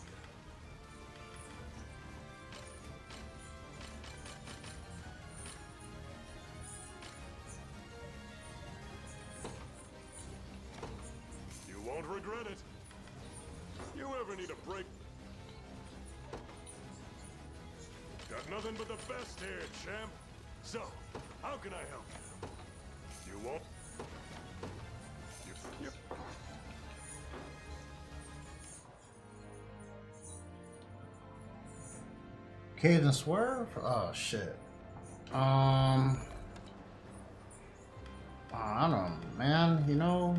you? You won't regret it. You ever need a break? Got nothing but the best here, champ. So, how can I help you? You won't. You. Cage and Swerve? Oh shit. I don't know, man. You know.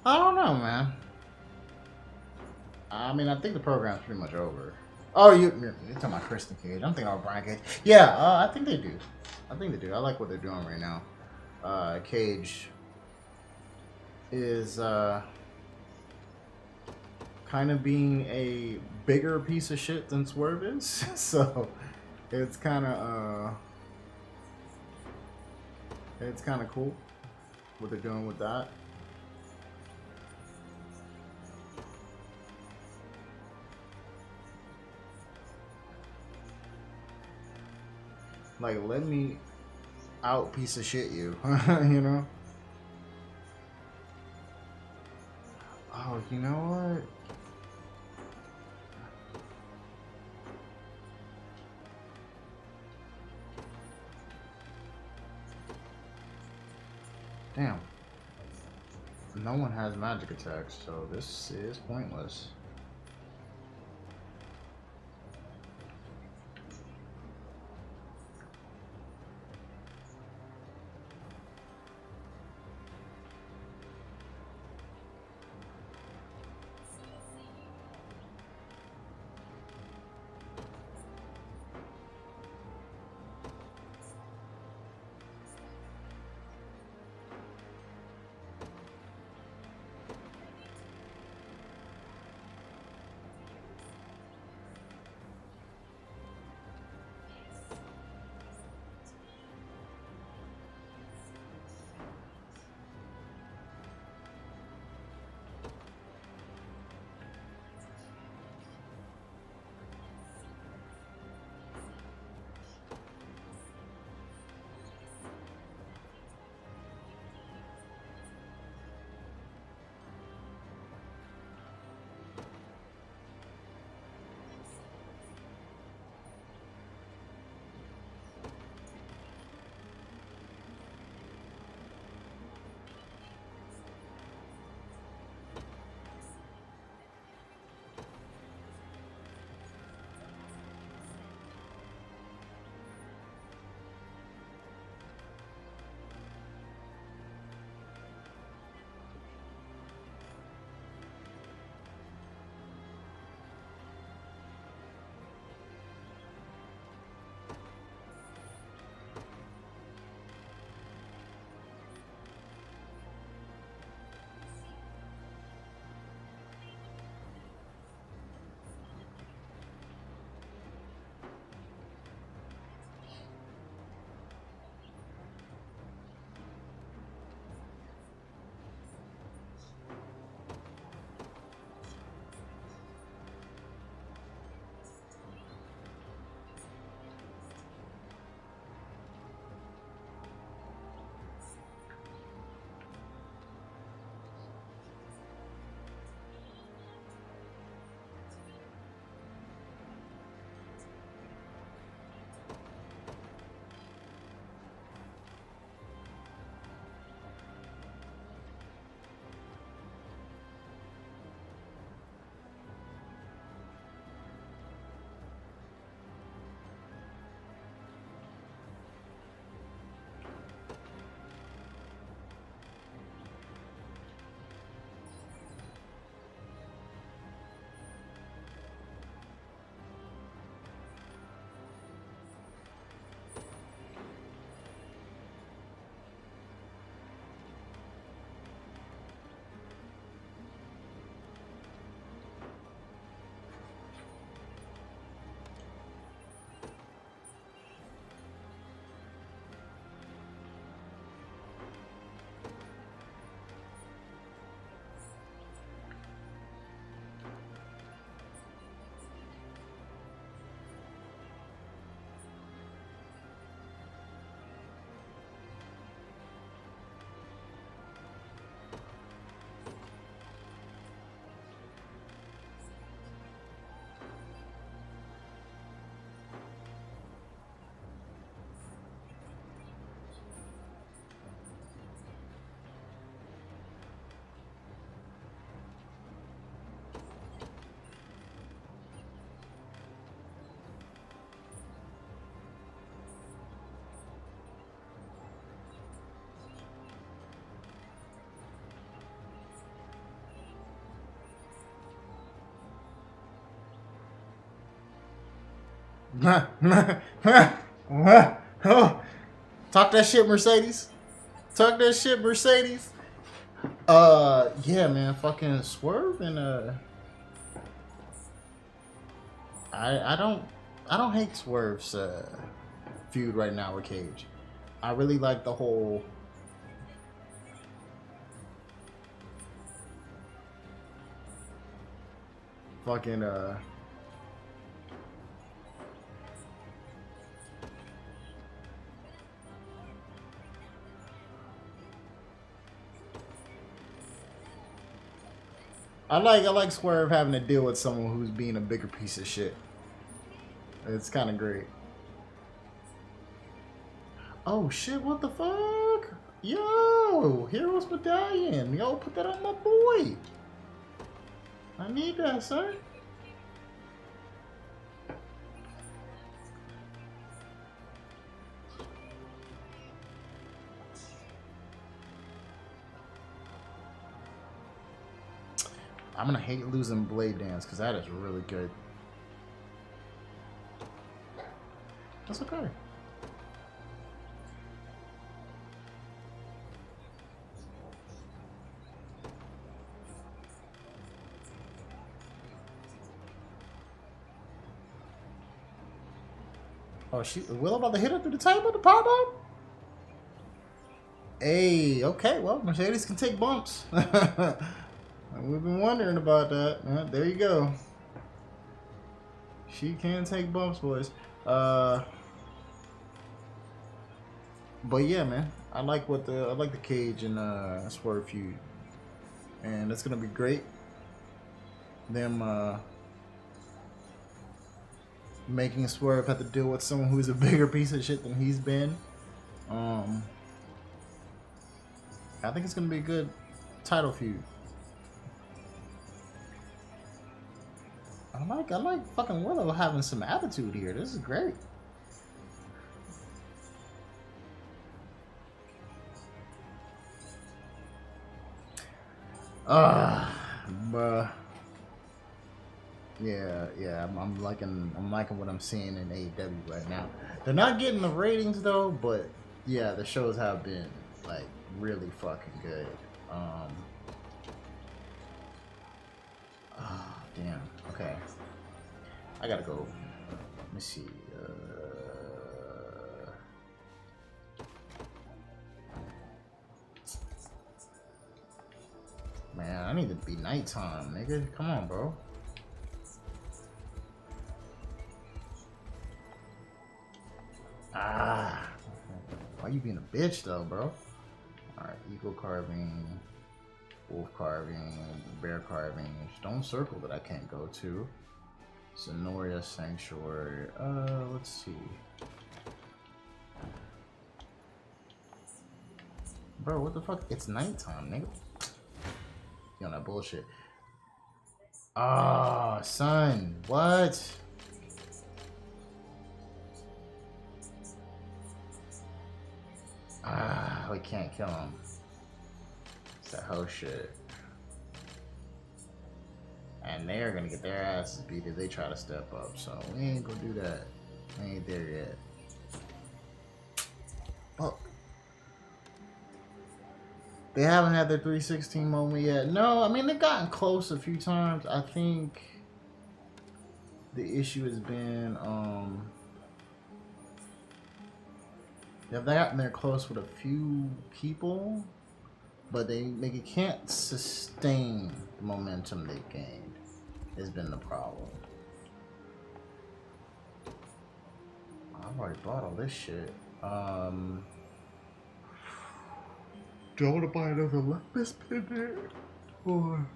I don't know, man. I mean, I think the program's pretty much over. Oh, you're talking about Kristen Cage. I'm thinking about Brian Cage. Yeah, I think they do. I think they do. I like what they're doing right now. Cage is kind of being a bigger piece of shit than Swerve is. So it's kind of cool what they're doing with that. Like, let me out piece of shit you, you know? Oh, you know what? Damn. No one has magic attacks, so this is pointless. Talk that shit, Mercedes. Talk that shit, Mercedes. Yeah, man, fucking Swerve and I don't hate Swerve's feud right now with Cage. I really like the whole fucking I like Swerve having to deal with someone who's being a bigger piece of shit. It's kind of great. Oh shit, what the fuck? Yo, Heroes Medallion. Yo, put that on my boy. I need that, sir. I'm gonna hate losing Blade Dance because that is really good. That's okay. Oh, Will about to hit her through the table, the power bomb? Hey, okay, well, Mercedes can take bumps. We've been wondering about that. There you go. She can take bumps, boys. But yeah, man, I like the Cage and Swerve feud, and it's gonna be great. Them making Swerve have to deal with someone who's a bigger piece of shit than he's been. I think it's gonna be a good title feud. I like fucking Willow having some attitude here. This is great. Bruh. Yeah, I'm liking what I'm seeing in AEW right now. They're not getting the ratings though, but yeah, the shows have been like really fucking good. Damn. Okay. I gotta go. Let me see. Man, I need to be nighttime, nigga. Come on, bro. Why you being a bitch though, bro? Alright, eagle carving, wolf carving, bear carving, stone circle that I can't go to. Sonoria Sanctuary. Let's see. Bro, what the fuck? It's nighttime, nigga. You on that bullshit. Ah, son. What? We can't kill him. It's that whole shit. And they're gonna get their asses beat if they try to step up. So we ain't gonna do that. We ain't there yet. Oh. They haven't had their 316 moment yet. No, I mean, they've gotten close a few times. I think the issue has been, they've gotten there close with a few people, but they can't sustain the momentum they've gained. Has been the problem. I've already bought all this shit. Do I want to buy another Lepus pendant? Or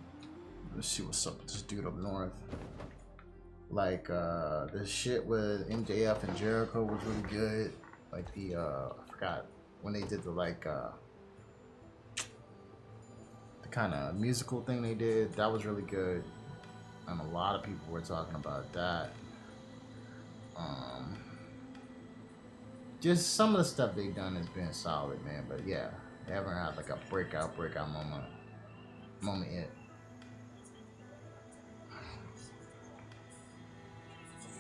let's see what's up with this dude up north. Like this shit with MJF and Jericho was really good. Like the I forgot when they did the the kind of musical thing they did. That was really good. And a lot of people were talking about that. Just some of the stuff they've done has been solid, man. But yeah, they haven't had like a breakout moment yet.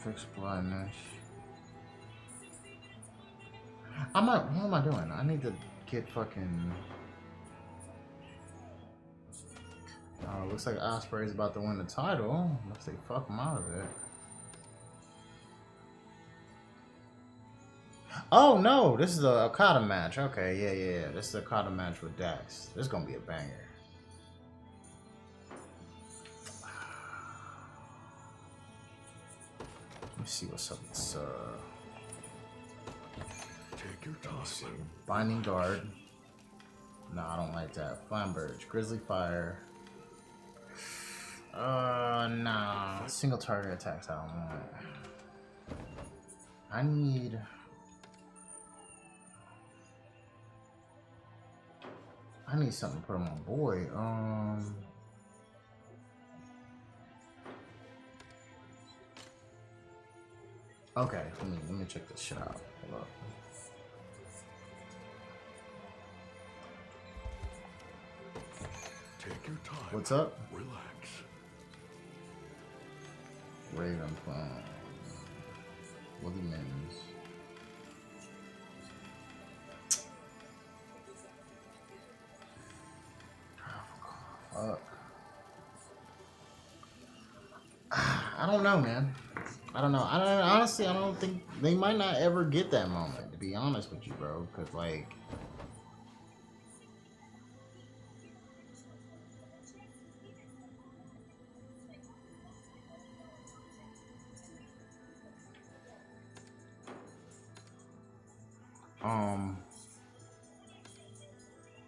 Fixed blindness. What am I doing? I need to get fucking... looks like Osprey's about to win the title. Unless they fuck him out of it. Oh no, this is the Okada match. Okay, yeah. This is the Okada match with Dax. This is gonna be a banger. Let me see what's up. It's take your time. Binding Guard. No, I don't like that. Flamberge, Grizzly Fire. Nah. Single target attacks. I don't want. I need something to put on my boy. Okay, let me check this shit out. Hold up. Take your time. What's up? Relax. Raven Plum. Willie Mims. Fuck. I don't know, man. I don't know. Honestly, I don't think they might not ever get that moment, to be honest with you, bro. Because, like,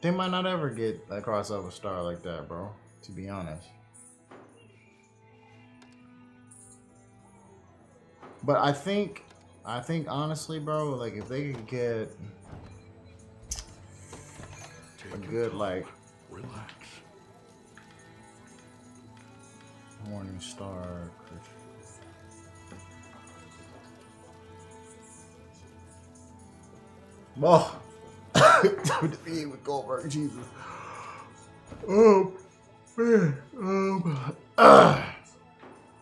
they might not ever get a crossover star like that, bro. To be honest. But I think honestly, bro, like if they could get a good like relax. Morning Star. Oh, with Goldberg, Jesus. Oh man,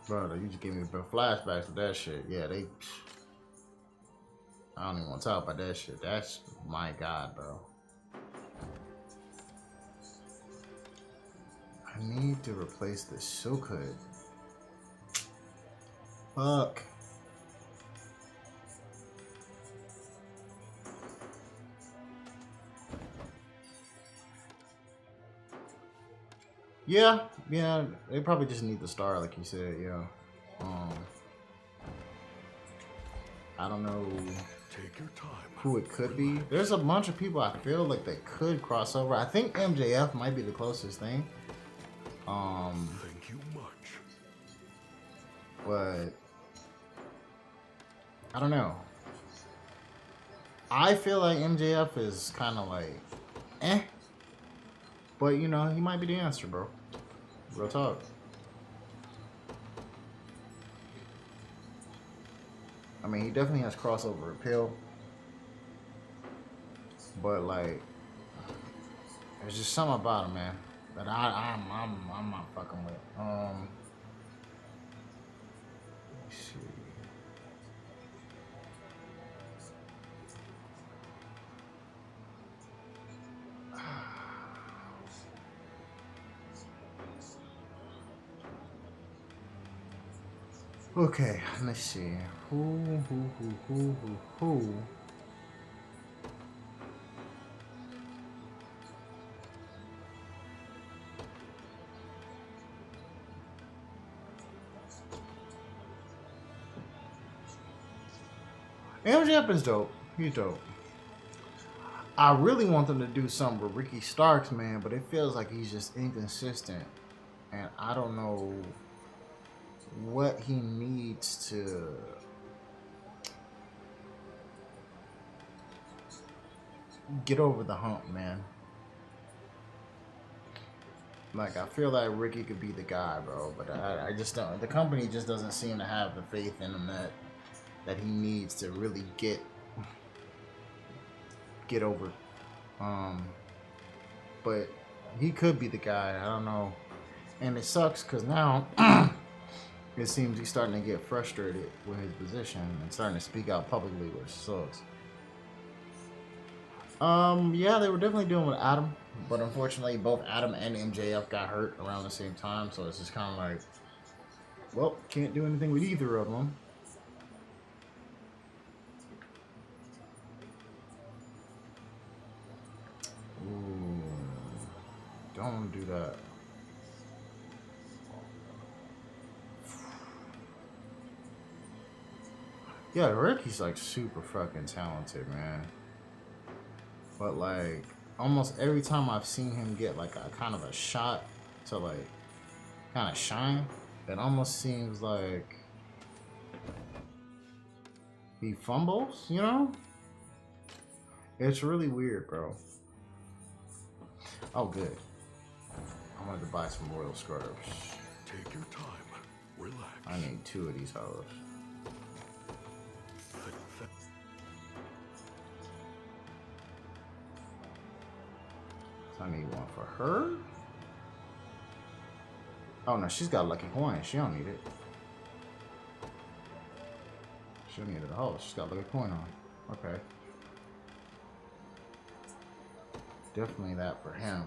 brother, you just gave me flashbacks with that shit. Yeah, I don't even want to talk about that shit. That's my God, bro. I need to replace the silk hood. Fuck. Yeah, they probably just need the star, like you said, yeah. I don't know who it could be. There's a bunch of people I feel like they could cross over. I think MJF might be the closest thing. Thank you much. But I don't know. I feel like MJF is kind of like, eh. But, you know, he might be the answer, bro. Real talk. I mean, he definitely has crossover appeal. But, like, there's just something about him, man, that I'm not fucking with. Let me see. Okay, let's see. Who? MJF is dope. He's dope. I really want them to do something with Ricky Starks, man, but it feels like he's just inconsistent. And I don't know what he needs to get over the hump, man. Like, I feel like Ricky could be the guy, bro, but I just don't. The company just doesn't seem to have the faith in him that he needs to really get over. But he could be the guy. I don't know. And it sucks because now it seems he's starting to get frustrated with his position and starting to speak out publicly, which sucks. Yeah, they were definitely doing with Adam, but unfortunately, both Adam and MJF got hurt around the same time, so it's just kind of like, well, can't do anything with either of them. Ooh, don't do that. Yeah, Ricky's like super fucking talented, man. But like, almost every time I've seen him get like a kind of a shot to like kind of shine, it almost seems like he fumbles, you know? It's really weird, bro. Oh, good. I wanted to buy some royal scrubs. Take your time. Relax. I need 2 of these hoes. I need one for her. Oh no, she's got a lucky coin. She don't need it. She don't need it at all. She's got a lucky coin on. Okay. Definitely that for him.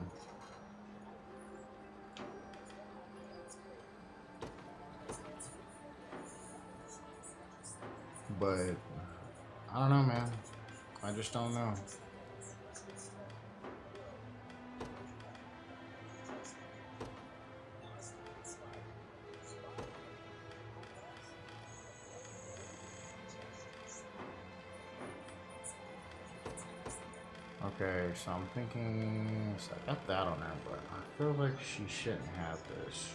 But I don't know, man. I just don't know. Okay, so I'm thinking, so I got that on there, but I feel like she shouldn't have this.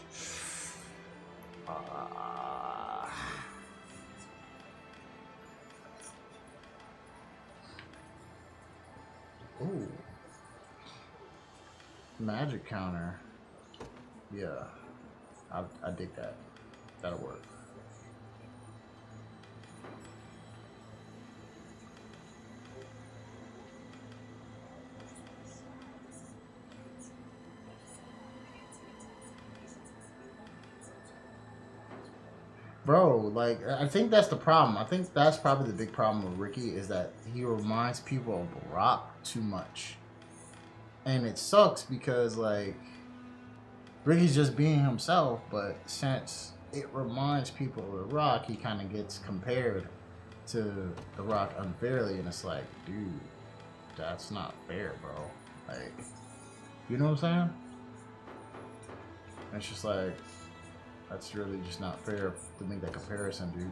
Ooh. Magic counter. Yeah. I dig that. That'll work. Bro, like, I think that's the problem. I think that's probably the big problem with Ricky is that he reminds people of The Rock too much. And it sucks because, like, Ricky's just being himself, but since it reminds people of The Rock, he kind of gets compared to The Rock unfairly, and it's like, dude, that's not fair, bro. Like, you know what I'm saying? It's just like, that's really just not fair to make that comparison, dude.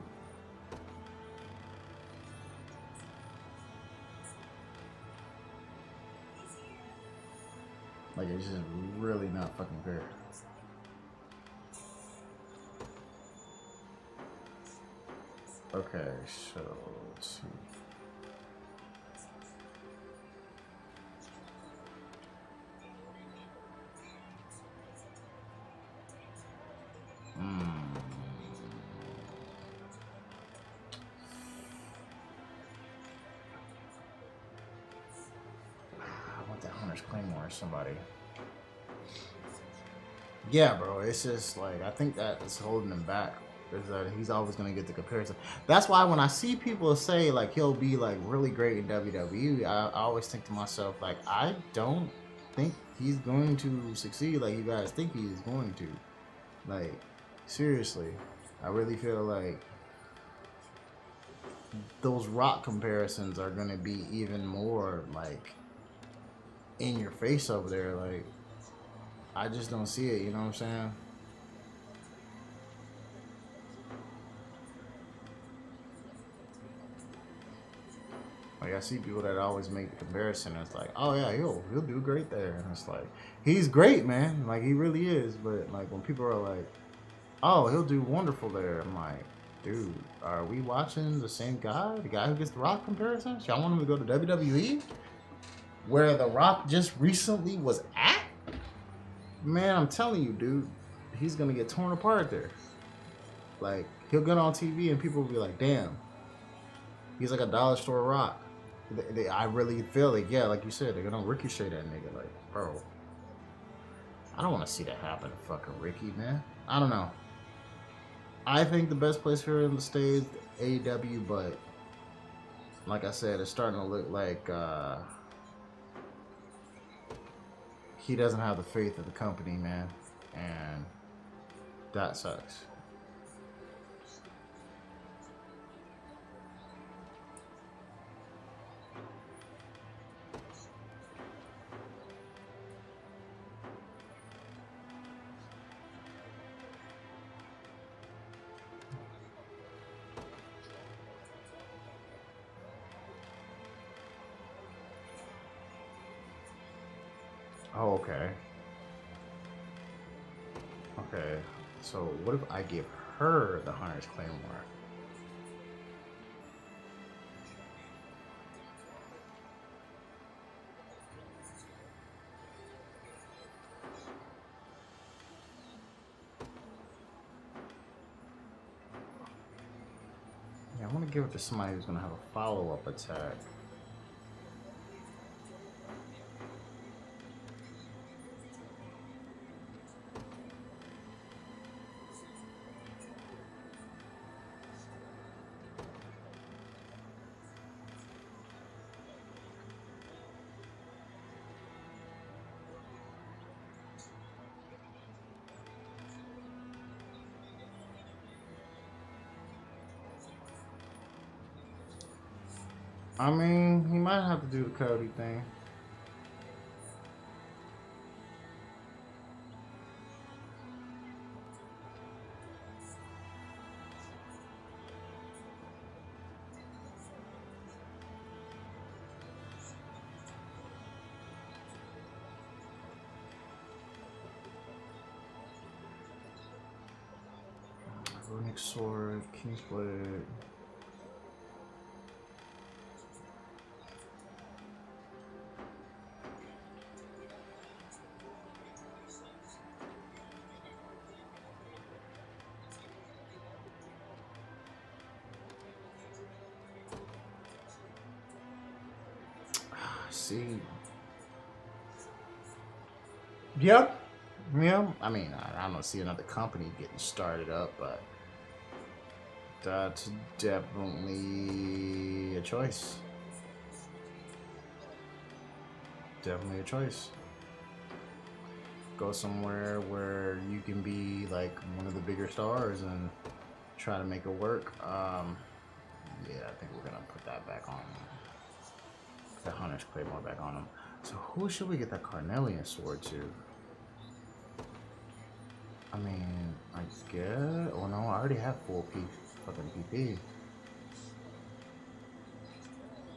Like, it's just really not fucking fair. Okay, so let's see. I want that Hunter's Claymore or somebody. Yeah, bro, it's just like, I think that is holding him back. Is that he's always going to get the comparison. That's why when I see people say, like, he'll be, like, really great in WWE, I always think to myself, like, I don't think he's going to succeed like you guys think he's going to. Like, seriously. I really feel like those Rock comparisons are going to be even more, like, in your face over there. Like, I just don't see it, you know what I'm saying? Like, I see people that always make the comparison. It's like, oh yeah, he'll do great there, and it's like, he's great, man. Like, he really is. But like, when people are like, oh, he'll do wonderful there, I'm like, dude, are we watching the same guy? The guy who gets the Rock comparisons? Y'all want him to go to WWE, where the Rock just recently was at? Man, I'm telling you, dude, he's gonna get torn apart there. Like, he'll get on TV and people will be like, damn, he's like a dollar store Rock. I really feel like, yeah, like you said, they're gonna ricochet that nigga. Like, bro, I don't want to see that happen to fucking Ricky, man. I don't know. I think the best place for him to stay is AEW, but like I said, it's starting to look like he doesn't have the faith of the company, man, and that sucks. Oh, okay. Okay, so what if I give her the Hunter's Claymore? Yeah, I want to give it to somebody who's going to have a follow-up attack. I mean, he might have to do the Cody thing. Runic Sword, King's Blade. See. Yep. Yeah. I mean, I don't see another company getting started up, but that's definitely a choice. Definitely a choice. Go somewhere where you can be like one of the bigger stars and try to make it work. Yeah, I think we're gonna put that back on. The Hunter's Claymore back on him. So who should we get that Carnelian sword to? I mean, I guess. Oh no, I already have full fucking PP.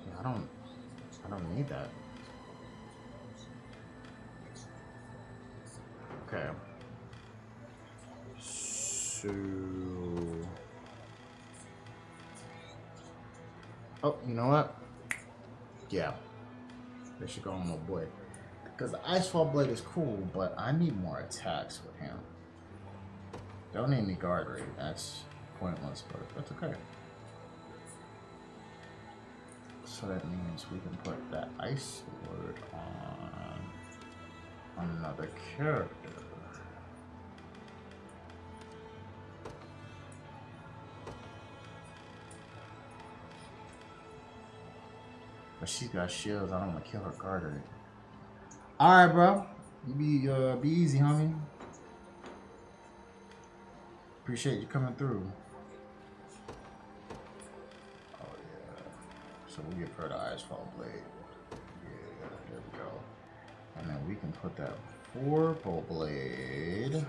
Yeah, I don't need that. Okay. So. Oh, you know what? Yeah. They should go on my boy. Because the Icefall Blade is cool, but I need more attacks with him. Don't need any guard rate. That's pointless, but that's okay. So that means we can put that Ice Sword on another character. But she's got shields. I don't want to kill her guard rate. Alright, bro. You be easy, homie. Appreciate you coming through. Oh yeah. So we'll give her the Icefall Blade. Yeah, there we go. And then we can put that Vorpal Blade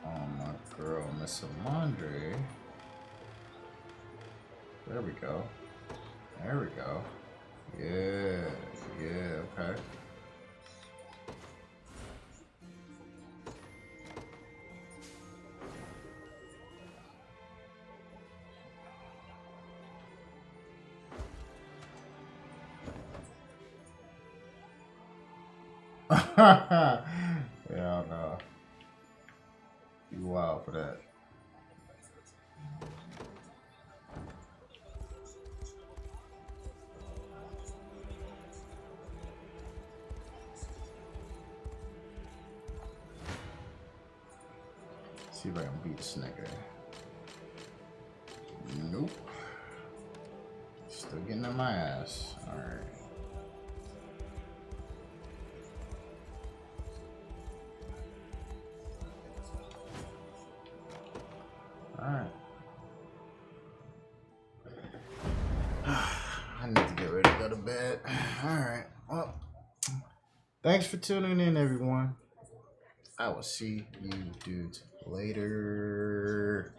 on my girl, Miss Amandre. There we go. There we go. Yeah, yeah, okay. Yeah, no. You wild for that. See if I can beat this nigga. Nope. Still getting on my ass. Alright. shit. Alright. Well, thanks for tuning in, everyone. I will see you dudes later.